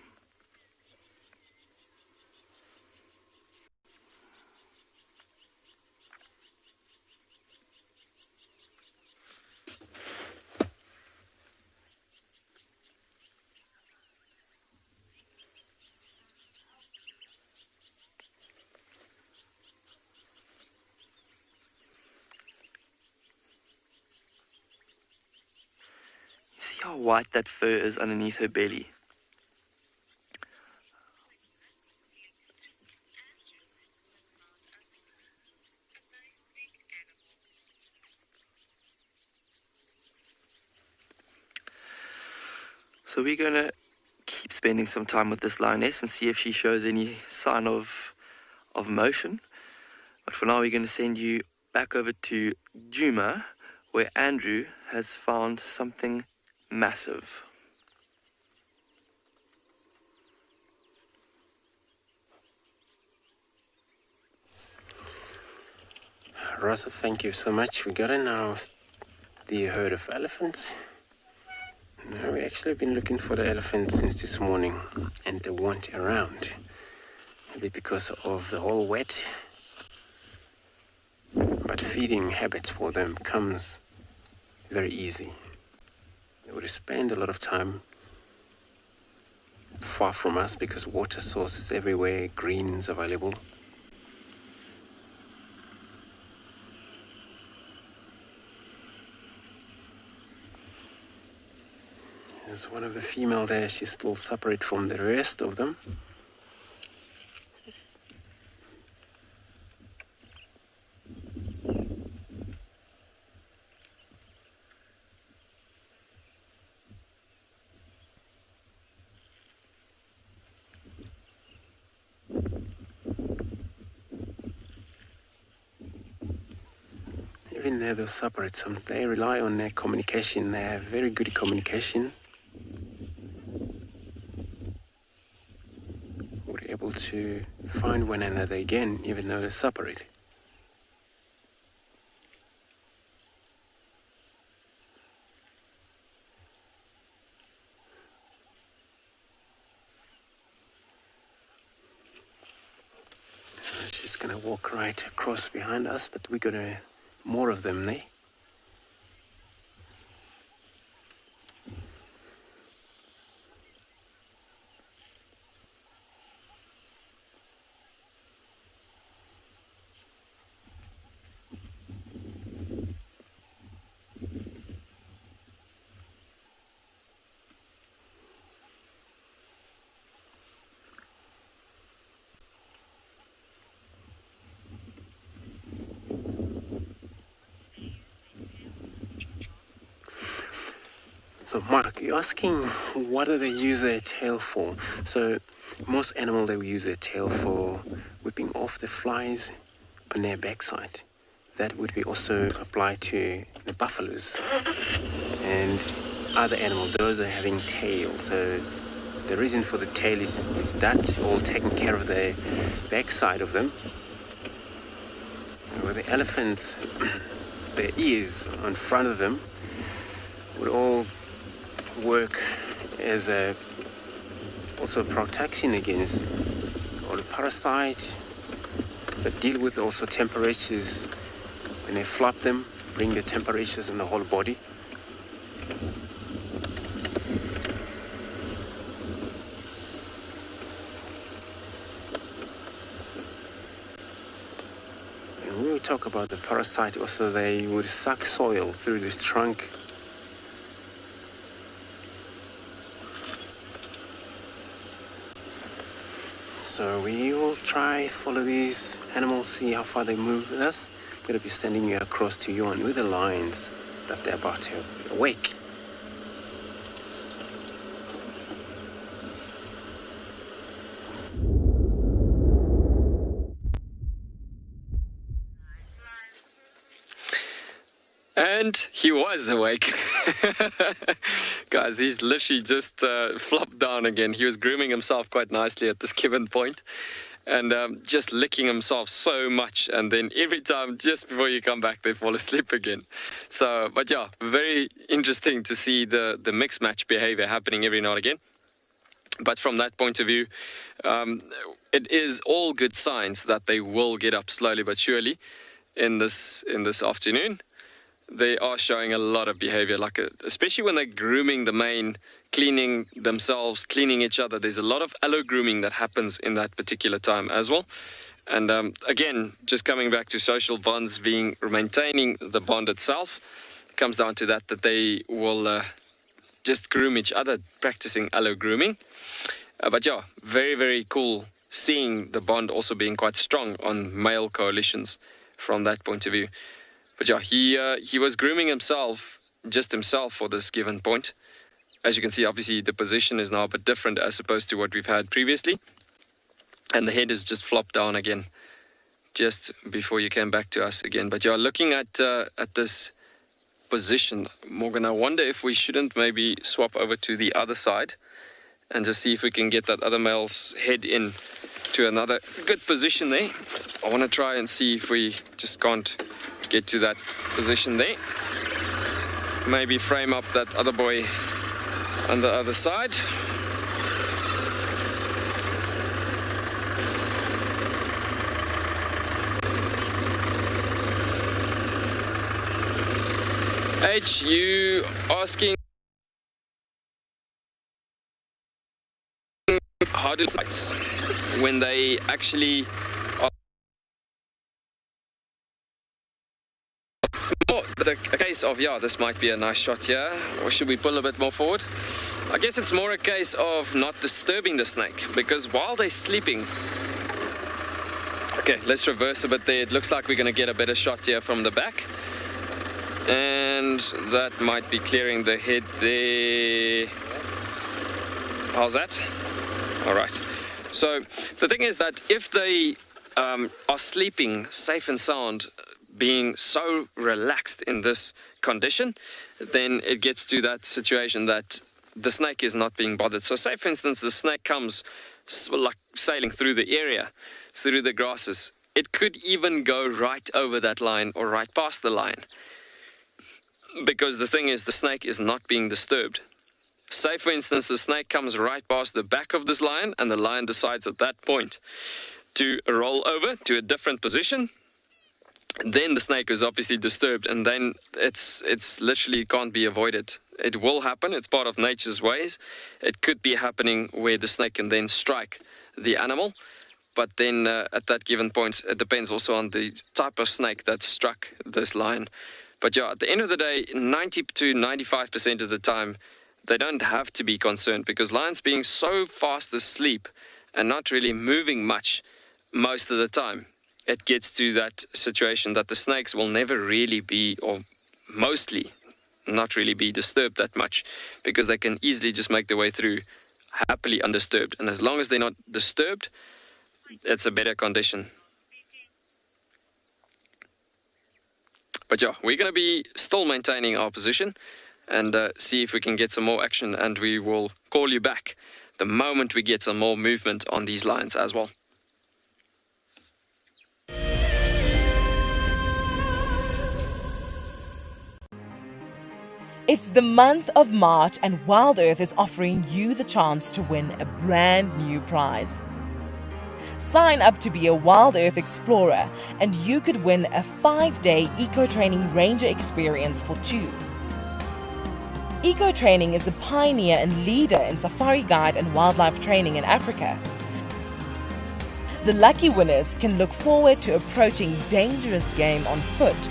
See how white that fur is underneath her belly? So we're going to keep spending some time with this lioness and see if she shows any sign of motion. But for now we're going to send you back over to Djuma, where Andrew has found something massive. Rosa, thank you so much. We got in now the herd of elephants. Now we actually been looking for the elephants since this morning and they weren't around. Maybe because of the whole wet. But feeding habits for them comes very easy. They would spend a lot of time far from us because water sources everywhere, greens available. There's one of the female there, she's still separate from the rest of them. Even though they're separate, they rely on their communication. They have very good communication. We're able to find one another again, even though they're separate. She's gonna walk right across behind us, but we got more of them there. So Mark, you're asking what do they use their tail for? So most animals, they will use their tail for whipping off the flies on their backside. That would be also applied to the buffaloes and other animals. Those are having tails. So the reason for the tail is that all taking care of the backside of them. And with the elephants, the ears on front of them would all work as a also protection against all the parasites, but deal with also temperatures when they flop them, bring the temperatures in the whole body. And when we talk about the parasite, also they would suck soil through this trunk. So we will try follow these animals, see how far they move with us. I'm going to be sending you across to Johan with the lions that they're about to awake. And he was awake. Guys, he's literally just flopped down again. He was grooming himself quite nicely at this given point and just licking himself so much. And then every time, just before you come back, they fall asleep again. So, but yeah, very interesting to see the mixed match behavior happening every now and again. But from that point of view, it is all good signs that they will get up slowly but surely in this afternoon. They are showing a lot of behavior, like especially when they're grooming the mane, cleaning themselves, cleaning each other. There's a lot of allo grooming that happens in that particular time as well. And again, just coming back to social bonds maintaining the bond itself, comes down to that they will just groom each other, practicing allo grooming. But yeah, very, very cool seeing the bond also being quite strong on male coalitions from that point of view. But yeah, he was grooming himself, just himself for this given point. As you can see, obviously the position is now a bit different as opposed to what we've had previously. And the head is just flopped down again, just before you came back to us again. But yeah, looking at this position, Morgan, I wonder if we shouldn't maybe swap over to the other side and just see if we can get that other male's head in to another good position there. I want to try and see if we just can't get to that position there. Maybe frame up that other boy on the other side. H, you asking how do sites when they actually are the case of, yeah, this might be a nice shot here, or should we pull a bit more forward? I guess it's more a case of not disturbing the snake, because while they're sleeping, okay, let's reverse a bit there. It looks like we're going to get a better shot here from the back, and that might be clearing the head there. How's that? All right. So the thing is that if they are sleeping safe and sound, being so relaxed in this condition, then it gets to that situation that the snake is not being bothered. So say, for instance, the snake comes like sailing through the area, through the grasses. It could even go right over that line or right past the line, because the thing is, the snake is not being disturbed. Say, for instance, the snake comes right past the back of this lion, and the lion decides at that point to roll over to a different position. Then the snake is obviously disturbed, and then it's literally can't be avoided. It will happen. It's part of nature's ways. It could be happening where the snake can then strike the animal, but then at that given point, it depends also on the type of snake that struck this lion. But yeah, at the end of the day, 90 to 95% of the time, they don't have to be concerned, because lions being so fast asleep and not really moving much most of the time, it gets to that situation that the snakes will never really be, or mostly not really be disturbed that much, because they can easily just make their way through happily undisturbed. And as long as they're not disturbed, it's a better condition. But yeah, we're going to be still maintaining our position and see if we can get some more action, and we will call you back the moment we get some more movement on these lines as well. It's the month of March and Wild Earth is offering you the chance to win a brand new prize. Sign up to be a Wild Earth Explorer and you could win a 5-day eco-training ranger experience for 2. Eco-training is the pioneer and leader in safari guide and wildlife training in Africa. The lucky winners can look forward to approaching dangerous game on foot,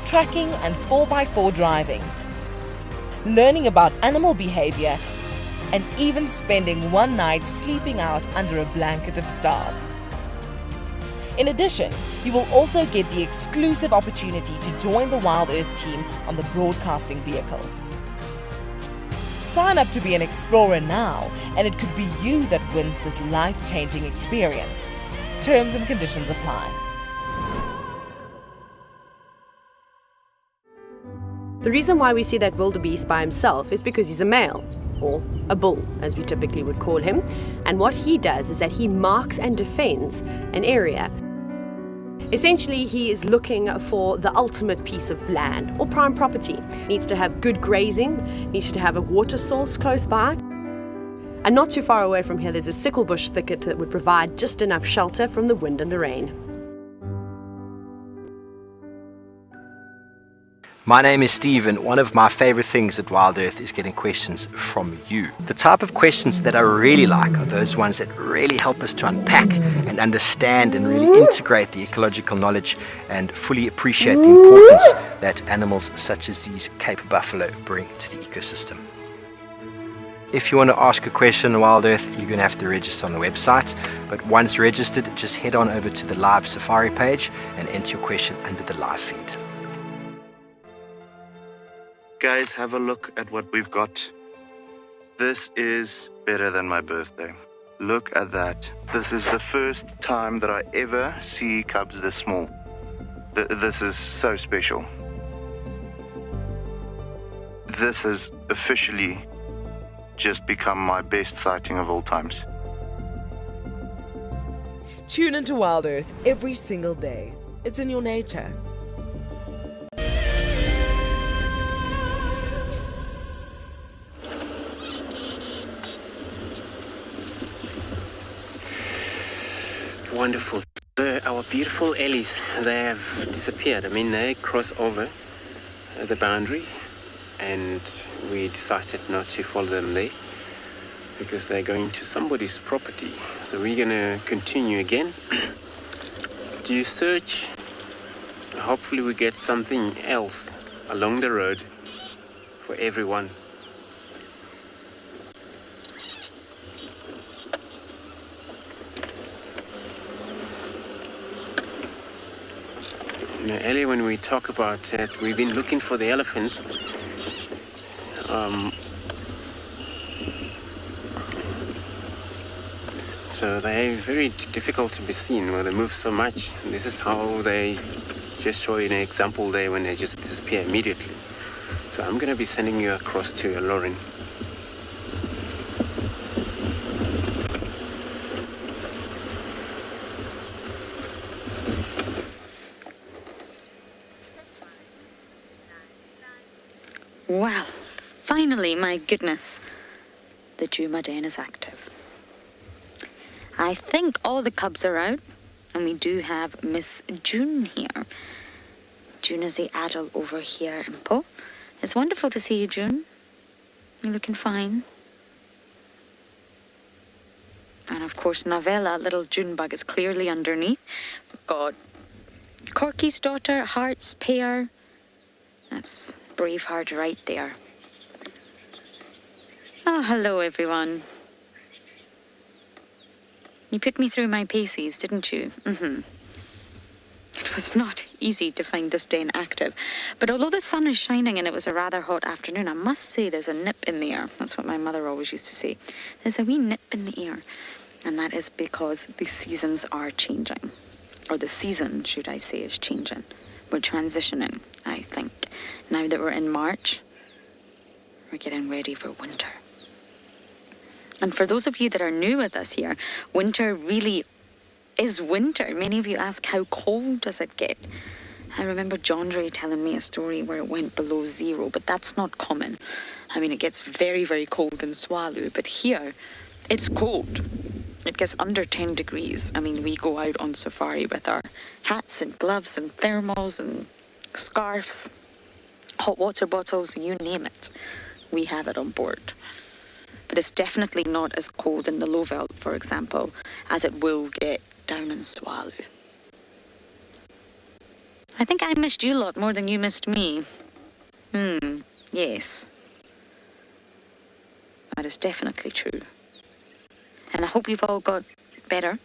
tracking and 4x4 driving, learning about animal behavior, and even spending one night sleeping out under a blanket of stars. In addition, you will also get the exclusive opportunity to join the Wild Earth team on the broadcasting vehicle. Sign up to be an explorer now, and it could be you that wins this life-changing experience. Terms and conditions apply. The reason why we see that wildebeest by himself is because he's a male, or a bull, as we typically would call him. And what he does is that he marks and defends an area. Essentially, he is looking for the ultimate piece of land or prime property. Needs to have good grazing, needs to have a water source close by. And not too far away from here, there's a sickle bush thicket that would provide just enough shelter from the wind and the rain. My name is Steve, and one of my favorite things at Wild Earth is getting questions from you. The type of questions that I really like are those ones that really help us to unpack and understand and really integrate the ecological knowledge and fully appreciate the importance that animals such as these Cape buffalo bring to the ecosystem. If you want to ask a question on Wild Earth, you're going to have to register on the website. But once registered, just head on over to the live safari page and enter your question under the live feed. Guys, have a look at what we've got. This is better than my birthday. Look at that. This is the first time that I ever see cubs this small. This is so special. This has officially just become my best sighting of all times. Tune into Wild Earth every single day. It's in your nature. Wonderful. Our beautiful ellies, they have disappeared. I mean, they cross over the boundary, and we decided not to follow them there because they're going to somebody's property. So we're going to continue again. Do search. Hopefully we get something else along the road for everyone. Now, earlier when we talk about that, we've been looking for the elephants. So they're very difficult to be seen when they move so much. And this is how they just show you an example there when they just disappear immediately. So I'm going to be sending you across to Lauren. Well, finally, my goodness, the Djuma den is active. I think all the cubs are out, and we do have Miss June here. June is the adult over here in Po. It's wonderful to see you, June. You're looking fine. And of course, Novella, little Junebug, is clearly underneath. We've got Corky's daughter, Heart's pair. That's Braveheart right there. Oh, hello everyone. You put me through my paces, didn't you? It It was not easy to find this day inactive. But although the sun is shining and it was a rather hot afternoon, I must say there's a nip in the air. That's what my mother always used to say. There's a wee nip in the air. And that is because the seasons are changing. Or the season, should I say, is changing. We're transitioning, I think. Now that we're in March, we're getting ready for winter. And for those of you that are new with us here, winter really is winter. Many of you ask, how cold does it get? I remember John Ray telling me a story where it went below 0, but that's not common. I mean, it gets very, very cold in Swallow, but here, it's cold. It gets under 10 degrees. I mean, we go out on safari with our hats and gloves and thermals and scarves, hot water bottles, you name it. We have it on board. But it's definitely not as cold in the low veld, for example, as it will get down in Swallow. I think I missed you a lot more than you missed me. Yes. That is definitely true. And I hope you've all got better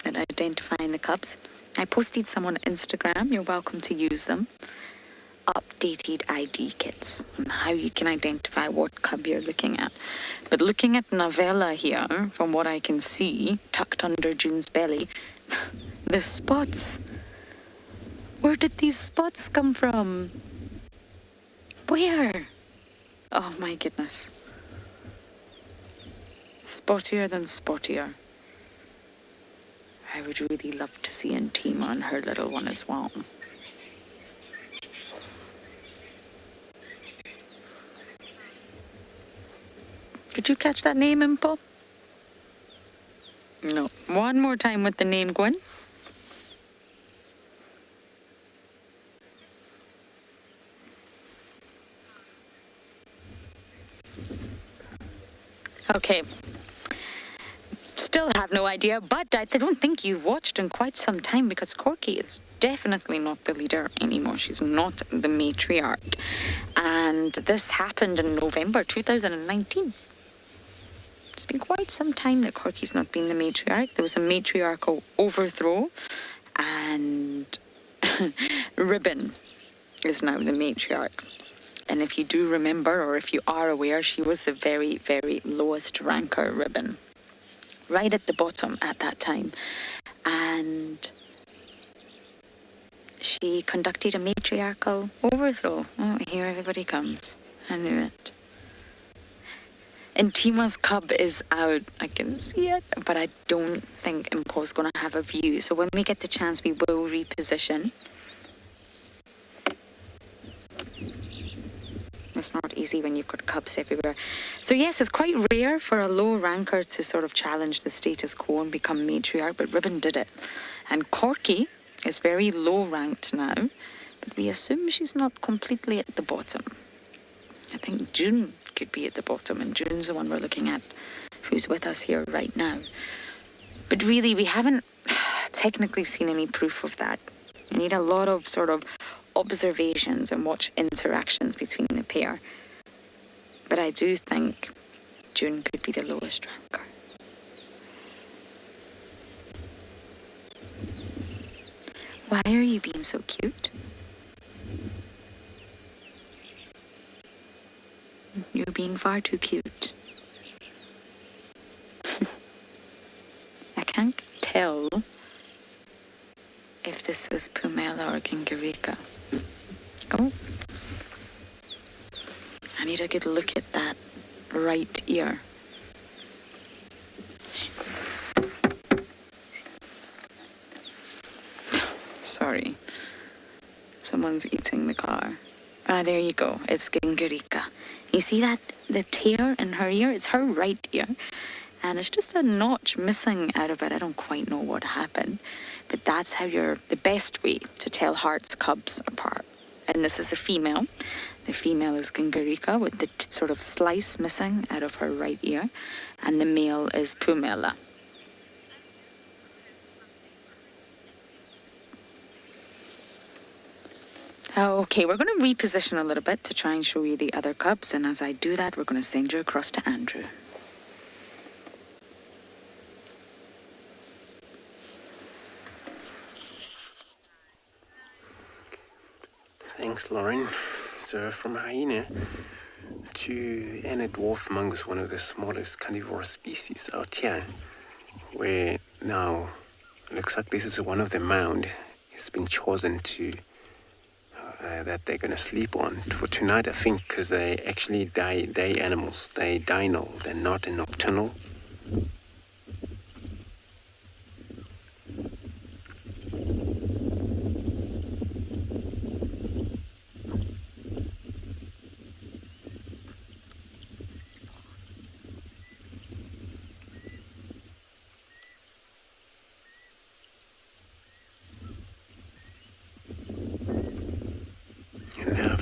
at identifying the cubs. I posted some on Instagram. You're welcome to use them. Updated ID kits on how you can identify what cub you're looking at. But looking at Novella here, from what I can see, tucked under June's belly, the spots. Where did these spots come from? Where? Oh my goodness. Spottier than spottier. I would really love to see Intima and her little one as well. Did you catch that name, Impo? No. One more time with the name, Gwen. Okay. Still have no idea, but I don't think you've watched in quite some time because Corky is definitely not the leader anymore. She's not the matriarch. And this happened in November 2019. It's been quite some time that Corky's not been the matriarch. There was a matriarchal overthrow, and Ribbon is now the matriarch. And if you do remember, or if you are aware, she was the very, very lowest ranker, Ribbon. Right at the bottom at that time. And she conducted a matriarchal overthrow. Oh, here everybody comes. I knew it. Intima's cub is out. I can see it, but I don't think Impo's going to have a view. So when we get the chance, we will reposition. It's not easy when you've got cubs everywhere. So yes, it's quite rare for a low ranker to sort of challenge the status quo and become matriarch, but Ribbon did it. And Corky is very low ranked now, but we assume she's not completely at the bottom. I think June could be at the bottom, and June's the one we're looking at, who's with us here right now. But really, we haven't technically seen any proof of that. We need a lot of sort of observations and watch interactions between the pair. But I do think June could be the lowest ranker. Why are you being so cute? You're being far too cute. I can't tell if this is Pumela or Kingarika. Oh. I need a good look at that right ear. Sorry. Someone's eating the car. Ah, there you go. It's Kingarika. You see that? The tear in her ear? It's her right ear. And it's just a notch missing out of it. I don't quite know what happened. But that's how the best way to tell Heart's cubs apart. And this is the female. The female is Kingarika with the sort of slice missing out of her right ear. And the male is Pumela. Okay, we're going to reposition a little bit to try and show you the other cubs. And as I do that, we're going to send you across to Andrew. Thanks, Lauren. So from hyena to a dwarf mongoose, one of the smallest carnivorous species out here, where now looks like this is one of the mound. It's been chosen to that they're going to sleep on for tonight, I think, because they actually day animals. They diurnal, they're not nocturnal.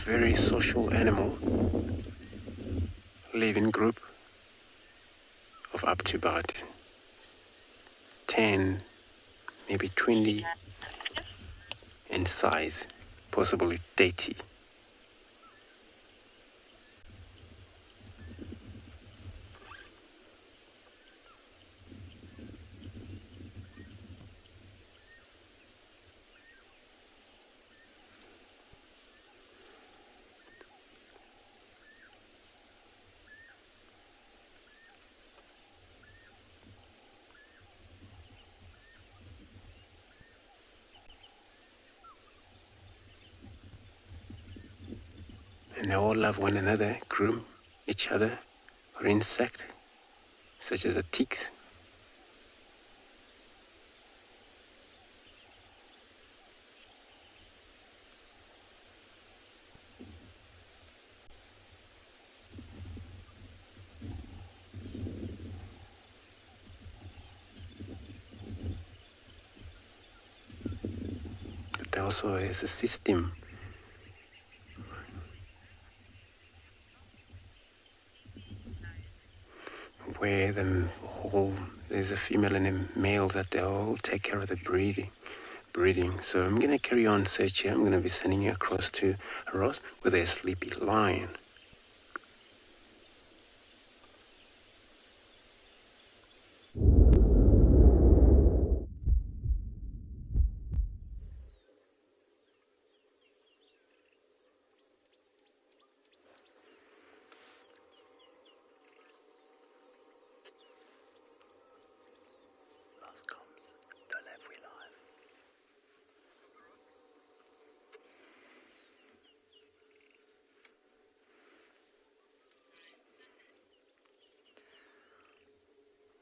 Very social animal, live in group of up to about 10, maybe 20 in size, possibly 30. And they all love one another, groom each other, or insect, such as the ticks. But there also is a system where there's a female and a male that they all take care of the breeding. So I'm going to carry on search here. I'm going to be sending you across to Ross with a sleepy lion.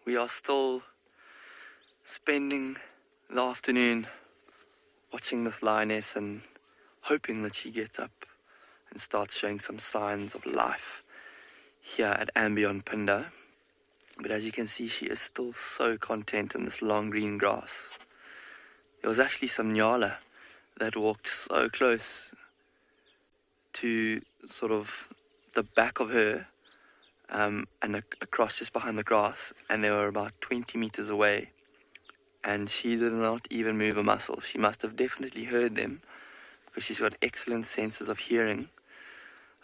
We are still spending the afternoon watching this lioness and hoping that she gets up and starts showing some signs of life here at Ambion Phinda. But as you can see, she is still so content in this long green grass. There was actually some nyala that walked so close to sort of the back of her and across just behind the grass, and they were about 20 meters away, and she did not even move a muscle. She must have definitely heard them, because she's got excellent senses of hearing,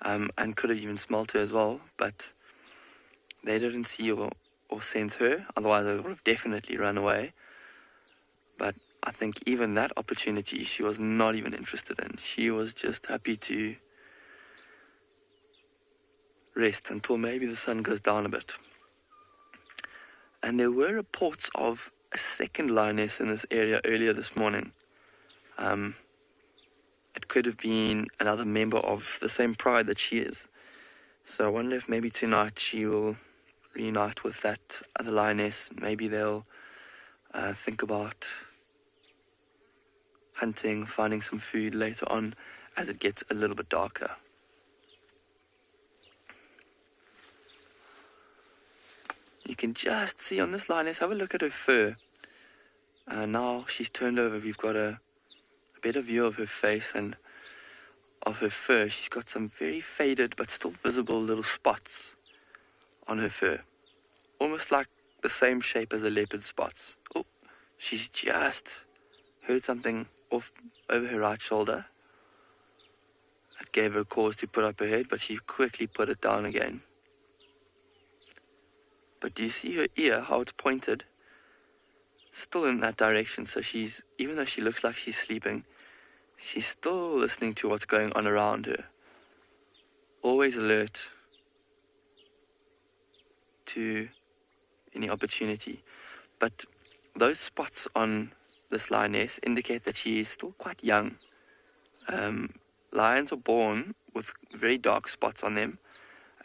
and could have even smelt her as well, but they didn't see or sense her, otherwise they would have definitely run away. But I think even that opportunity she was not even interested in. She was just happy to rest until maybe the sun goes down a bit. And there were reports of a second lioness in this area earlier this morning. It could have been another member of the same pride that she is. So I wonder if maybe tonight she will reunite with that other lioness. Maybe they'll think about hunting, finding some food later on as it gets a little bit darker. You can just see on this lioness, have a look at her fur. Now she's turned over, we've got a better view of her face and of her fur. She's got some very faded but still visible little spots on her fur. Almost like the same shape as a leopard's spots. Oh, she's just heard something off over her right shoulder. It gave her cause to put up her head, but she quickly put it down again. But do you see her ear, how it's pointed? Still in that direction, so she's, even though she looks like she's sleeping, She's still listening to what's going on around her. Always alert to any opportunity. But those spots on this lioness indicate that she is still quite young. Lions are born with very dark spots on them,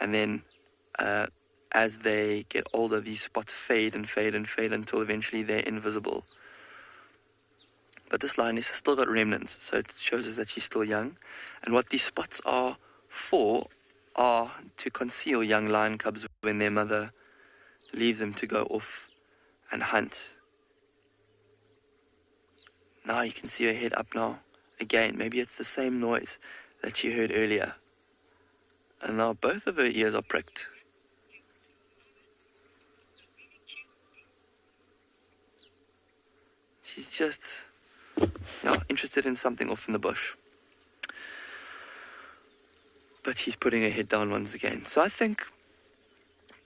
and then as they get older, these spots fade and fade and fade until eventually they're invisible. But this lioness has still got remnants, so it shows us that she's still young. And what these spots are for are to conceal young lion cubs when their mother leaves them to go off and hunt. Now you can see her head up now. Again, maybe it's the same noise that she heard earlier. And now both of her ears are pricked. She's just interested in something off in the bush. But she's putting her head down once again. So I think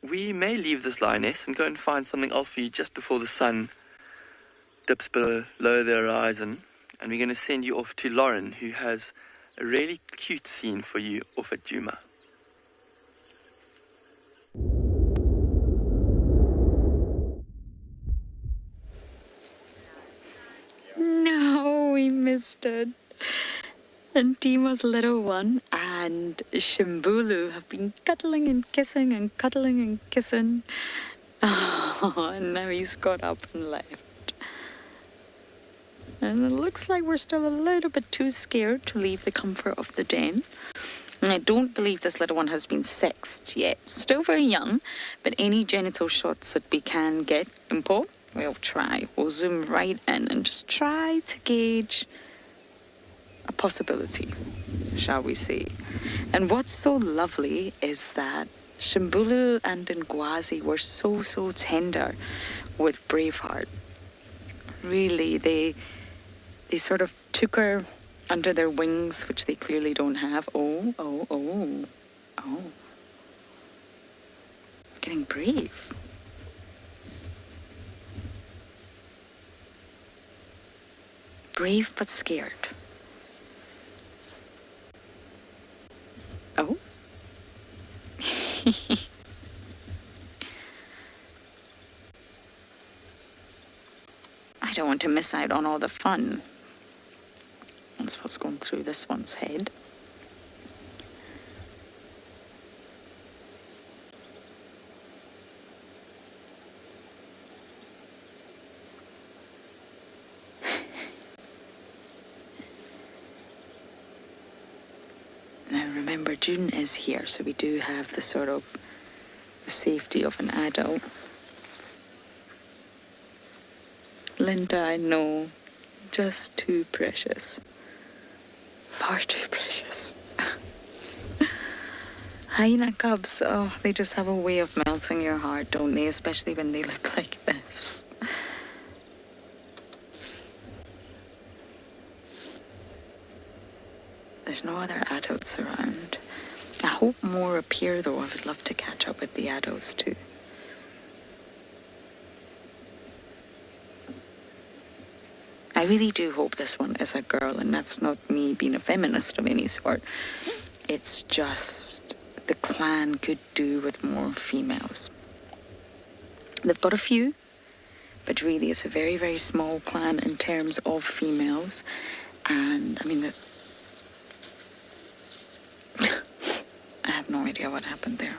we may leave this lioness and go and find something else for you just before the sun dips below the horizon. And we're going to send you off to Lauren, who has a really cute scene for you off at Djuma. No, we missed it. And Tima's little one and Shimbulu have been cuddling and kissing and cuddling and kissing. Oh, and now he's got up and left. And it looks like we're still a little bit too scared to leave the comfort of the den. And I don't believe this little one has been sexed yet. Still very young, but any genital shots that we can get in Paul, we'll try. We'll zoom right in and just try to gauge a possibility, shall we say. And what's so lovely is that Shimbulu and Ngwazi were so tender with Braveheart. Really, they sort of took her under their wings, which they clearly don't have. Oh. We're getting brave. Brave but scared. Oh. I don't want to miss out on all the fun. That's what's going through this one's head. Now remember, June is here, so we do have the sort of safety of an adult. Linda, I know, just too precious. Far too precious. Hyena cubs, oh, they just have a way of melting your heart, don't they? Especially when they look like this. There's no other adults around. I hope more appear, though. I would love to catch up with the adults, too. I really do hope this one is a girl, and that's not me being a feminist of any sort. It's just the clan could do with more females. They've got a few, but really it's a very, very small clan in terms of females. And, I mean, I have no idea what happened there.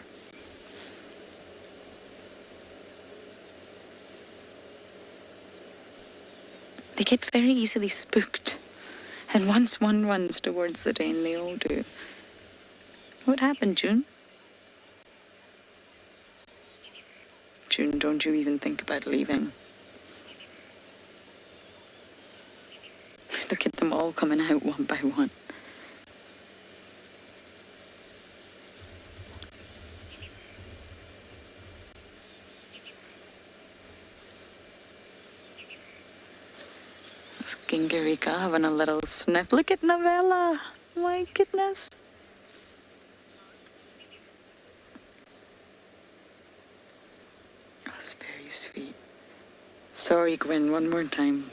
They get very easily spooked. And once one runs towards the den, they all do. What happened, June? June, don't you even think about leaving. Look at them all coming out one by one. Kingarika having a little sniff. Look at Novella. My goodness. That's very sweet. Sorry, Gwen, one more time.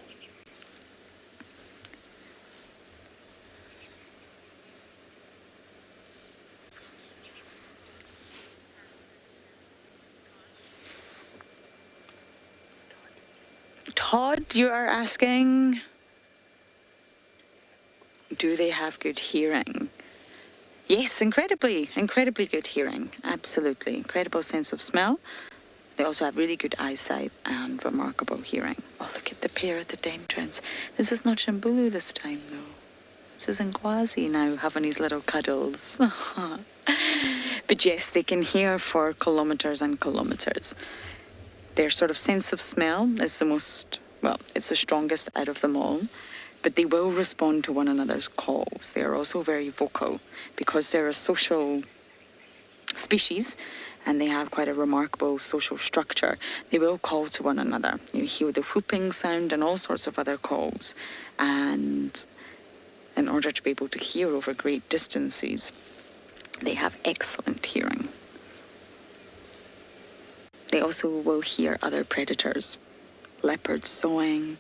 Todd, you are asking, do they have good hearing? Yes, incredibly good hearing. Absolutely. Incredible sense of smell. They also have really good eyesight and remarkable hearing. Oh, look at the pair at the entrance. This is not Shimbulu this time, though. This is Ngwazi now, having his little cuddles. But yes, they can hear for kilometres and kilometres. Their sort of sense of smell is the most, well, it's the strongest out of them all. But they will respond to one another's calls. They are also very vocal because they're a social species and they have quite a remarkable social structure. They will call to one another. You hear the whooping sound and all sorts of other calls. And in order to be able to hear over great distances, they have excellent hearing. They also will hear other predators, leopards sawing,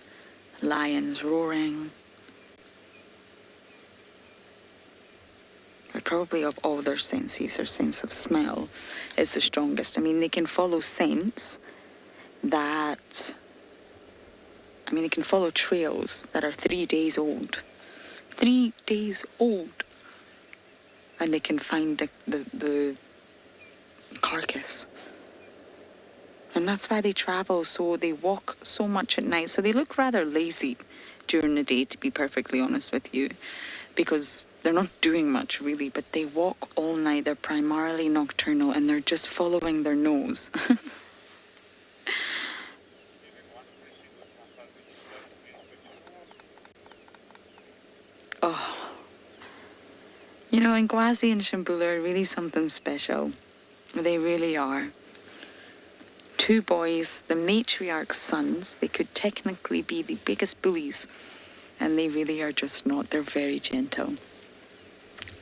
lions roaring. But probably of all their senses, their sense of smell is the strongest. I mean, they can follow scents that, they can follow trails that are 3 days old. 3 days old. And they can find the carcass. And that's why they travel, so they walk so much at night. So they look rather lazy during the day, to be perfectly honest with you, because they're not doing much really, but they walk all night. They're primarily nocturnal and they're just following their nose. Oh, you know, Ngwazi and Shimbulu are really something special. They really are. 2 boys, the matriarch's sons. They could technically be the biggest bullies, and they really are just not. They're very gentle.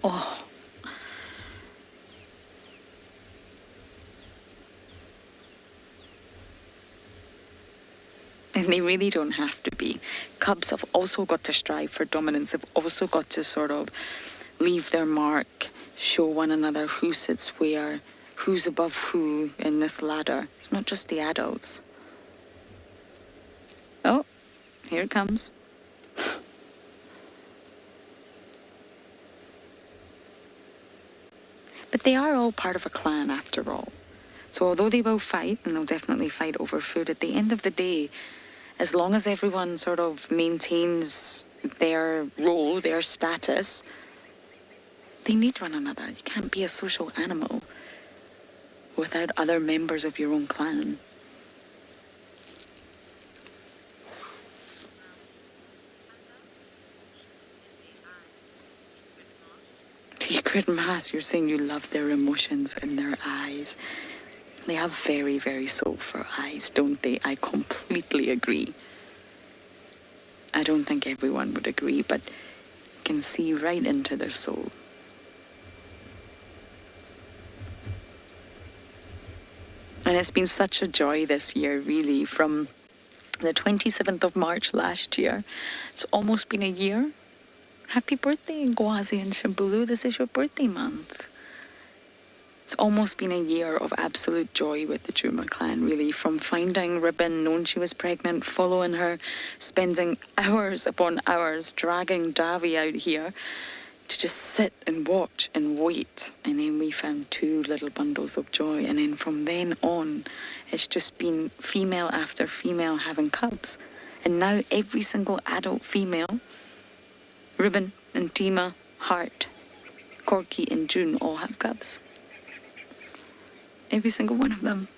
Oh. And they really don't have to be. Cubs have also got to strive for dominance. They've also got to sort of leave their mark, show one another who sits where, who's above who in this ladder. It's not just the adults. Oh, here it comes. But they are all part of a clan after all. So although they will fight, and they'll definitely fight over food, at the end of the day, as long as everyone sort of maintains their role, their status, they need one another. You can't be a social animal without other members of your own clan. Secret Mass, you're saying you love their emotions and their eyes. They have very, very soulful eyes, don't they? I completely agree. I don't think everyone would agree, but you can see right into their soul. And it's been such a joy this year, really, from the 27th of March last year. It's almost been a year. Happy birthday, Ngwazi and Shimbulu. This is your birthday month. It's almost been a year of absolute joy with the Djuma clan, really. From finding Ribbon, knowing she was pregnant, following her, spending hours upon hours dragging Davy out here to just sit and watch and wait. And then we found 2 little bundles of joy. And then from then on, it's just been female after female having cubs. And now every single adult female, Ribbon and Tima, Heart, Corky and June all have cubs. Every single one of them.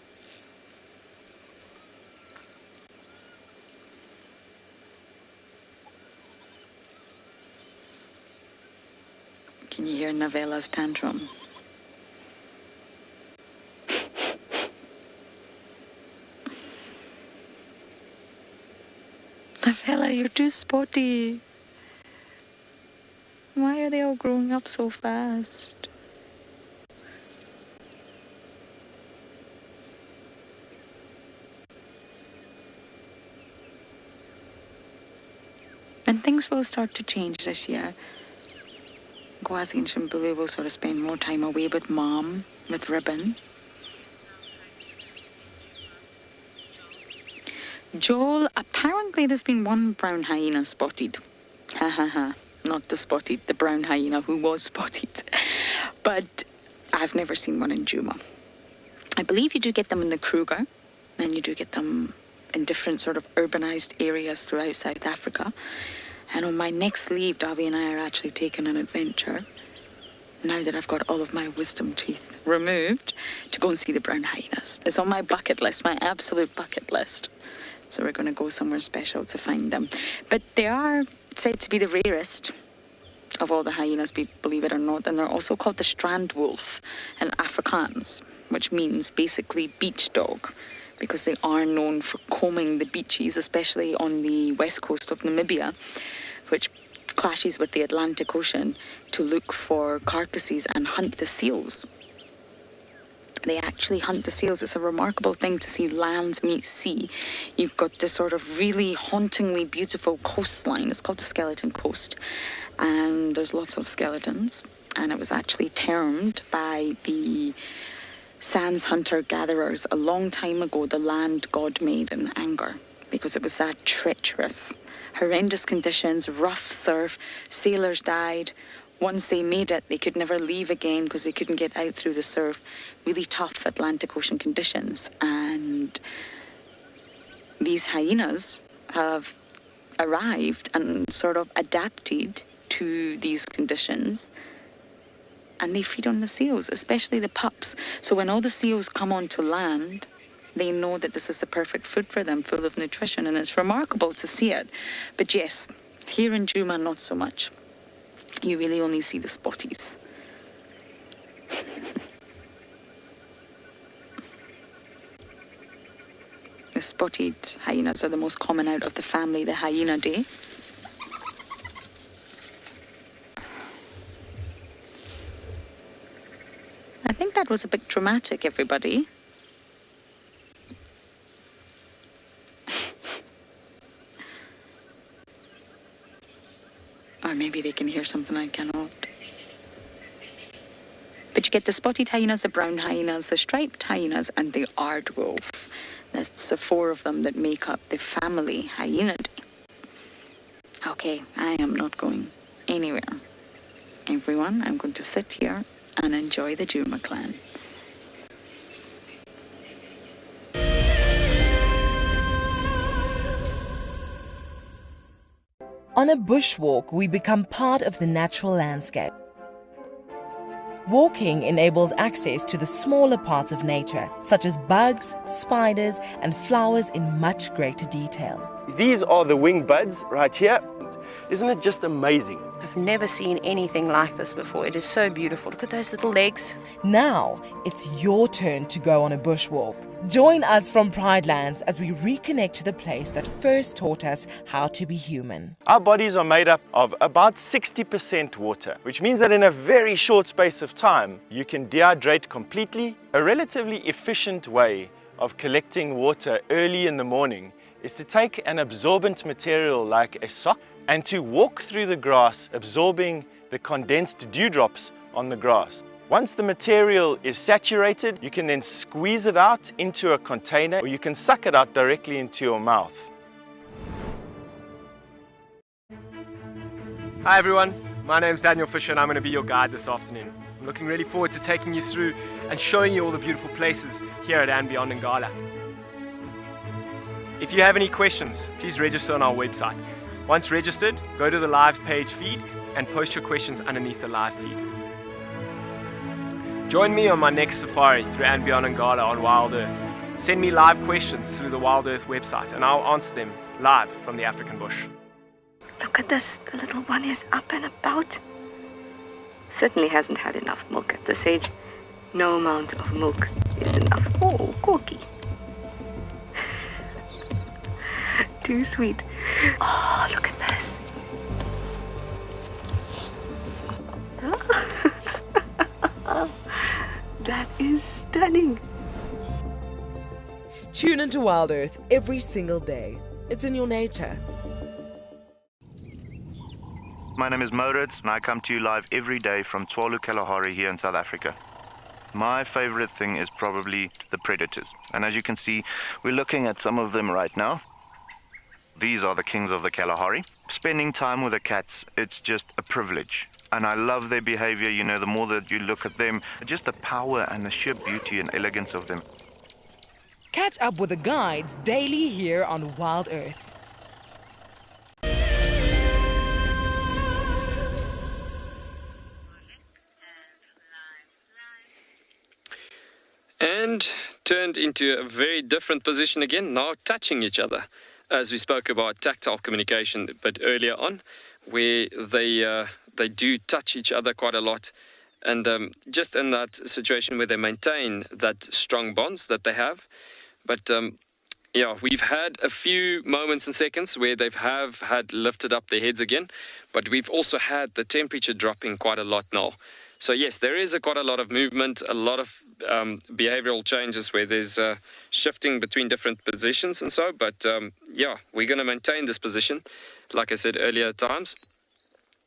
Can you hear Navella's tantrum? Navella, you're too spotty. Why are they all growing up so fast? And things will start to change this year. Ngwazi and Shimbulu will sort of spend more time away with Mom, with Ribbon. Joel, apparently there's been one brown hyena spotted. Ha ha ha. Not the spotted, the brown hyena who was spotted. But I've never seen one in Djuma. I believe you do get them in the Kruger, and you do get them in different sort of urbanized areas throughout South Africa. And on my next leave, Davy and I are actually taking an adventure, now that I've got all of my wisdom teeth removed, to go and see the brown hyenas. It's on my bucket list, my absolute bucket list. So we're going to go somewhere special to find them. But they are said to be the rarest of all the hyenas, believe it or not. And they're also called the strand wolf in Afrikaans, which means basically beach dog, because they are known for combing the beaches, especially on the west coast of Namibia, which clashes with the Atlantic Ocean, to look for carcasses and hunt the seals. They actually hunt the seals. It's a remarkable thing to see land meet sea. You've got this sort of really hauntingly beautiful coastline. It's called the Skeleton Coast. And there's lots of skeletons. And it was actually termed by the Sands hunter-gatherers a long time ago the land God made in anger, because it was that treacherous. Horrendous conditions, rough surf, sailors died. Once they made it, they could never leave again because they couldn't get out through the surf. Really tough Atlantic Ocean conditions. And these hyenas have arrived and sort of adapted to these conditions. And they feed on the seals, especially the pups. So when all the seals come onto land, they know that this is the perfect food for them, full of nutrition. And it's remarkable to see it. But yes, here in Djuma, not so much. You really only see the spotties. The spotted hyenas are the most common out of the family, the Hyenidae. I think that was a bit dramatic, everybody. Or maybe they can hear something I cannot. But you get the spotted hyenas, the brown hyenas, the striped hyenas, and the aardwolf. That's the four of them that make up the family Hyenidae. Okay, I am not going anywhere. Everyone, I'm going to sit here and enjoy the Djuma clan. On a bushwalk, we become part of the natural landscape. Walking enables access to the smaller parts of nature, such as bugs, spiders, and flowers in much greater detail. These are the wing buds right here. Isn't it just amazing? I've never seen anything like this before. It is so beautiful. Look at those little legs. Now, it's your turn to go on a bushwalk. Join us from Pride Lands as we reconnect to the place that first taught us how to be human. Our bodies are made up of about 60% water, which means that in a very short space of time, you can dehydrate completely. A relatively efficient way of collecting water early in the morning is to take an absorbent material like a sock and to walk through the grass, absorbing the condensed dewdrops on the grass. Once the material is saturated, you can then squeeze it out into a container, or you can suck it out directly into your mouth. Hi everyone, my name's Daniel Fisher and I'm going to be your guide this afternoon. I'm looking really forward to taking you through and showing you all the beautiful places here at and Beyond Ngala. If you have any questions, please register on our website. Once registered, go to the live page feed and post your questions underneath the live feed. Join me on my next safari through and Beyond Ngala on Wild Earth. Send me live questions through the Wild Earth website and I'll answer them live from the African bush. Look at this, the little one is up and about. Certainly hasn't had enough milk at this age. No amount of milk is enough. Oh, Corky. Too sweet. Oh, look at this. That is stunning. Tune into Wild Earth every single day. It's in your nature. My name is Moritz and I come to you live every day from Tswalu Kalahari here in South Africa. My favorite thing is probably the predators. And as you can see, we're looking at some of them right now. These are the kings of the Kalahari. Spending time with the cats, it's just a privilege. And I love their behavior, you know, the more that you look at them, just the power and the sheer beauty and elegance of them. Catch up with the guides daily here on Wild Earth. And turned into a very different position again, now touching each other. As we spoke about tactile communication a bit earlier on, where they do touch each other quite a lot. And just in that situation where they maintain that strong bonds that they have. But yeah, we've had a few moments and seconds where they have had lifted up their heads again. But we've also had the temperature dropping quite a lot now. So yes, there is quite a lot of movement, a lot of behavioral changes where there's shifting between different positions and so. But yeah, we're going to maintain this position, like I said earlier at times.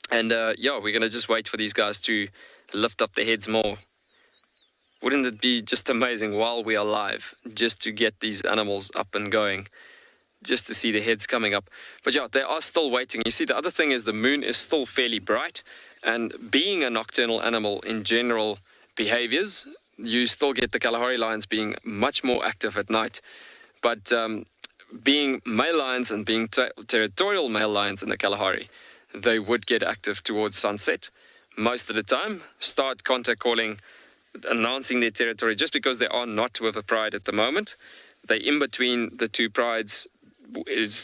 And yeah, we're going to just wait for these guys to lift up their heads more. Wouldn't it be just amazing while we are live, just to get these animals up and going, just to see their heads coming up. But yeah, they are still waiting. You see, the other thing is the moon is still fairly bright. And being a nocturnal animal in general behaviors, you still get the Kalahari lions being much more active at night. But being male lions and being territorial male lions in the Kalahari, they would get active towards sunset. Most of the time, start contact calling, announcing their territory, just because they are not with a pride at the moment. They're in between the two prides.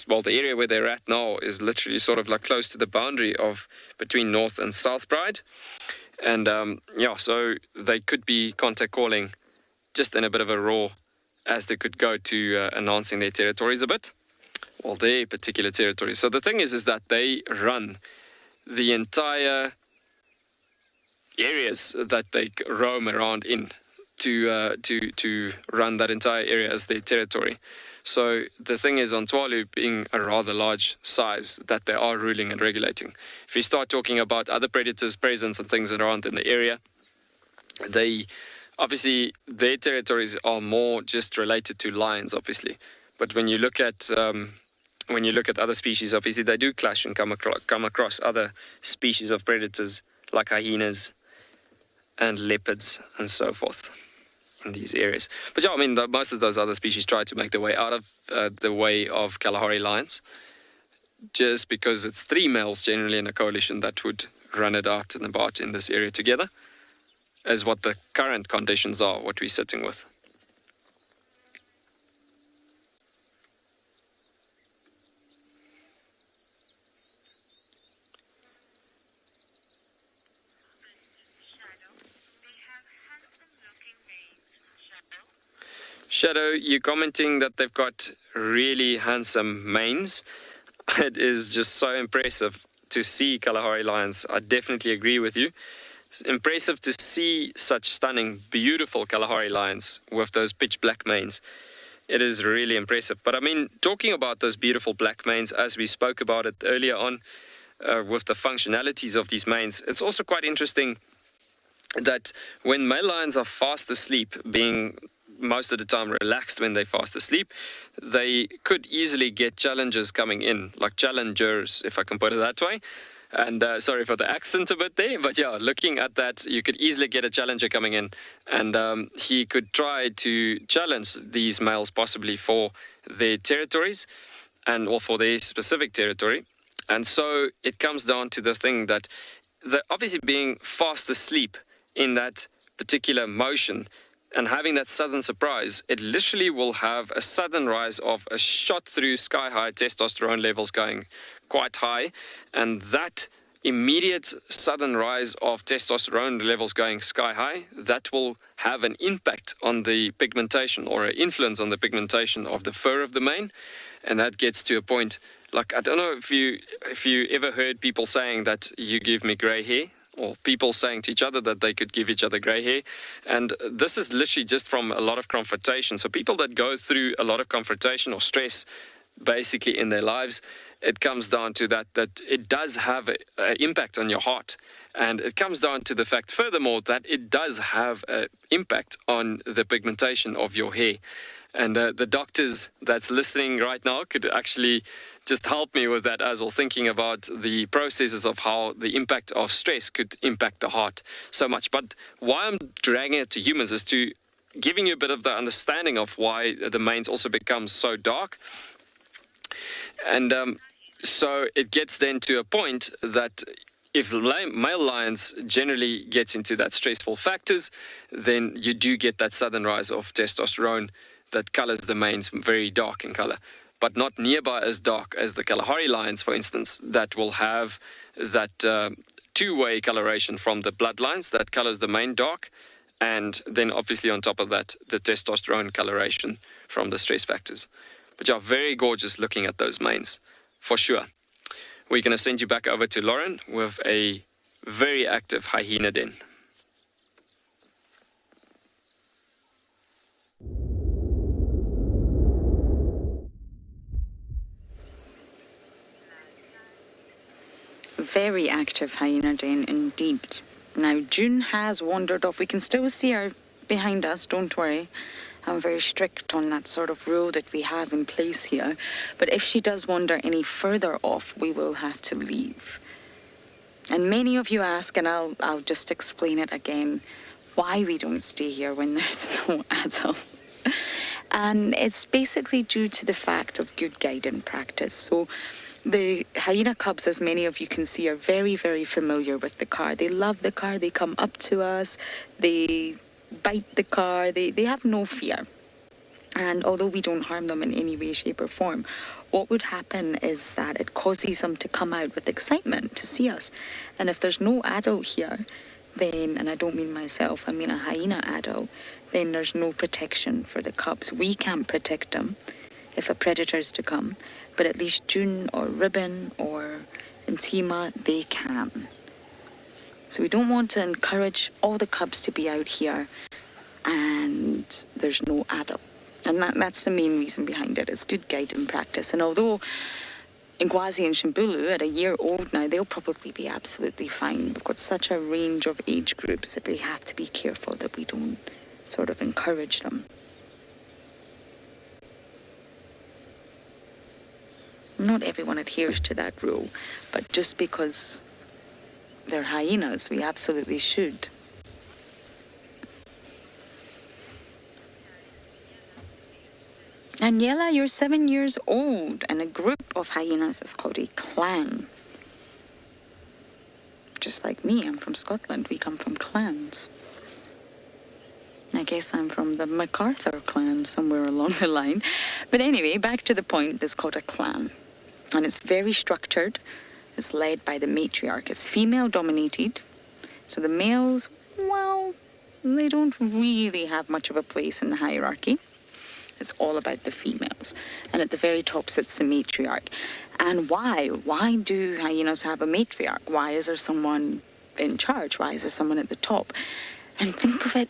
Well, the area where they're at now is literally sort of like close to the boundary of between North and South Pride. And yeah, so they could be contact calling just in a bit of a roar as they could go to announcing their territories a bit. Well, their particular territory. So the thing is that they run the entire areas that they roam around in to run that entire area as their territory. So the thing is, on Tswalu being a rather large size that they are ruling and regulating. If you start talking about other predators' presence and things around in the area, they obviously their territories are more just related to lions, obviously. But when you look at other species, obviously they do clash and come across other species of predators like hyenas and leopards and so forth in these areas. But yeah, I mean, most of those other species try to make their way out of the way of Kalahari lions, just because it's 3 males generally in a coalition that would run it out and about in this area together, as what the current conditions are, what we're sitting with. Shadow, you're commenting that they've got really handsome manes. It is just so impressive to see Kalahari lions. I definitely agree with you. It's impressive to see such stunning, beautiful Kalahari lions with those pitch black manes. It is really impressive. But I mean, talking about those beautiful black manes, as we spoke about it earlier on, with the functionalities of these manes, it's also quite interesting that when male lions are fast asleep, being most of the time relaxed when they're fast asleep, they could easily get challengers coming in, like challengers, if I can put it that way. And sorry for the accent a bit there, but yeah, looking at that, you could easily get a challenger coming in, and he could try to challenge these males possibly for their territories and or for their specific territory. And so it comes down to the thing that obviously being fast asleep in that particular motion and having that sudden surprise, it literally will have a sudden rise of a shot through sky high testosterone levels going quite high. And that immediate sudden rise of testosterone levels going sky high, that will have an impact on the pigmentation or an influence on the pigmentation of the fur of the mane. And that gets to a point, like, I don't know if you ever heard people saying that you give me gray hair, or people saying to each other that they could give each other gray hair. And this is literally just from a lot of confrontation. So people that go through a lot of confrontation or stress basically in their lives, it comes down to that it does have an impact on your heart. And it comes down to the fact, furthermore, that it does have an impact on the pigmentation of your hair. And the doctors that's listening right now could actually just helped me with that as well, thinking about the processes of how the impact of stress could impact the heart so much. But why I'm dragging it to humans is to giving you a bit of the understanding of why the manes also become so dark. And so it gets then to a point that if male lions generally gets into that stressful factors, then you do get that sudden rise of testosterone that colors the manes very dark in color, but not nearby as dark as the Kalahari lions, for instance, that will have that two-way coloration from the bloodlines that colors the mane dark, and then obviously on top of that, the testosterone coloration from the stress factors. But yeah, very gorgeous looking at those manes, for sure. We're going to send you back over to Lauren with a very active hyena den. Very active hyena den indeed. Now June has wandered off. We can still see her behind us, don't worry. I'm very strict on that sort of rule that we have in place here. But if she does wander any further off, we will have to leave. And many of you ask, and I'll just explain it again, why we don't stay here when there's no adult. And it's basically due to the fact of good guiding practice. So the hyena cubs, as many of you can see, are very, very familiar with the car. They love the car. They come up to us. They bite the car. They have no fear. And although we don't harm them in any way, shape or form, what would happen is that it causes them to come out with excitement to see us. And if there's no adult here, then, and I don't mean myself, I mean a hyena adult, then there's no protection for the cubs. We can't protect them if a predator is to come, but at least June or Ribbon or Intima, they can. So we don't want to encourage all the cubs to be out here and there's no adult. And that's the main reason behind it. It's good guiding practice. And although Ngwazi and Shimbulu, at a year old now, they'll probably be absolutely fine. We've got such a range of age groups that we have to be careful that we don't sort of encourage them. Not everyone adheres to that rule, but just because they're hyenas, we absolutely should. Daniela, you're 7 years old, and a group of hyenas is called a clan. Just like me, I'm from Scotland. We come from clans. I guess I'm from the MacArthur clan, somewhere along the line. But anyway, back to the point, it's called a clan. And it's very structured. It's led by the matriarch. It's female-dominated. So the males, well, they don't really have much of a place in the hierarchy. It's all about the females. And at the very top sits the matriarch. And why? Why do hyenas have a matriarch? Why is there someone in charge? Why is there someone at the top? And think of it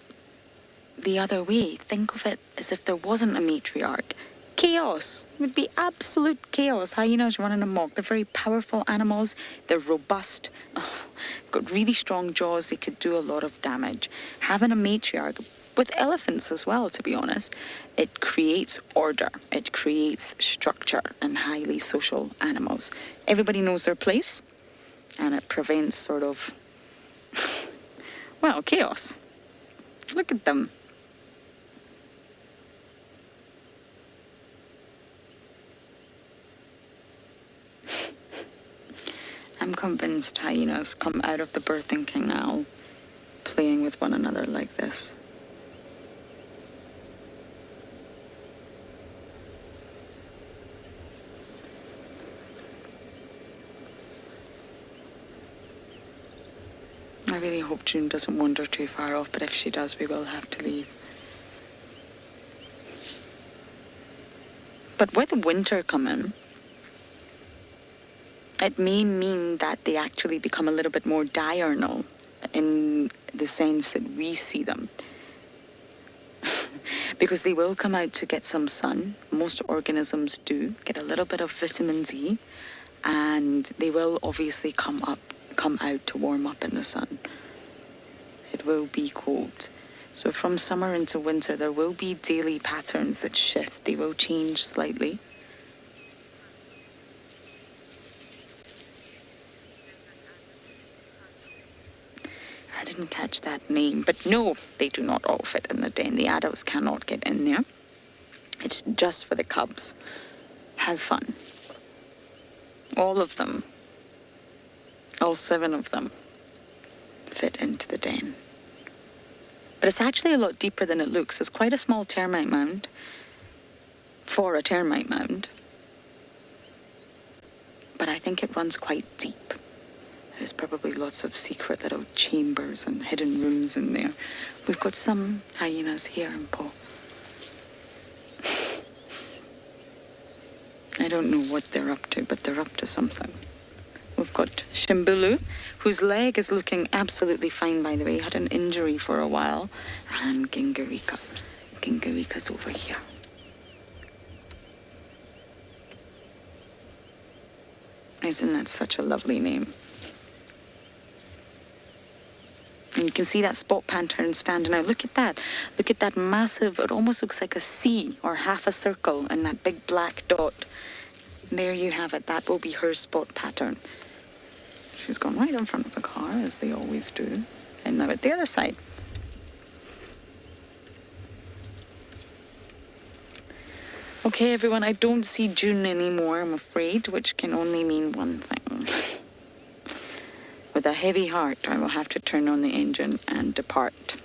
the other way. Think of it as if there wasn't a matriarch. Chaos. It would be absolute chaos. Hyenas running amok. They're very powerful animals. They're robust. Got really strong jaws. They could do a lot of damage. Having a matriarch, with elephants as well, to be honest, it creates order. It creates structure in highly social animals. Everybody knows their place, and it prevents sort of, well, chaos. Look at them. I'm convinced hyenas come out of the birthing canal playing with one another like this. I really hope June doesn't wander too far off, but if she does, we will have to leave. But with winter coming, it may mean that they actually become a little bit more diurnal in the sense that we see them. Because they will come out to get some sun. Most organisms do get a little bit of vitamin D, and they will obviously come out to warm up in the sun. It will be cold. So from summer into winter, there will be daily patterns that shift. They will change slightly. didn't catch that name. But no, they do not all fit in the den. The adults cannot get in there. It's just for the cubs. How fun. All of them, all 7 of them, fit into the den. But it's actually a lot deeper than it looks. It's quite a small termite mound for a termite mound. But I think it runs quite deep. There's probably lots of secret little chambers and hidden rooms in there. We've got some hyenas here in Po. I don't know what they're up to, but they're up to something. We've got Shimbulu, whose leg is looking absolutely fine, by the way. He had an injury for a while. And Gingarika. Gingarika's over here. Isn't that such a lovely name? And you can see that spot pattern standing out. Look at that. Look at that massive, it almost looks like a C or half a circle and that big black dot. There you have it. That will be her spot pattern. She's gone right in front of the car, as they always do. And now at the other side. Okay, everyone, I don't see June anymore, I'm afraid, which can only mean one thing. With a heavy heart, I will have to turn on the engine and depart.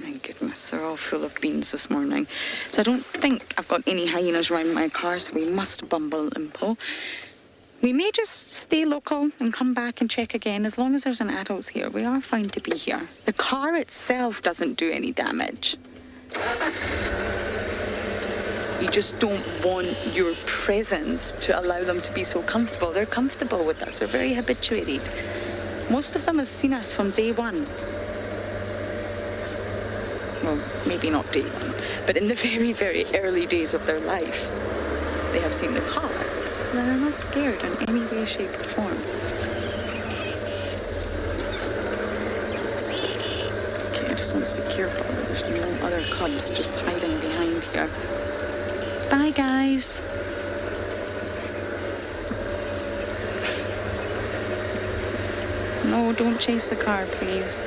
My goodness, they're all full of beans this morning. So I don't think I've got any hyenas around my car, so we must bumble and pull. We may just stay local and come back and check again. As long as there's an adult here, we are fine to be here. The car itself doesn't do any damage. You just don't want your presence to allow them to be so comfortable. They're comfortable with us. They're very habituated. Most of them have seen us from day one. Well, maybe not day one, but in the very, very early days of their life, they have seen the car. And they're not scared in any way, shape, or form. Okay, I just want to be careful that there's no other cubs just hiding behind here. Bye, guys. No, don't chase the car, please.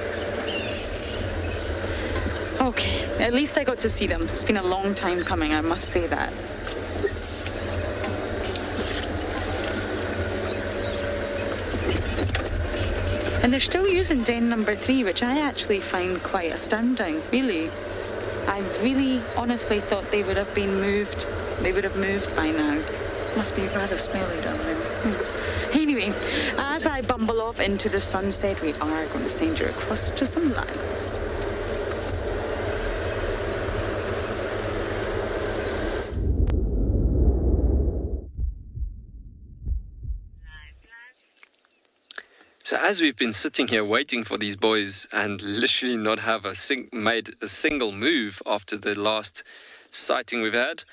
Okay, at least I got to see them. It's been a long time coming, I must say that. And they're still using den number 3, which I actually find quite astounding, really. I really honestly thought they would have been moved. They would have moved by now. Must be rather smelly down there. Anyway, as I bumble off into the sunset, we are going to send you across to some lives. So as we've been sitting here waiting for these boys and literally not have made a single move after the last sighting we've had,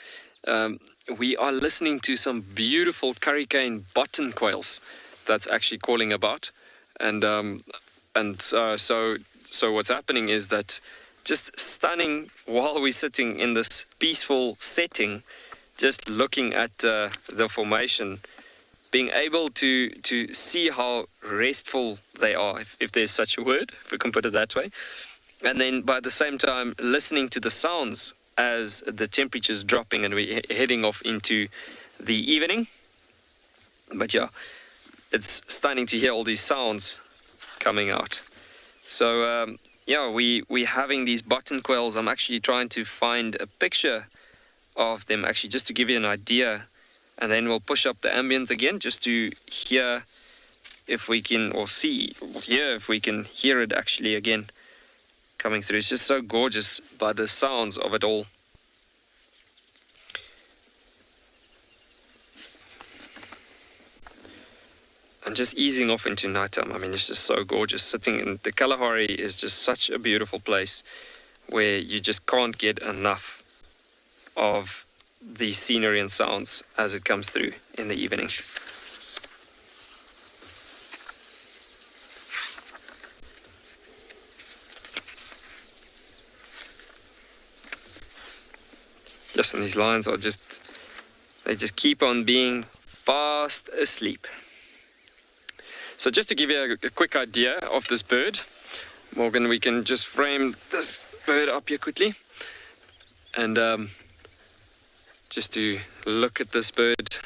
we are listening to some beautiful curricane bottom quails that's actually calling about. So what's happening is that just stunning while we're sitting in this peaceful setting, just looking at the formation, being able to see how restful they are, if there's such a word, if we can put it that way. And then by the same time, listening to the sounds as the temperature's dropping and we're heading off into the evening. But yeah, it's stunning to hear all these sounds coming out. So yeah, we're having these button quails. I'm actually trying to find a picture of them, actually, just to give you an idea. And then we'll push up the ambience again just to hear if we can, or hear if we can hear it actually again coming through. It's just so gorgeous by the sounds of it all. And just easing off into nighttime. I mean, it's just so gorgeous. Sitting in the Kalahari is just such a beautiful place where you just can't get enough of the scenery and sounds as it comes through in the evening. Yes, and these lions are they just keep on being fast asleep. So just to give you a quick idea of this bird, Morgan, we can just frame this bird up here quickly. And just to look at this bird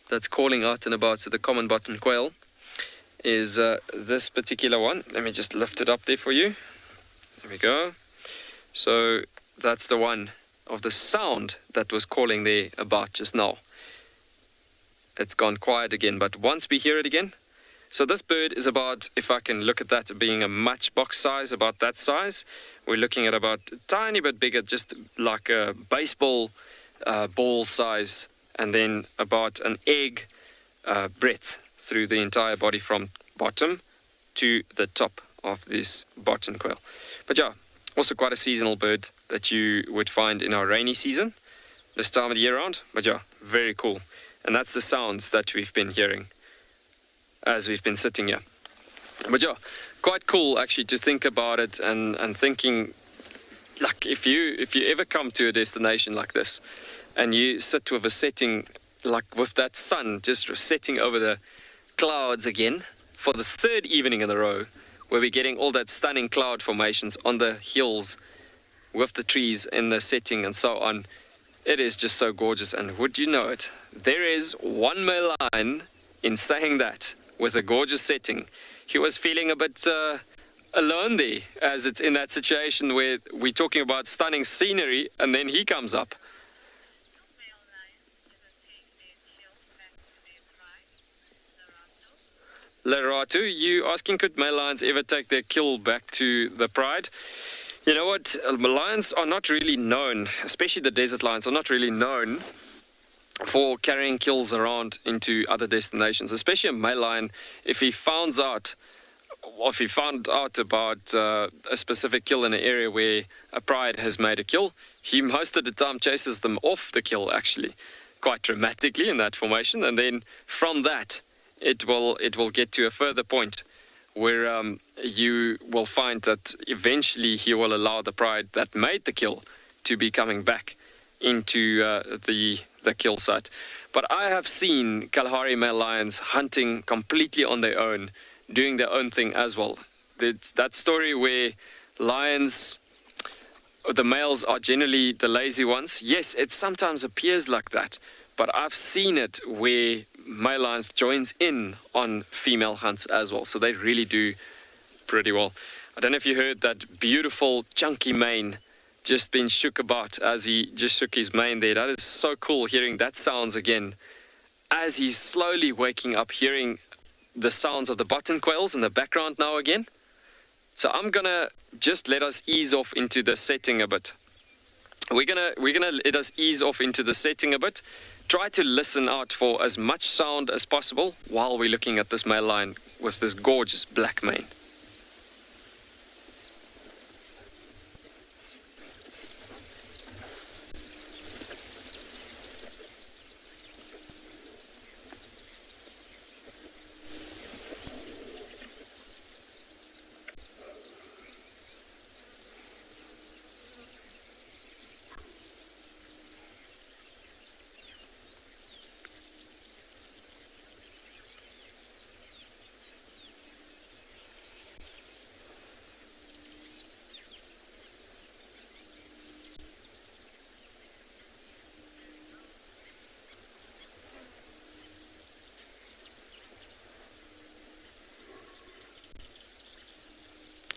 that's calling out and about, so the common button quail is this particular one. Let me just lift it up there for you. There we go. So that's the one of the sound that was calling there about just now. It's gone quiet again, but once we hear it again, so this bird is about, if I can look at that being a matchbox size, about that size. We're looking at about a tiny bit bigger, just like a baseball ball size, and then about an egg breadth through the entire body from bottom to the top of this button quail. But yeah, also quite a seasonal bird that you would find in our rainy season, this time of the year round. But yeah, very cool. And that's the sounds that we've been hearing as we've been sitting here. But yeah, quite cool actually to think about it and thinking, like, if you ever come to a destination like this and you sit with a setting, like with that sun just setting over the clouds again for the third evening in a row, where we're getting all that stunning cloud formations on the hills with the trees in the setting and so on. It is just so gorgeous. And would you know it, there is one male lion in saying that, with a gorgeous setting. He was feeling a bit alone there, as it's in that situation where we're talking about stunning scenery and then he comes up. Lerato, you asking, could male lions ever take their kill back to the pride? You know what, lions are not really known, especially the desert lions, are not really known for carrying kills around into other destinations, especially a male lion. If he found out about a specific kill in an area where a pride has made a kill, he most of the time chases them off the kill, actually, quite dramatically in that formation, and then from that it will get to a further point where you will find that eventually he will allow the pride that made the kill to be coming back into the kill site. But I have seen Kalahari male lions hunting completely on their own, doing their own thing as well. That story where lions, the males are generally the lazy ones. Yes, it sometimes appears like that, but I've seen it where male lions joins in on female hunts as well. So they really do pretty well. I don't know if you heard that beautiful chunky mane just been shook about as he just shook his mane there. That is so cool, hearing that sounds again as he's slowly waking up, hearing the sounds of the button quails in the background now again. So I'm gonna just let us ease off into the setting a bit. We're gonna let us ease off into the setting a bit. Try to listen out for as much sound as possible while we're looking at this male lion with this gorgeous black mane.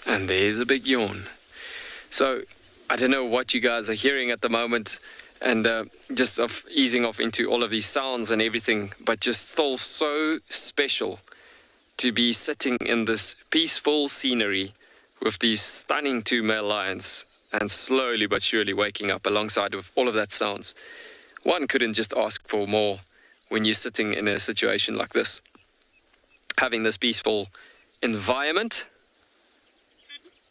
And there's a big yawn. So I don't know what you guys are hearing at the moment, and just easing off into all of these sounds and everything, but just still so special to be sitting in this peaceful scenery with these stunning two male lions and slowly but surely waking up alongside of all of that sounds. One couldn't just ask for more when you're sitting in a situation like this, having this peaceful environment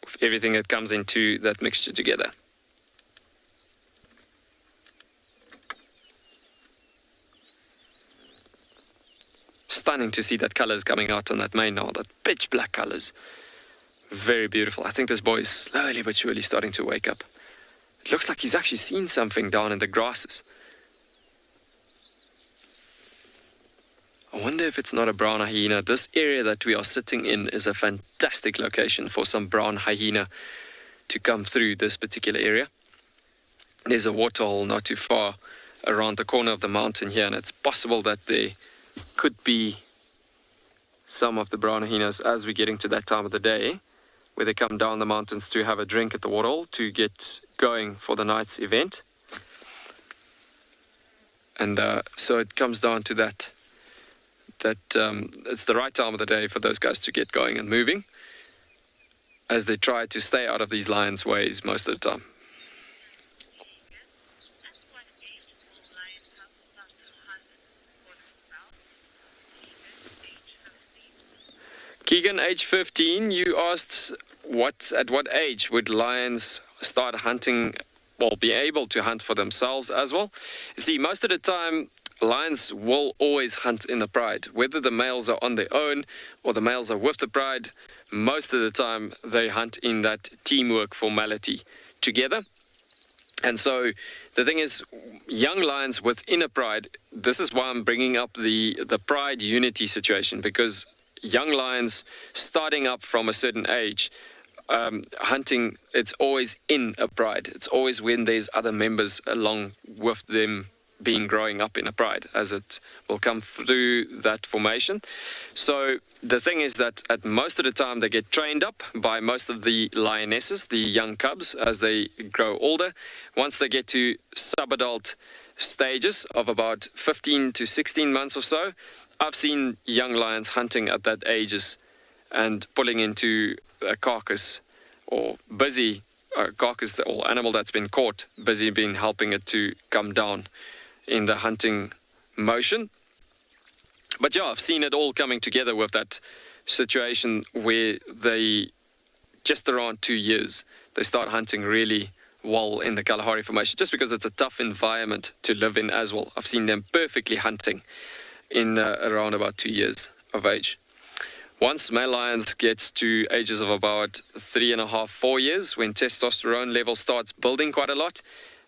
with everything that comes into that mixture together. Stunning to see that colors coming out on that mane now, that pitch black colors. Very beautiful. I think this boy is slowly but surely starting to wake up. It looks like he's actually seen something down in the grasses. I wonder if it's not a brown hyena. This area that we are sitting in is a fantastic location for some brown hyena to come through this particular area. There's a waterhole not too far around the corner of the mountain here, and it's possible that there could be some of the brown hyenas as we're getting to that time of the day where they come down the mountains to have a drink at the waterhole to get going for the night's event. And so it comes down to that it's the right time of the day for those guys to get going and moving as they try to stay out of these lions' ways most of the time. Keegan, age 15, you asked at what age would lions start hunting, or be able to hunt for themselves as well? You see, most of the time, lions will always hunt in the pride. Whether the males are on their own or the males are with the pride, most of the time they hunt in that teamwork formality together. And so the thing is, young lions within a pride, this is why I'm bringing up the pride unity situation, because young lions starting up from a certain age, hunting, it's always in a pride. It's always when there's other members along with them being growing up in a pride, as it will come through that formation. So the thing is that at most of the time they get trained up by most of the lionesses, the young cubs, as they grow older. Once they get to subadult stages of about 15 to 16 months or so, I've seen young lions hunting at that ages and pulling into a carcass or busy carcass or animal that's been caught, busy being helping it to come down in the hunting motion. But yeah, I've seen it all coming together with that situation where they, just around 2 years, they start hunting really well in the Kalahari Formation, just because it's a tough environment to live in as well. I've seen them perfectly hunting in around about 2 years of age. Once male lions gets to ages of about 3.5, 4 years, when testosterone level starts building quite a lot,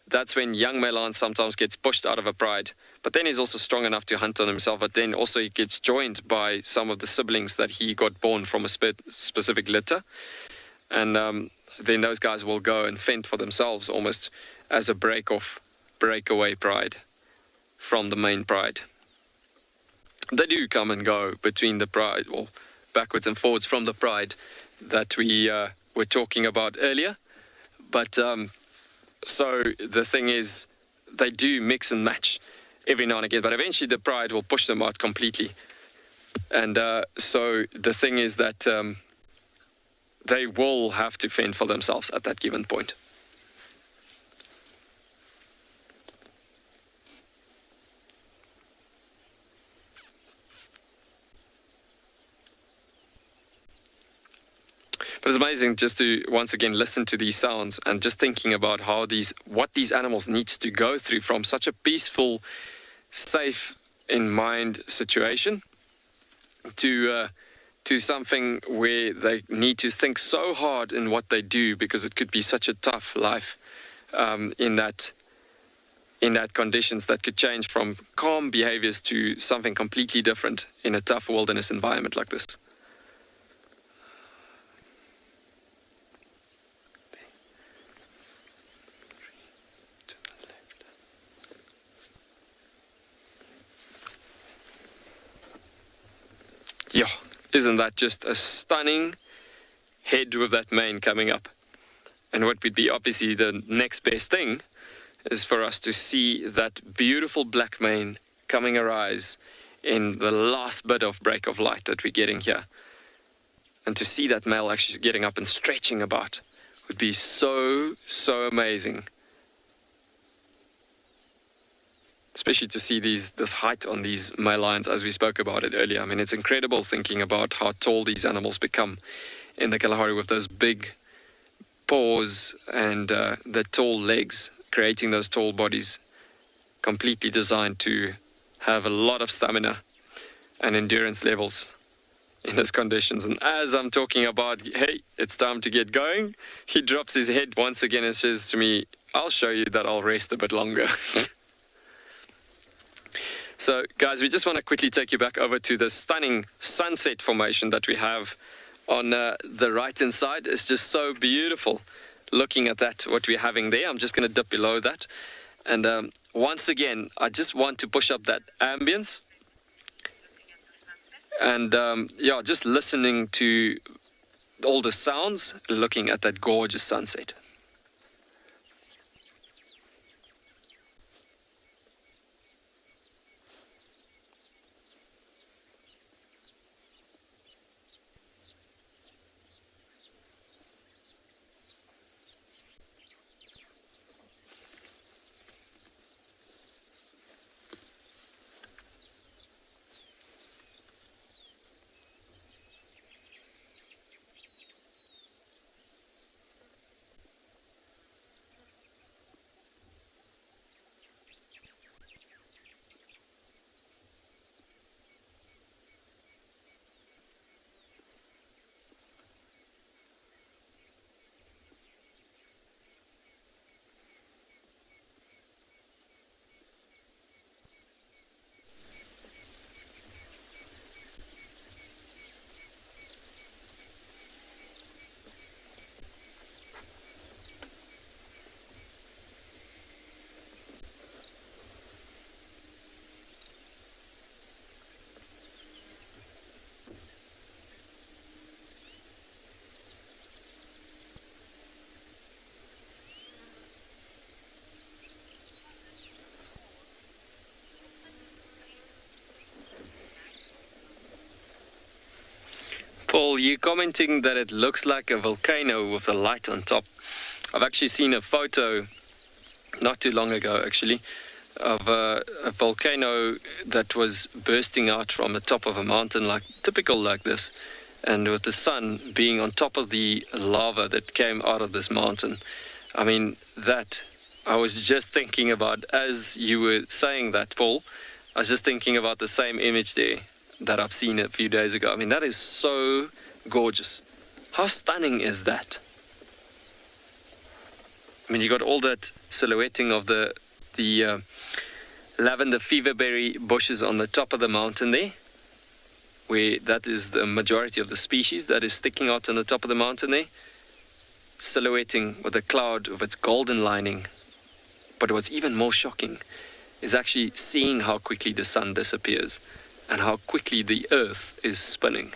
that's when young male lion sometimes gets pushed out of a pride. But then he's also strong enough to hunt on himself, but then also he gets joined by some of the siblings that he got born from a specific litter. And then those guys will go and fend for themselves almost as a breakaway pride from the main pride. They do come and go between the pride, or backwards and forwards from the pride that we were talking about earlier. But so the thing is, they do mix and match every now and again, but eventually the pride will push them out completely. And so the thing is that they will have to fend for themselves at that given point. But it's amazing just to once again listen to these sounds and just thinking about how what these animals need to go through from such a peaceful, safe in mind situation to something where they need to think so hard in what they do, because it could be such a tough life in that conditions that could change from calm behaviors to something completely different in a tough wilderness environment like this. Yeah, isn't that just a stunning head with that mane coming up? And what would be obviously the next best thing is for us to see that beautiful black mane coming arise in the last bit of break of light that we're getting here. And to see that male actually getting up and stretching about would be so, so amazing. Especially to see this height on these male lions, as we spoke about it earlier. I mean, it's incredible thinking about how tall these animals become in the Kalahari with those big paws and the tall legs, creating those tall bodies, completely designed to have a lot of stamina and endurance levels in those conditions. And as I'm talking about, hey, it's time to get going, he drops his head once again and says to me, I'll show you that I'll rest a bit longer. So, guys, we just want to quickly take you back over to the stunning sunset formation that we have on the right-hand side. It's just so beautiful looking at that, what we're having there. I'm just going to dip below that. And once again, I just want to push up that ambience. And, yeah, just listening to all the sounds, looking at that gorgeous sunset. Paul, you're commenting that it looks like a volcano with a light on top. I've actually seen a photo not too long ago, actually, of a volcano that was bursting out from the top of a mountain, like typical like this, and with the sun being on top of the lava that came out of this mountain. I mean, that I was just thinking about, as you were saying that, Paul, I was just thinking about the same image there that I've seen a few days ago. I mean, that is so gorgeous. How stunning is that? I mean, you got all that silhouetting of the lavender feverberry bushes on the top of the mountain there, where that is the majority of the species that is sticking out on the top of the mountain there, silhouetting with a cloud of its golden lining. But what's even more shocking is actually seeing how quickly the sun disappears and how quickly the earth is spinning.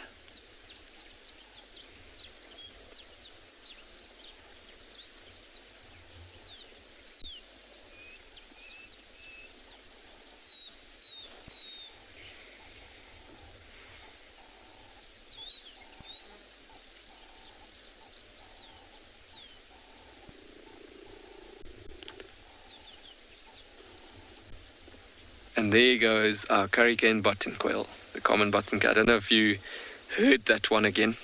And there goes our curricane button quail, the common button quail. I don't know if you heard that one again.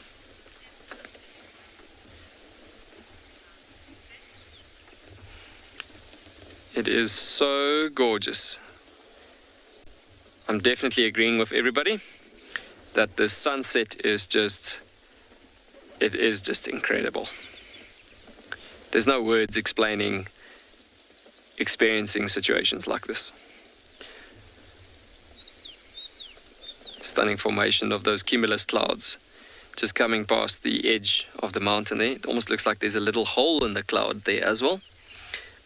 It is so gorgeous. I'm definitely agreeing with everybody that the sunset is just, it is just incredible. There's no words explaining experiencing situations like this. Stunning formation of those cumulus clouds just coming past the edge of the mountain there. It almost looks like there's a little hole in the cloud there as well.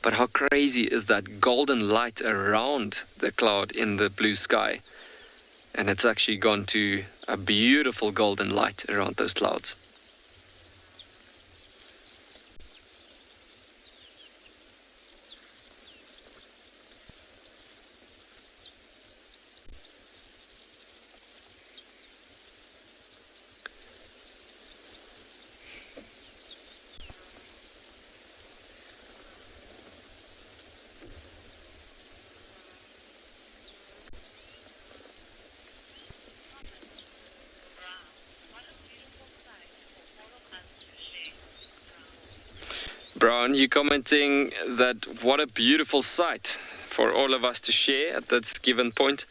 But how crazy is that golden light around the cloud in the blue sky? And it's actually gone to a beautiful golden light around those clouds. Brown, you commenting that what a beautiful sight for all of us to share at this given point.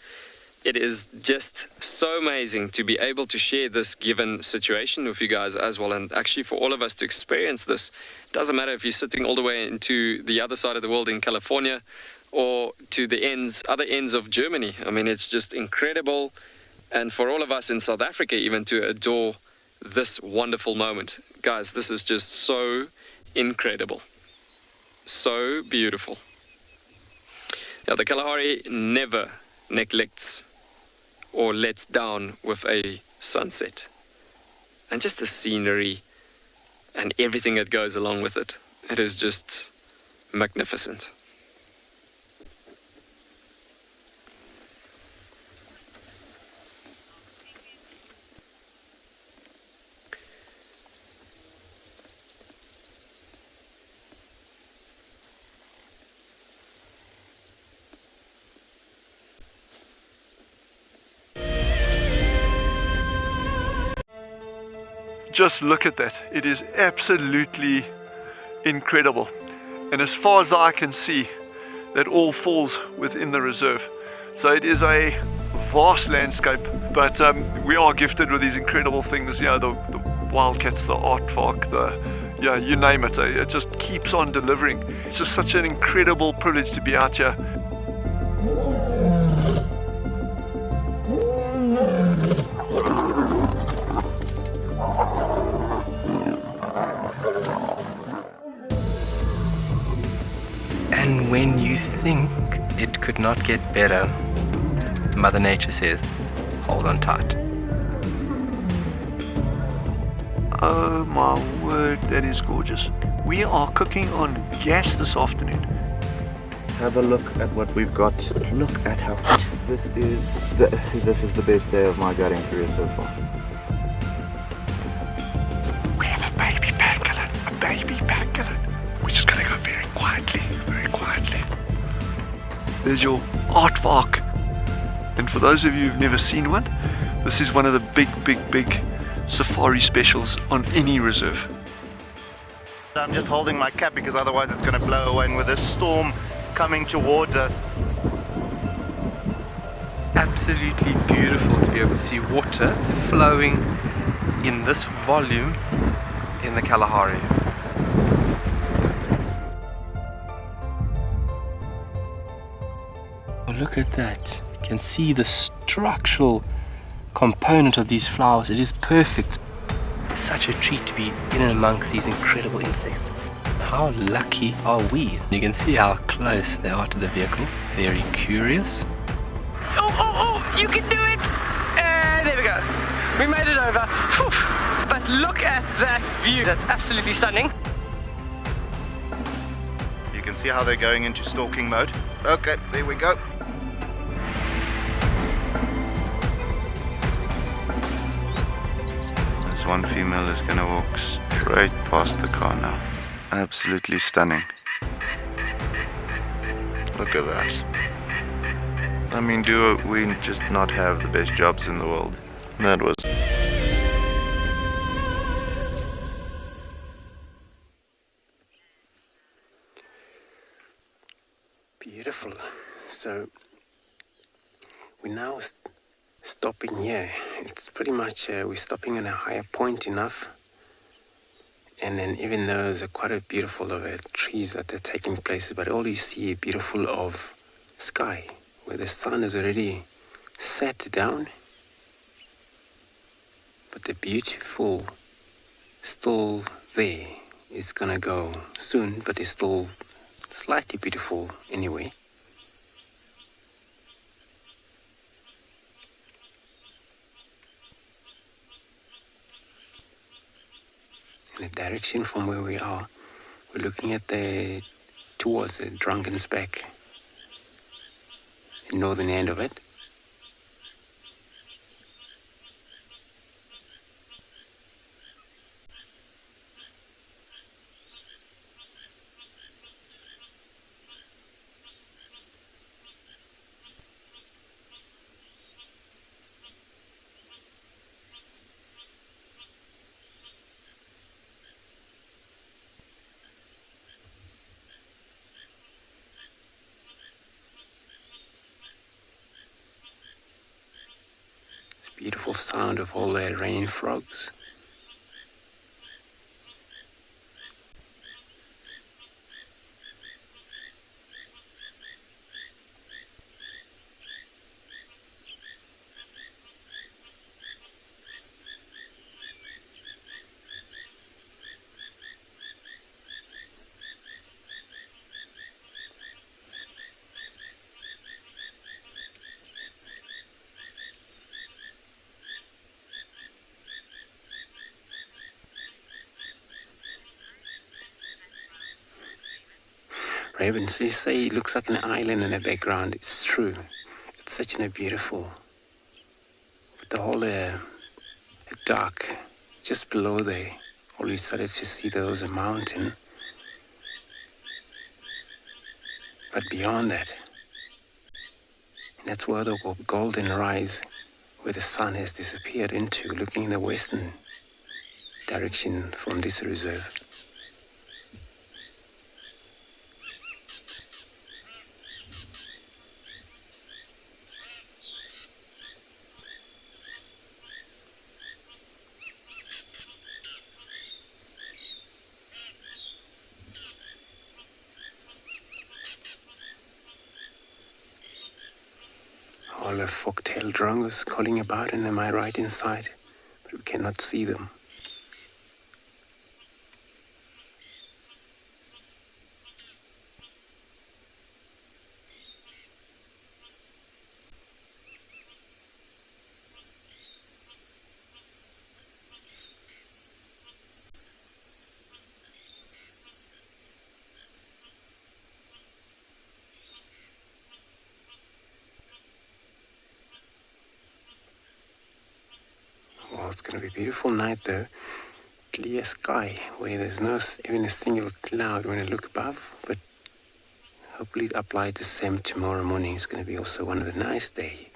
It is just so amazing to be able to share this given situation with you guys as well, and actually for all of us to experience this. Doesn't matter if you're sitting all the way into the other side of the world in California, or to the other ends of Germany. I mean, it's just incredible. And for all of us in South Africa even to adore this wonderful moment. Guys, this is just so incredible. So beautiful. Yeah, the Kalahari never neglects or lets down with a sunset. And just the scenery and everything that goes along with it. It is just magnificent. Just look at that. It is absolutely incredible. And as far as I can see, that all falls within the reserve. So it is a vast landscape, but we are gifted with these incredible things. You know, the wildcats, the aardvark, you name it. It just keeps on delivering. It's just such an incredible privilege to be out here. And when you think it could not get better, Mother Nature says, hold on tight. Oh my word, that is gorgeous. We are cooking on gas this afternoon. Have a look at what we've got. Look at how this is the best day of my gutting career so far. We have a baby pangolin, a baby pangolin. We're just gonna go very quietly, very quietly. There's your aardvark. And for those of you who've never seen one, this is one of the big safari specials on any reserve. I'm just holding my cap because otherwise it's going to blow away, and with this storm coming towards us. Absolutely beautiful to be able to see water flowing in this volume in the Kalahari. Oh, look at that. You can see the structural component of these flowers. It is perfect. Such a treat to be in and amongst these incredible insects. How lucky are we? You can see how close they are to the vehicle. Very curious. Oh, you can do it! There we go. We made it over. Whew. But look at that view. That's absolutely stunning. You can see how they're going into stalking mode. Okay, there we go. This one female is going to walk straight past the car now. Absolutely stunning. Look at that. I mean, do we just not have the best jobs in the world? That was... Beautiful. So we're now stopping here. It's pretty much we're stopping in a higher point enough. And then even though there's quite a beautiful of trees that are taking place, but all you see is beautiful of sky, where the sun is already set down. But the beautiful still there. It's gonna go soon, but it's still slightly beautiful anyway. In the direction from where we are, we're looking at towards the Drunken's Back, the northern end of it. Beautiful sound of all the rain frogs. ravens. They say it looks like an island in the background. It's true. It's such a beautiful, with the whole dark, just below there, all you started to see there was a mountain. But beyond that, and that's where the golden rise, where the sun has disappeared into, looking in the western direction from this reserve. All the fork-tailed drongos calling about, and am I right inside? But we cannot see them. Well, it's going to be a beautiful night though. Clear sky where there's no even a single cloud when I look above, but hopefully it applies the same tomorrow morning. It's going to be also one of the nice days.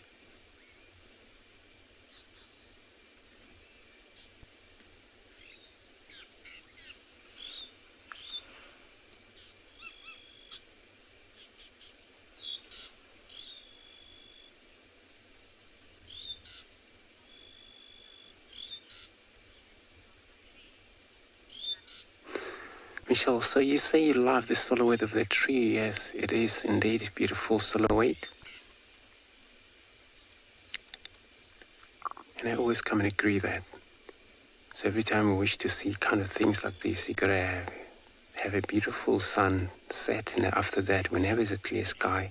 Michelle, so you say you love the silhouette of the tree. Yes, it is indeed a beautiful silhouette. And I always come and agree that. So every time we wish to see kind of things like this, you gotta have a beautiful sunset, and after that, whenever there's a clear sky,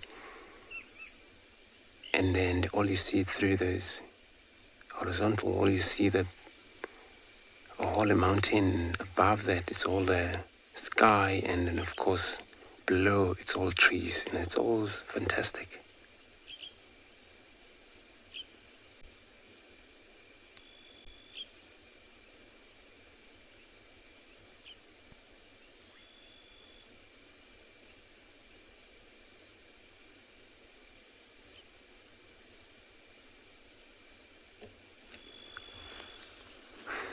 and then all you see through those horizontal, all you see that all the mountain above that, it's all the sky, and then of course below it's all trees, and it's all fantastic.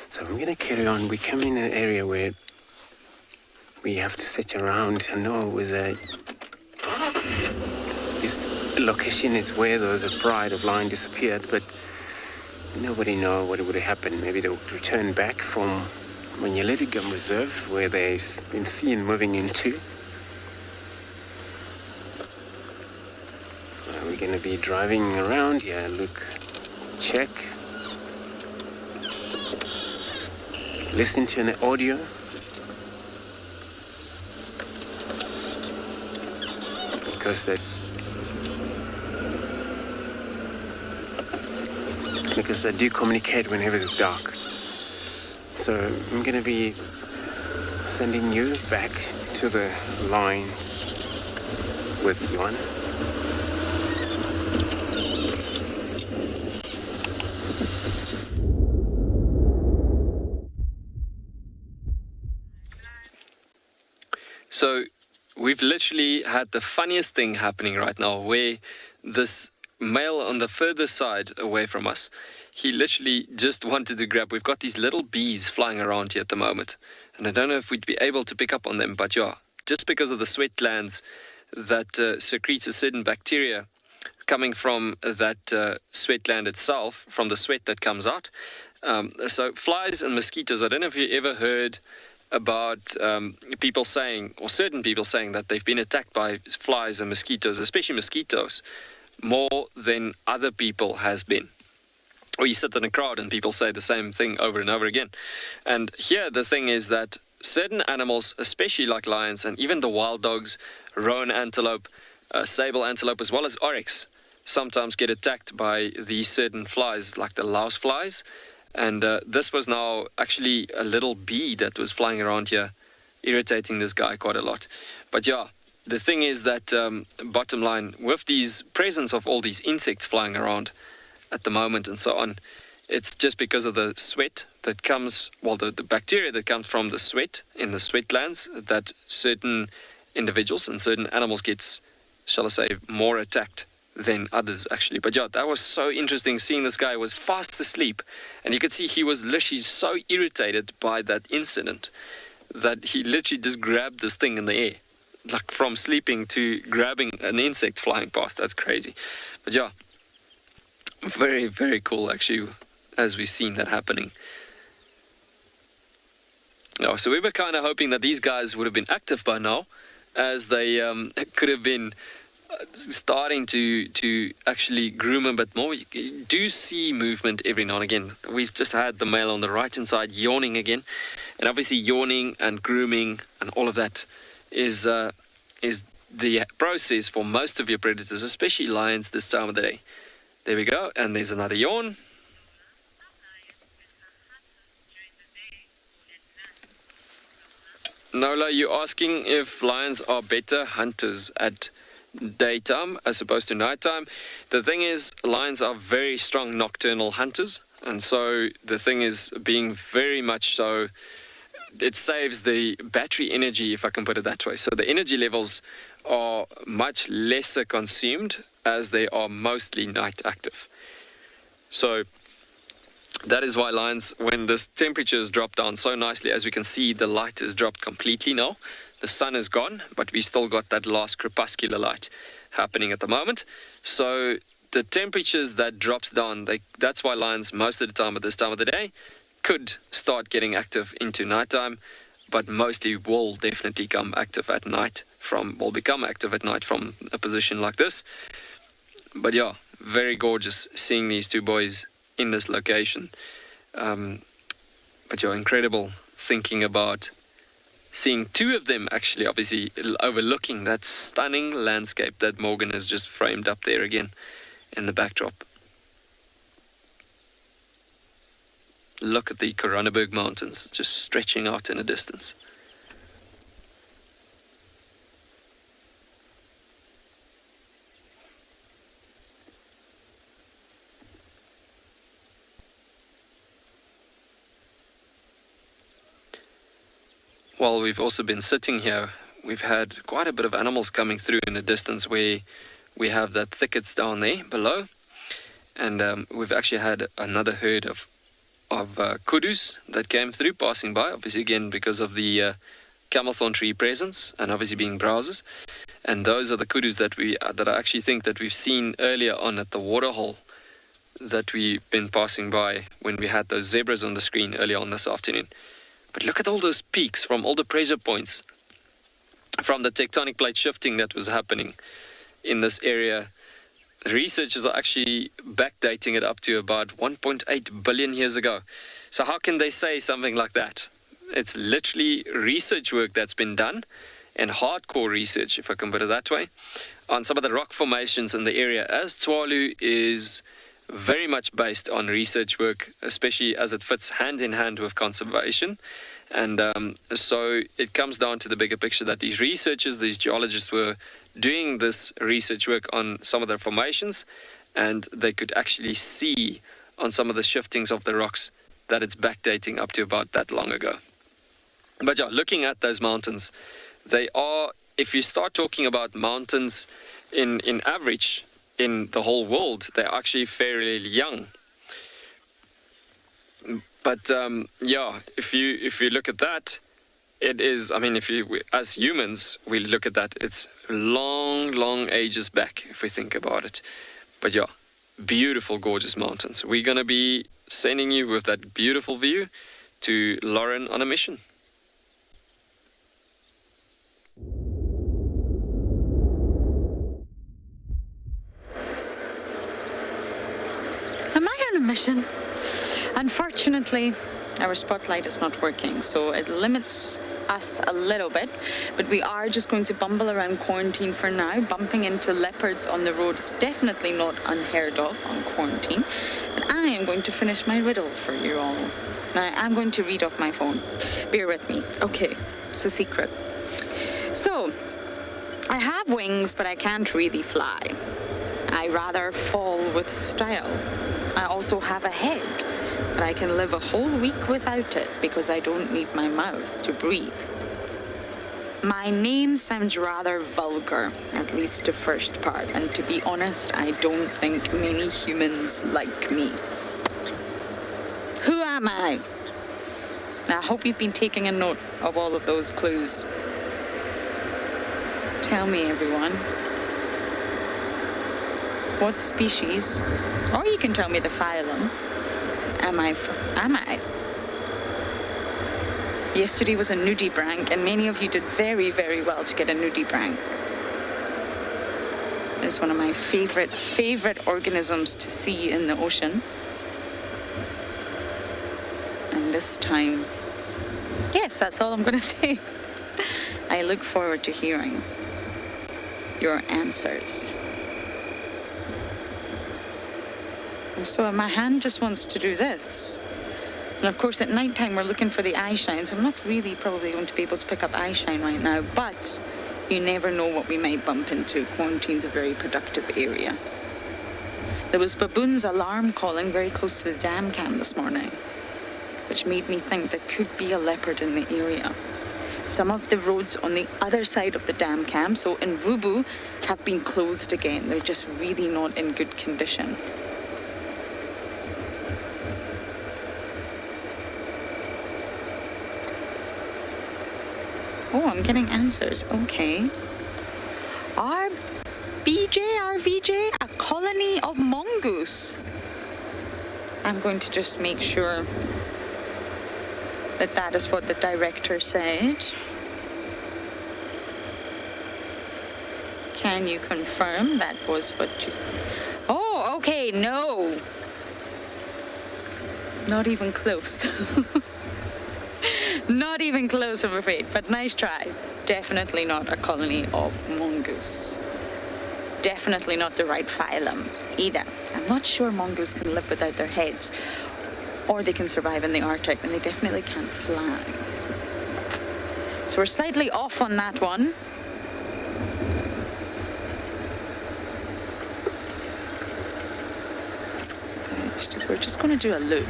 So I'm going to carry on. We come in an area where we have to sit around. I know it was this location is where there was a pride of lion disappeared, but nobody knows what would have happened. Maybe they would return back from Manyeleti Game Reserve, where they've been seen moving into. We're going to be driving around here. Look, check. Listen to an audio. Because they do communicate whenever it's dark. So I'm going to be sending you back to the line with Yuan. So we've literally had the funniest thing happening right now, where this male on the further side away from us, he literally just wanted to grab. We've got these little bees flying around here at the moment, and I don't know if we'd be able to pick up on them, but yeah, just because of the sweat glands that secretes a certain bacteria coming from that sweat gland itself, from the sweat that comes out. So flies and mosquitoes, I don't know if you ever heard about people saying, or certain people saying, that they've been attacked by flies and mosquitoes, especially mosquitoes, more than other people has been. Or you sit in a crowd and people say the same thing over and over again. And here the thing is that certain animals, especially like lions and even the wild dogs, roan antelope, sable antelope, as well as oryx, sometimes get attacked by these certain flies, like the louse flies. And this was now actually a little bee that was flying around here, irritating this guy quite a lot. But yeah, the thing is that, bottom line, with these presence of all these insects flying around at the moment and so on, it's just because of the sweat that comes, well, the bacteria that comes from the sweat in the sweat glands, that certain individuals and certain animals gets, shall I say, more attacked than others actually. But yeah, that was so interesting seeing this guy was fast asleep, and you could see he was literally so irritated by that incident that he literally just grabbed this thing in the air, like from sleeping to grabbing an insect flying past. That's crazy. But yeah, very, very cool actually, as we've seen that happening. Oh, so we were kind of hoping that these guys would have been active by now, as they could have been starting to actually groom a bit more. You do see movement every now and again. We've just had the male on the right hand side yawning again, and obviously yawning and grooming and all of that is the process for most of your predators, especially lions this time of the day. There we go, and there's another yawn. Nola, you're asking if lions are better hunters at daytime as opposed to nighttime. The thing is, lions are very strong nocturnal hunters, and so the thing is, being very much so, it saves the battery energy, if I can put it that way. So the energy levels are much lesser consumed as they are mostly night active. So that is why lions, when the temperatures drop down so nicely, as we can see, the light has dropped completely now. The sun is gone, but we still got that last crepuscular light happening at the moment. So the temperatures that drops down, that's why lions most of the time at this time of the day could start getting active into nighttime, but mostly will definitely become active at night from a position like this. But yeah, very gorgeous seeing these two boys in this location. But yeah, incredible thinking about seeing two of them actually obviously overlooking that stunning landscape that Morgan has just framed up there again in the backdrop. Look at the Koranenberg Mountains just stretching out in the distance. While we've also been sitting here, we've had quite a bit of animals coming through in the distance where we have that thickets down there below. And we've actually had another herd of kudus that came through, passing by, obviously again because of the camelthorn tree presence and obviously being browsers. And those are the kudus that I actually think that we've seen earlier on at the waterhole that we've been passing by when we had those zebras on the screen earlier on this afternoon. But look at all those peaks from all the pressure points from the tectonic plate shifting that was happening in this area. Researchers are actually backdating it up to about 1.8 billion years ago. So how can they say something like that? It's literally research work that's been done, and hardcore research, if I can put it that way, on some of the rock formations in the area, as Tswalu is very much based on research work, especially as it fits hand in hand with conservation. And so it comes down to the bigger picture that these researchers, these geologists were doing this research work on some of the formations, and they could actually see on some of the shiftings of the rocks that it's backdating up to about that long ago. But yeah, looking at those mountains, they are, if you start talking about mountains in average in the whole world, they're actually fairly young. But yeah, if you look at that, it is, I mean, as humans, we look at that, it's long ages back, if we think about it. But yeah, beautiful, gorgeous mountains. We're going to be sending you with that beautiful view to Lauren on a mission. Am I on a mission? Unfortunately, our spotlight is not working, so it limits us a little bit, but we are just going to bumble around quarantine for now. Bumping into leopards on the road is definitely not unheard of on quarantine. And I am going to finish my riddle for you all. Now, I'm going to read off my phone. Bear with me. Okay, it's a secret. So, I have wings, but I can't really fly. I rather fall with style. I also have a head, but I can live a whole week without it because I don't need my mouth to breathe. My name sounds rather vulgar, at least the first part, and to be honest, I don't think many humans like me. Who am I? I hope you've been taking a note of all of those clues. Tell me, everyone. What species, or you can tell me the phylum, am I from? Yesterday was a nudibranch, and many of you did very, very well to get a nudibranch. It's one of my favorite organisms to see in the ocean. And this time, yes, that's all I'm going to say. I look forward to hearing your answers. And so my hand just wants to do this. And of course, at nighttime, we're looking for the eye shine, so I'm not really probably going to be able to pick up eye shine right now, but you never know what we might bump into. Quarantine's a very productive area. There was baboons alarm calling very close to the dam cam this morning, which made me think there could be a leopard in the area. Some of the roads on the other side of the dam cam, so in Vubu, have been closed again. They're just really not in good condition. Oh, I'm getting answers. Okay. RVJ, a colony of mongoose. I'm going to just make sure that that is what the director said. Can you confirm that was what you... Oh, okay, no. Not even close. Not even close, I'm afraid, but nice try. Definitely not a colony of mongoose. Definitely not the right phylum either. I'm not sure mongoose can live without their heads, or they can survive in the Arctic, and they definitely can't fly. So we're slightly off on that one. We're just going to do a loop.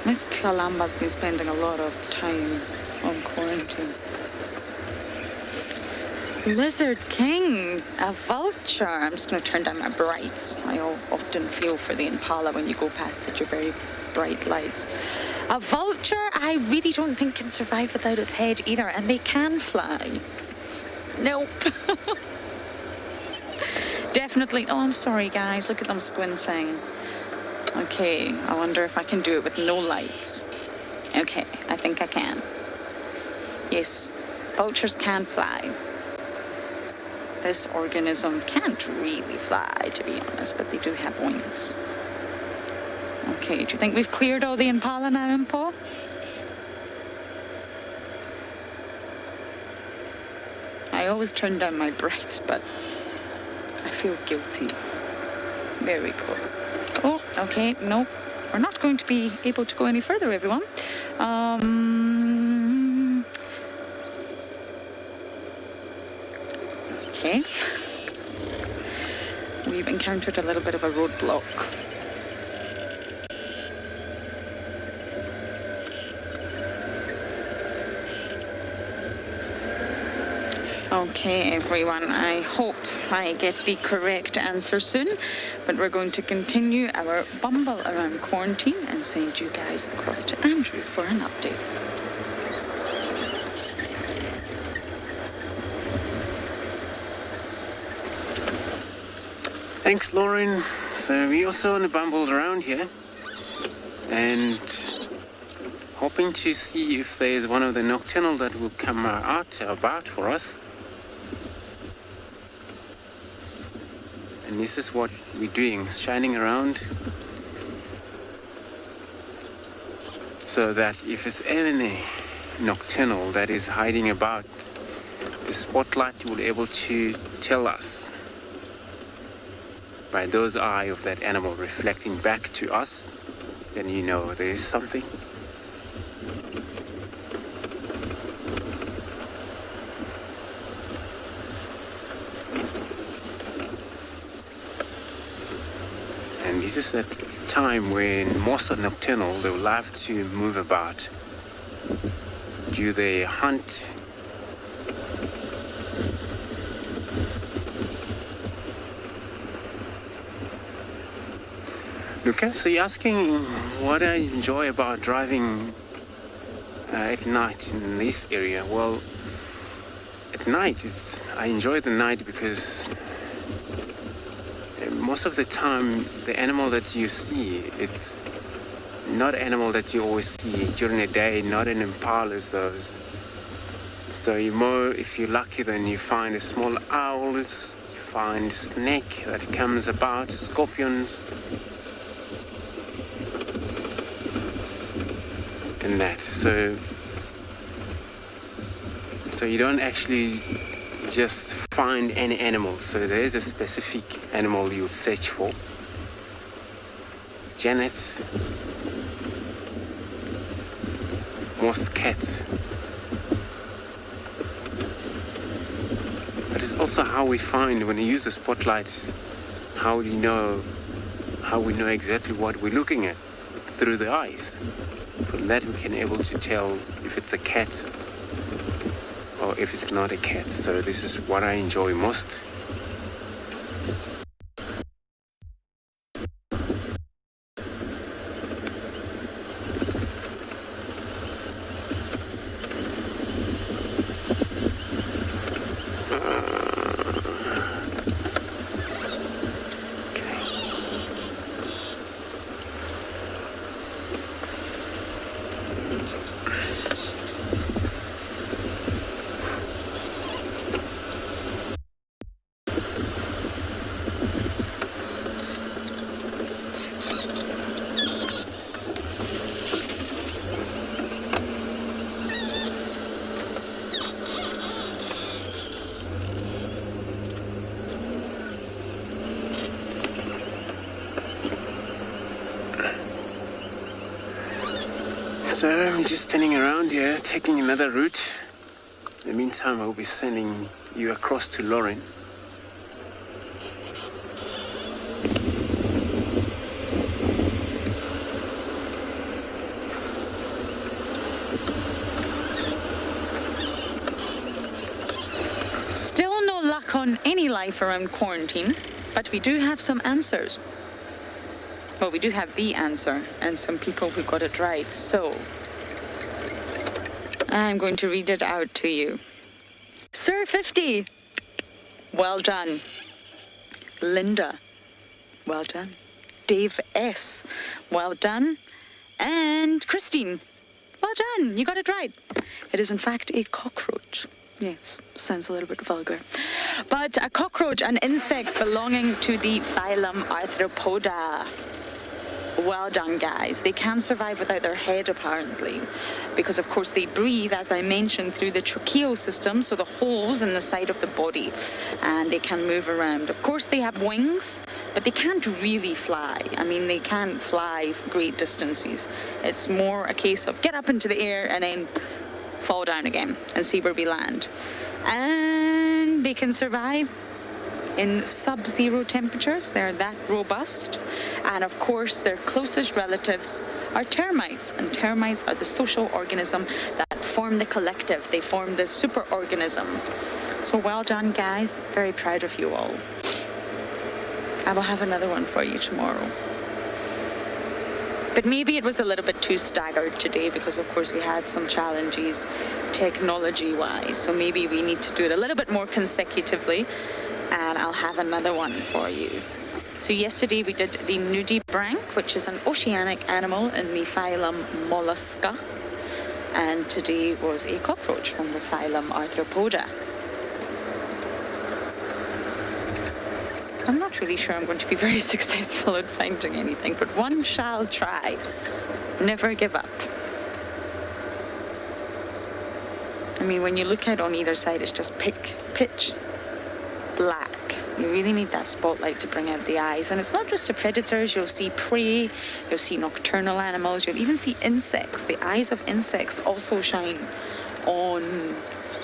Miss Klalamba's been spending a lot of time on quarantine. Lizard King, a vulture. I'm just going to turn down my brights. I often feel for the impala when you go past with your very bright lights. A vulture, I really don't think can survive without its head either, and they can fly. Nope. Definitely. Oh, I'm sorry, guys. Look at them squinting. Okay, I wonder if I can do it with no lights. Okay, I think I can. Yes, vultures can fly. This organism can't really fly, to be honest, but they do have wings. Okay, do you think we've cleared all the impala now, Impo? I always turn down my brights, but I feel guilty. There we go. Oh, okay, no, we're not going to be able to go any further, everyone. Okay. We've encountered a little bit of a roadblock. Okay, everyone, I hope I get the correct answer soon, but we're going to continue our bumble around quarantine and send you guys across to Andrew for an update. Thanks, Lauren. So we also on the bumble around here and hoping to see if there's one of the nocturnal that will come out about for us. And this is what we're doing, shining around so that if it's any nocturnal that is hiding about, the spotlight will be able to tell us by those eyes of that animal reflecting back to us, then you know there is something. and this is that time when most are nocturnal. They will love to move about. Do they hunt? Lucas, so you're asking what I enjoy about driving at night in this area. Well, at night, I enjoy the night because most of the time, the animal that you see, it's not an animal that you always see during the day, not an impala as those. So if you're lucky, then you find a small owl, you find a snake that comes about, scorpions, and that. So you don't actually just find any animal. So there is a specific animal you search for. Janet, most cats. But it's also how we find, when you use the spotlight, how we know exactly what we're looking at through the eyes. From that we can able to tell if it's a cat or if it's not a cat. So this is what I enjoy most. So I'm just standing around here, taking another route. In the meantime, I'll be sending you across to Lauren. Still no luck on any life around quarantine, but we do have some answers. Well, we do have the answer and some people who got it right. So I'm going to read it out to you. Sir 50, well done. Linda, well done. Dave S, well done. And Christine, well done. You got it right. It is in fact a cockroach. Yes, sounds a little bit vulgar. But a cockroach, an insect belonging to the phylum Arthropoda. Well done, guys. They can survive without their head, apparently, because, of course, they breathe, as I mentioned, through the tracheal system, so the holes in the side of the body, and they can move around. Of course, they have wings, but they can't really fly. I mean, they can't fly great distances. It's more a case of get up into the air and then fall down again and see where we land. And they can survive in sub-zero temperatures. They're that robust. And of course, their closest relatives are termites. And termites are the social organism that form the collective. They form the superorganism. So well done, guys. Very proud of you all. I will have another one for you tomorrow. But maybe it was a little bit too staggered today because, of course, we had some challenges technology-wise. So maybe we need to do it a little bit more consecutively. And I'll have another one for you. So yesterday we did the nudibranch, which is an oceanic animal in the phylum Mollusca. And today was a cockroach from the phylum Arthropoda. I'm not really sure I'm going to be very successful at finding anything, but one shall try. Never give up. I mean, when you look out on either side, it's just pitch black. You really need that spotlight to bring out the eyes. And it's not just the predators. You'll see prey, you'll see nocturnal animals, you'll even see insects. The eyes of insects also shine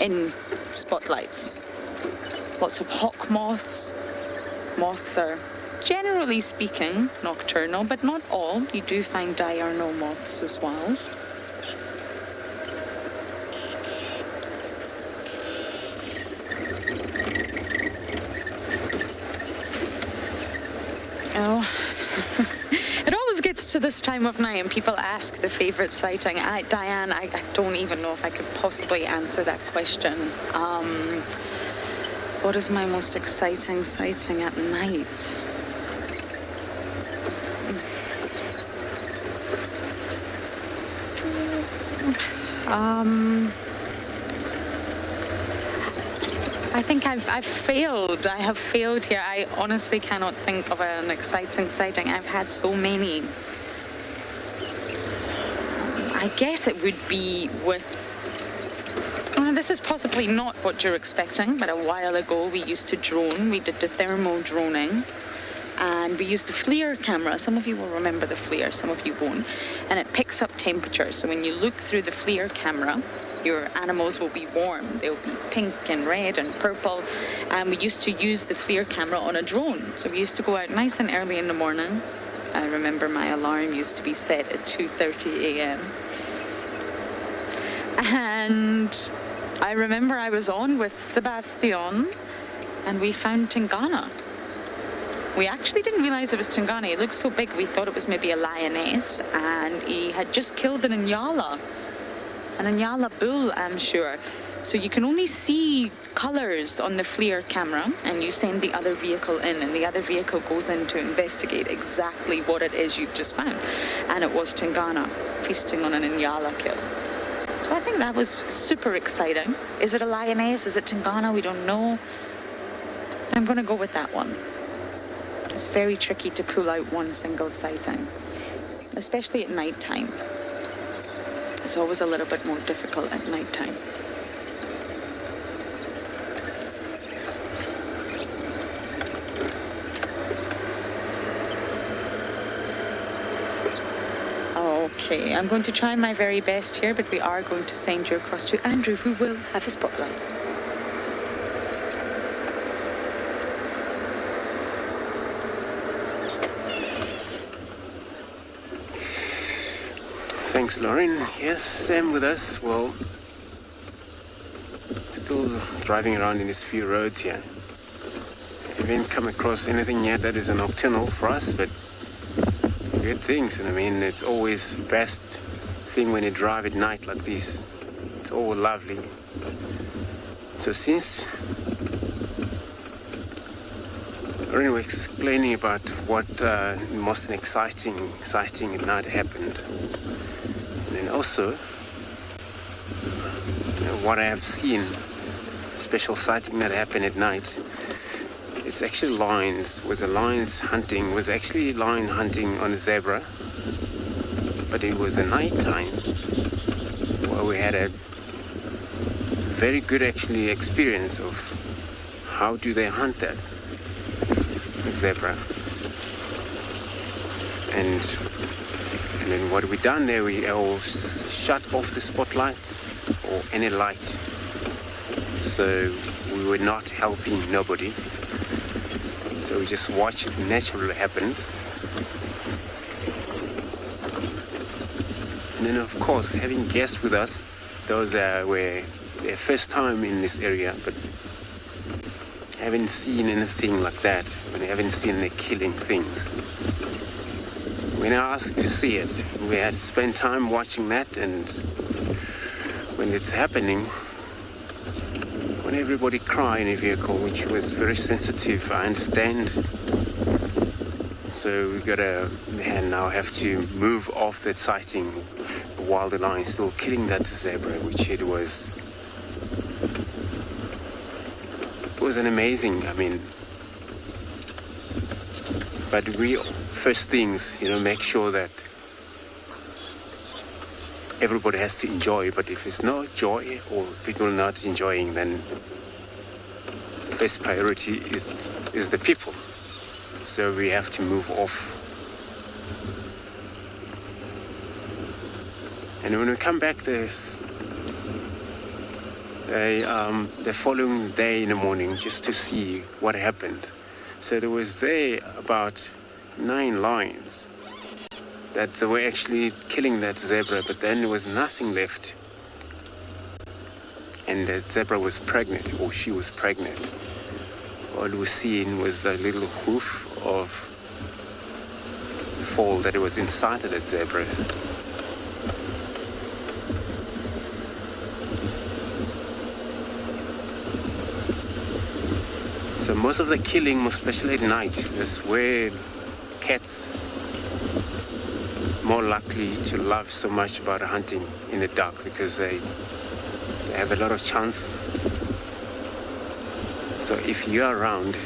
in spotlights. Lots of hawk moths. Moths are generally speaking, nocturnal, but not all. You do find diurnal moths as well. Oh, it always gets to this time of night and people ask the favourite sighting. Diane, I don't even know if I could possibly answer that question. What is my most exciting sighting at night? I think I've failed. I have failed here. I honestly cannot think of an exciting sighting. I've had so many. I guess it would be with... Well, this is possibly not what you're expecting, but a while ago we used to drone. We did the thermal droning. And we used the FLIR camera. Some of you will remember the FLIR, some of you won't. And it picks up temperature. So when you look through the FLIR camera, your animals will be warm. They'll be pink and red and purple. And we used to use the FLIR camera on a drone. So we used to go out nice and early in the morning. I remember my alarm used to be set at 2:30 a.m. And I remember I was on with Sebastian and we found Tingana. We actually didn't realize it was Tingana. He looked so big, we thought it was maybe a lioness, and he had just killed an Inyala bull, I'm sure. So you can only see colors on the FLIR camera, and you send the other vehicle in, and the other vehicle goes in to investigate exactly what it is you've just found. And it was Tingana feasting on an Inyala kill. So I think that was super exciting. Is it a lioness? Is it Tingana? We don't know. I'm going to go with that one. It's very tricky to pull out one single sighting, especially at night time. It's always a little bit more difficult at night time. Okay, I'm going to try my very best here, but we are going to send you across to Andrew, who will have a spotlight. Thanks, Lauren. Yes, Sam with us. Well, still driving around in these few roads here. Haven't come across anything yet that is a nocturnal for us, but good things. And I mean, it's always best thing when you drive at night like this. It's all lovely. So since Lauren was explaining about what most exciting sighting at night happened, and also what I have seen, special sighting that happened at night. It's actually lions. Was actually lion hunting on a zebra, but it was a night time where we had a very good actually experience of how do they hunt that zebra. And then what we done there, we all shut off the spotlight or any light. So we were not helping nobody. So we just watched it naturally happen. And then of course, having guests with us, those were their first time in this area, but haven't seen anything like that. When they haven't seen the killing things. When I asked to see it, we had spent time watching that, and when it's happening, when everybody cry in a vehicle, which was very sensitive, I understand. So we now have to move off that sighting while the lion still killing that zebra, which it was an amazing, I mean, but we first things, make sure that everybody has to enjoy, but if it's no joy or people not enjoying, then first priority is the people. So we have to move off. And when we come back the following day in the morning, just to see what happened, So there was there about 9 lions that they were actually killing that zebra, but then there was nothing left. And the zebra was pregnant, or she was pregnant. All we was seeing was the little hoof of foal that it was inside of that zebra. So most of the killing, especially at night, is where cats more likely to love so much about hunting in the dark, because they have a lot of chance. So if you're around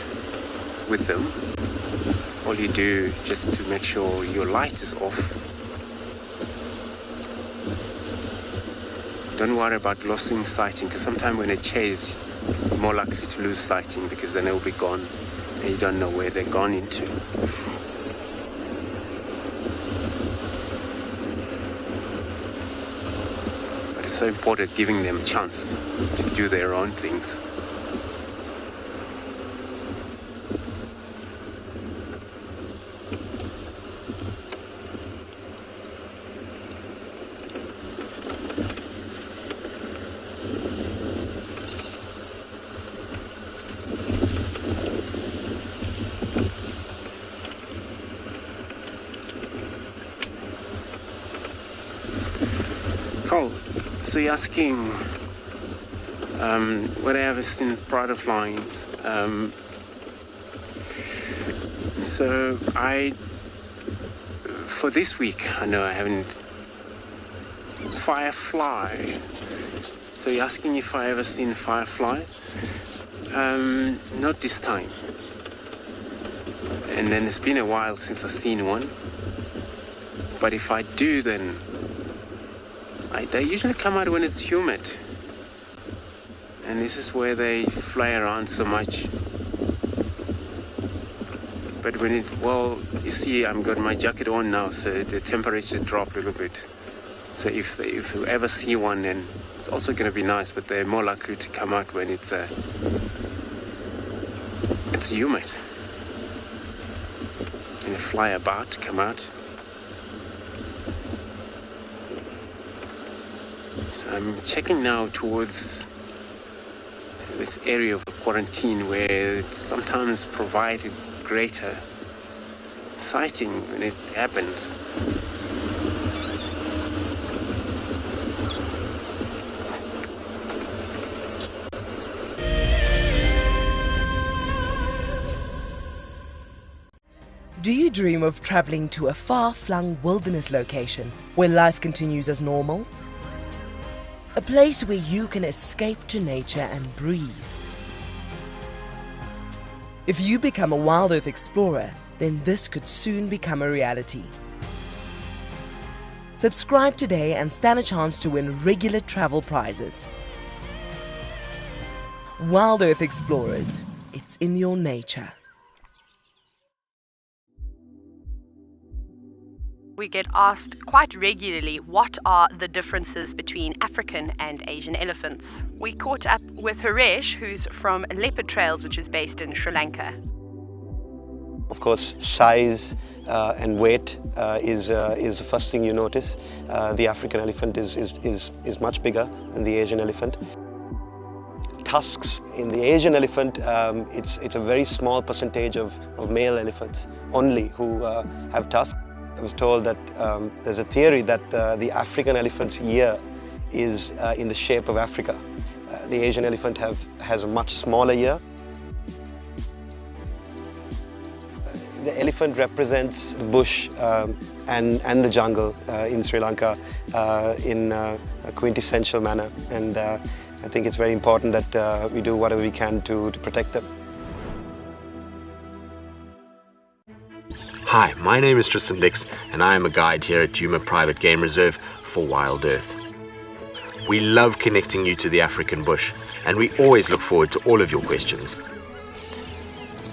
with them, all you do just to make sure your light is off. Don't worry about losing sighting, because sometimes when they chase, you're more likely to lose sighting, because then they'll be gone and you don't know where they're gone into. But it's so important giving them a chance to do their own things. So you're asking what I have seen Pride of Lions. So for this week, I know I haven't. Firefly. So you're asking if I ever seen Firefly? Not this time. And then it's been a while since I've seen one. But if I do, then they usually come out when it's humid. And this is where they fly around so much. But when you see, I've got my jacket on now, so the temperature dropped a little bit. So if you ever see one, then it's also going to be nice, but they're more likely to come out when it's humid. And they fly about, come out. So I'm checking now towards this area of quarantine where it sometimes provides a greater sighting when it happens. Do you dream of traveling to a far-flung wilderness location where life continues as normal? A place where you can escape to nature and breathe. If you become a Wild Earth Explorer, then this could soon become a reality. Subscribe today and stand a chance to win regular travel prizes. Wild Earth Explorers, it's in your nature. We get asked quite regularly what are the differences between African and Asian elephants. We caught up with Haresh, who's from Leopard Trails, which is based in Sri Lanka. Of course, size and weight is the first thing you notice. The African elephant is much bigger than the Asian elephant. Tusks in the Asian elephant, it's a very small percentage of male elephants only who have tusks. I was told that there's a theory that the African elephant's ear is in the shape of Africa. The Asian elephant has a much smaller ear. The elephant represents the bush and the jungle in Sri Lanka in a quintessential manner, and I think it's very important that we do whatever we can to protect them. Hi, my name is Tristan Dix, and I am a guide here at Djuma Private Game Reserve for Wild Earth. We love connecting you to the African bush, and we always look forward to all of your questions.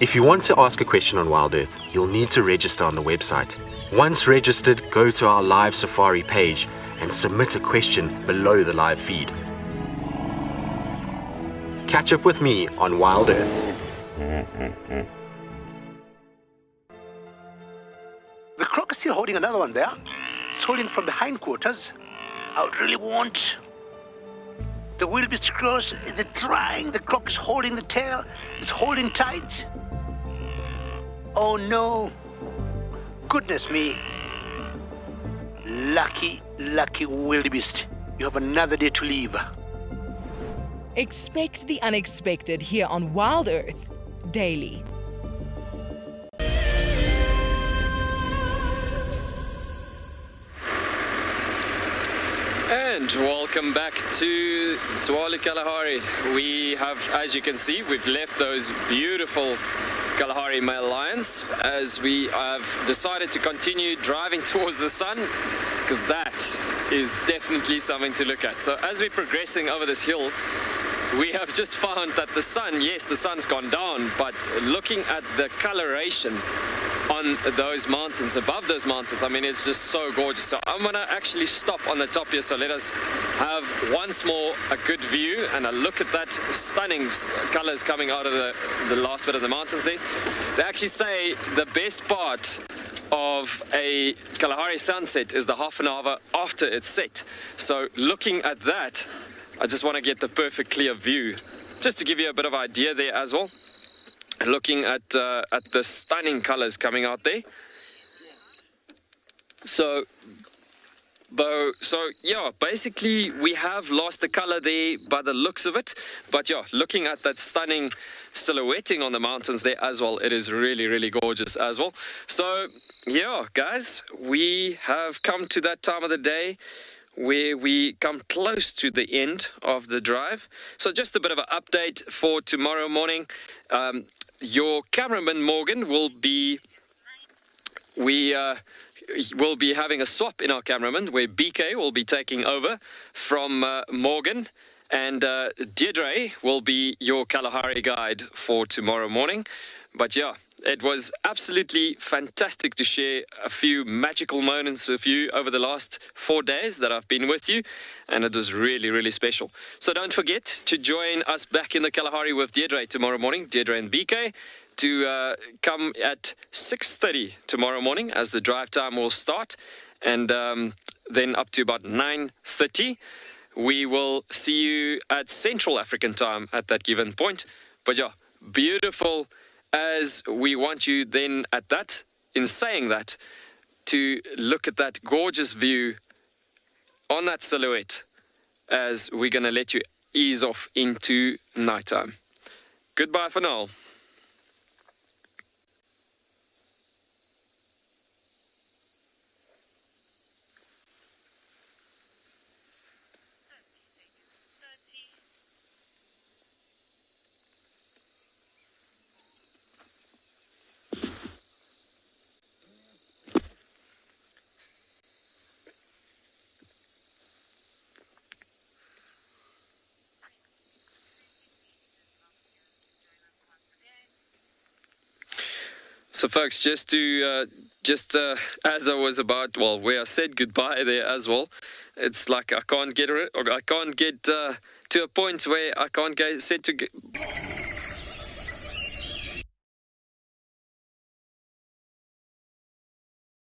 If you want to ask a question on Wild Earth, you'll need to register on the website. Once registered, go to our live safari page and submit a question below the live feed. Catch up with me on Wild Earth. still holding another one there. It's holding from the hindquarters. I would really want the wildebeest cross. Is it trying? The croc is holding the tail. It's holding tight. Oh no. Goodness me. Lucky, lucky wildebeest. You have another day to live. Expect the unexpected here on Wild Earth Daily. And welcome back to Tswalu Kalahari. We have, as you can see, we've left those beautiful Kalahari male lions as we have decided to continue driving towards the sun, because that is definitely something to look at. So as we're progressing over this hill, we have just found that the sun, yes, the sun's gone down, but looking at the coloration on those mountains, above those mountains, I mean, it's just so gorgeous. So I'm gonna actually stop on the top here, so let us have once more a good view and a look at that stunning colors coming out of the last bit of the mountains there. They actually say the best part of a Kalahari sunset is the half an hour after it's set. So looking at that, I just want to get the perfect clear view, just to give you a bit of idea there as well. Looking at the stunning colors coming out there. So yeah, basically we have lost the color there by the looks of it, but yeah, looking at that stunning silhouetting on the mountains there as well, it is really, really gorgeous as well. So yeah, guys, we have come to that time of the day where we come close to the end of the drive. So just a bit of an update for tomorrow morning. Your cameraman Morgan will be, we will be having a swap in our cameraman where BK will be taking over from Morgan, and Deirdre will be your Kalahari guide for tomorrow morning. But yeah, it was absolutely fantastic to share a few magical moments with you over the last 4 days that I've been with you, and it was really, really special. So don't forget to join us back in the Kalahari with Deirdre tomorrow morning, Deirdre and BK, to come at 6:30 tomorrow morning as the drive time will start, and then up to about 9:30. We will see you at Central African time at that given point. But yeah, beautiful. As we want you then at that, in saying that, to look at that gorgeous view on that silhouette as we're going to let you ease off into nighttime. Goodbye for now. So folks, just as I was about, well, where I said goodbye there as well, it's like I can't get to a point where I can't get said to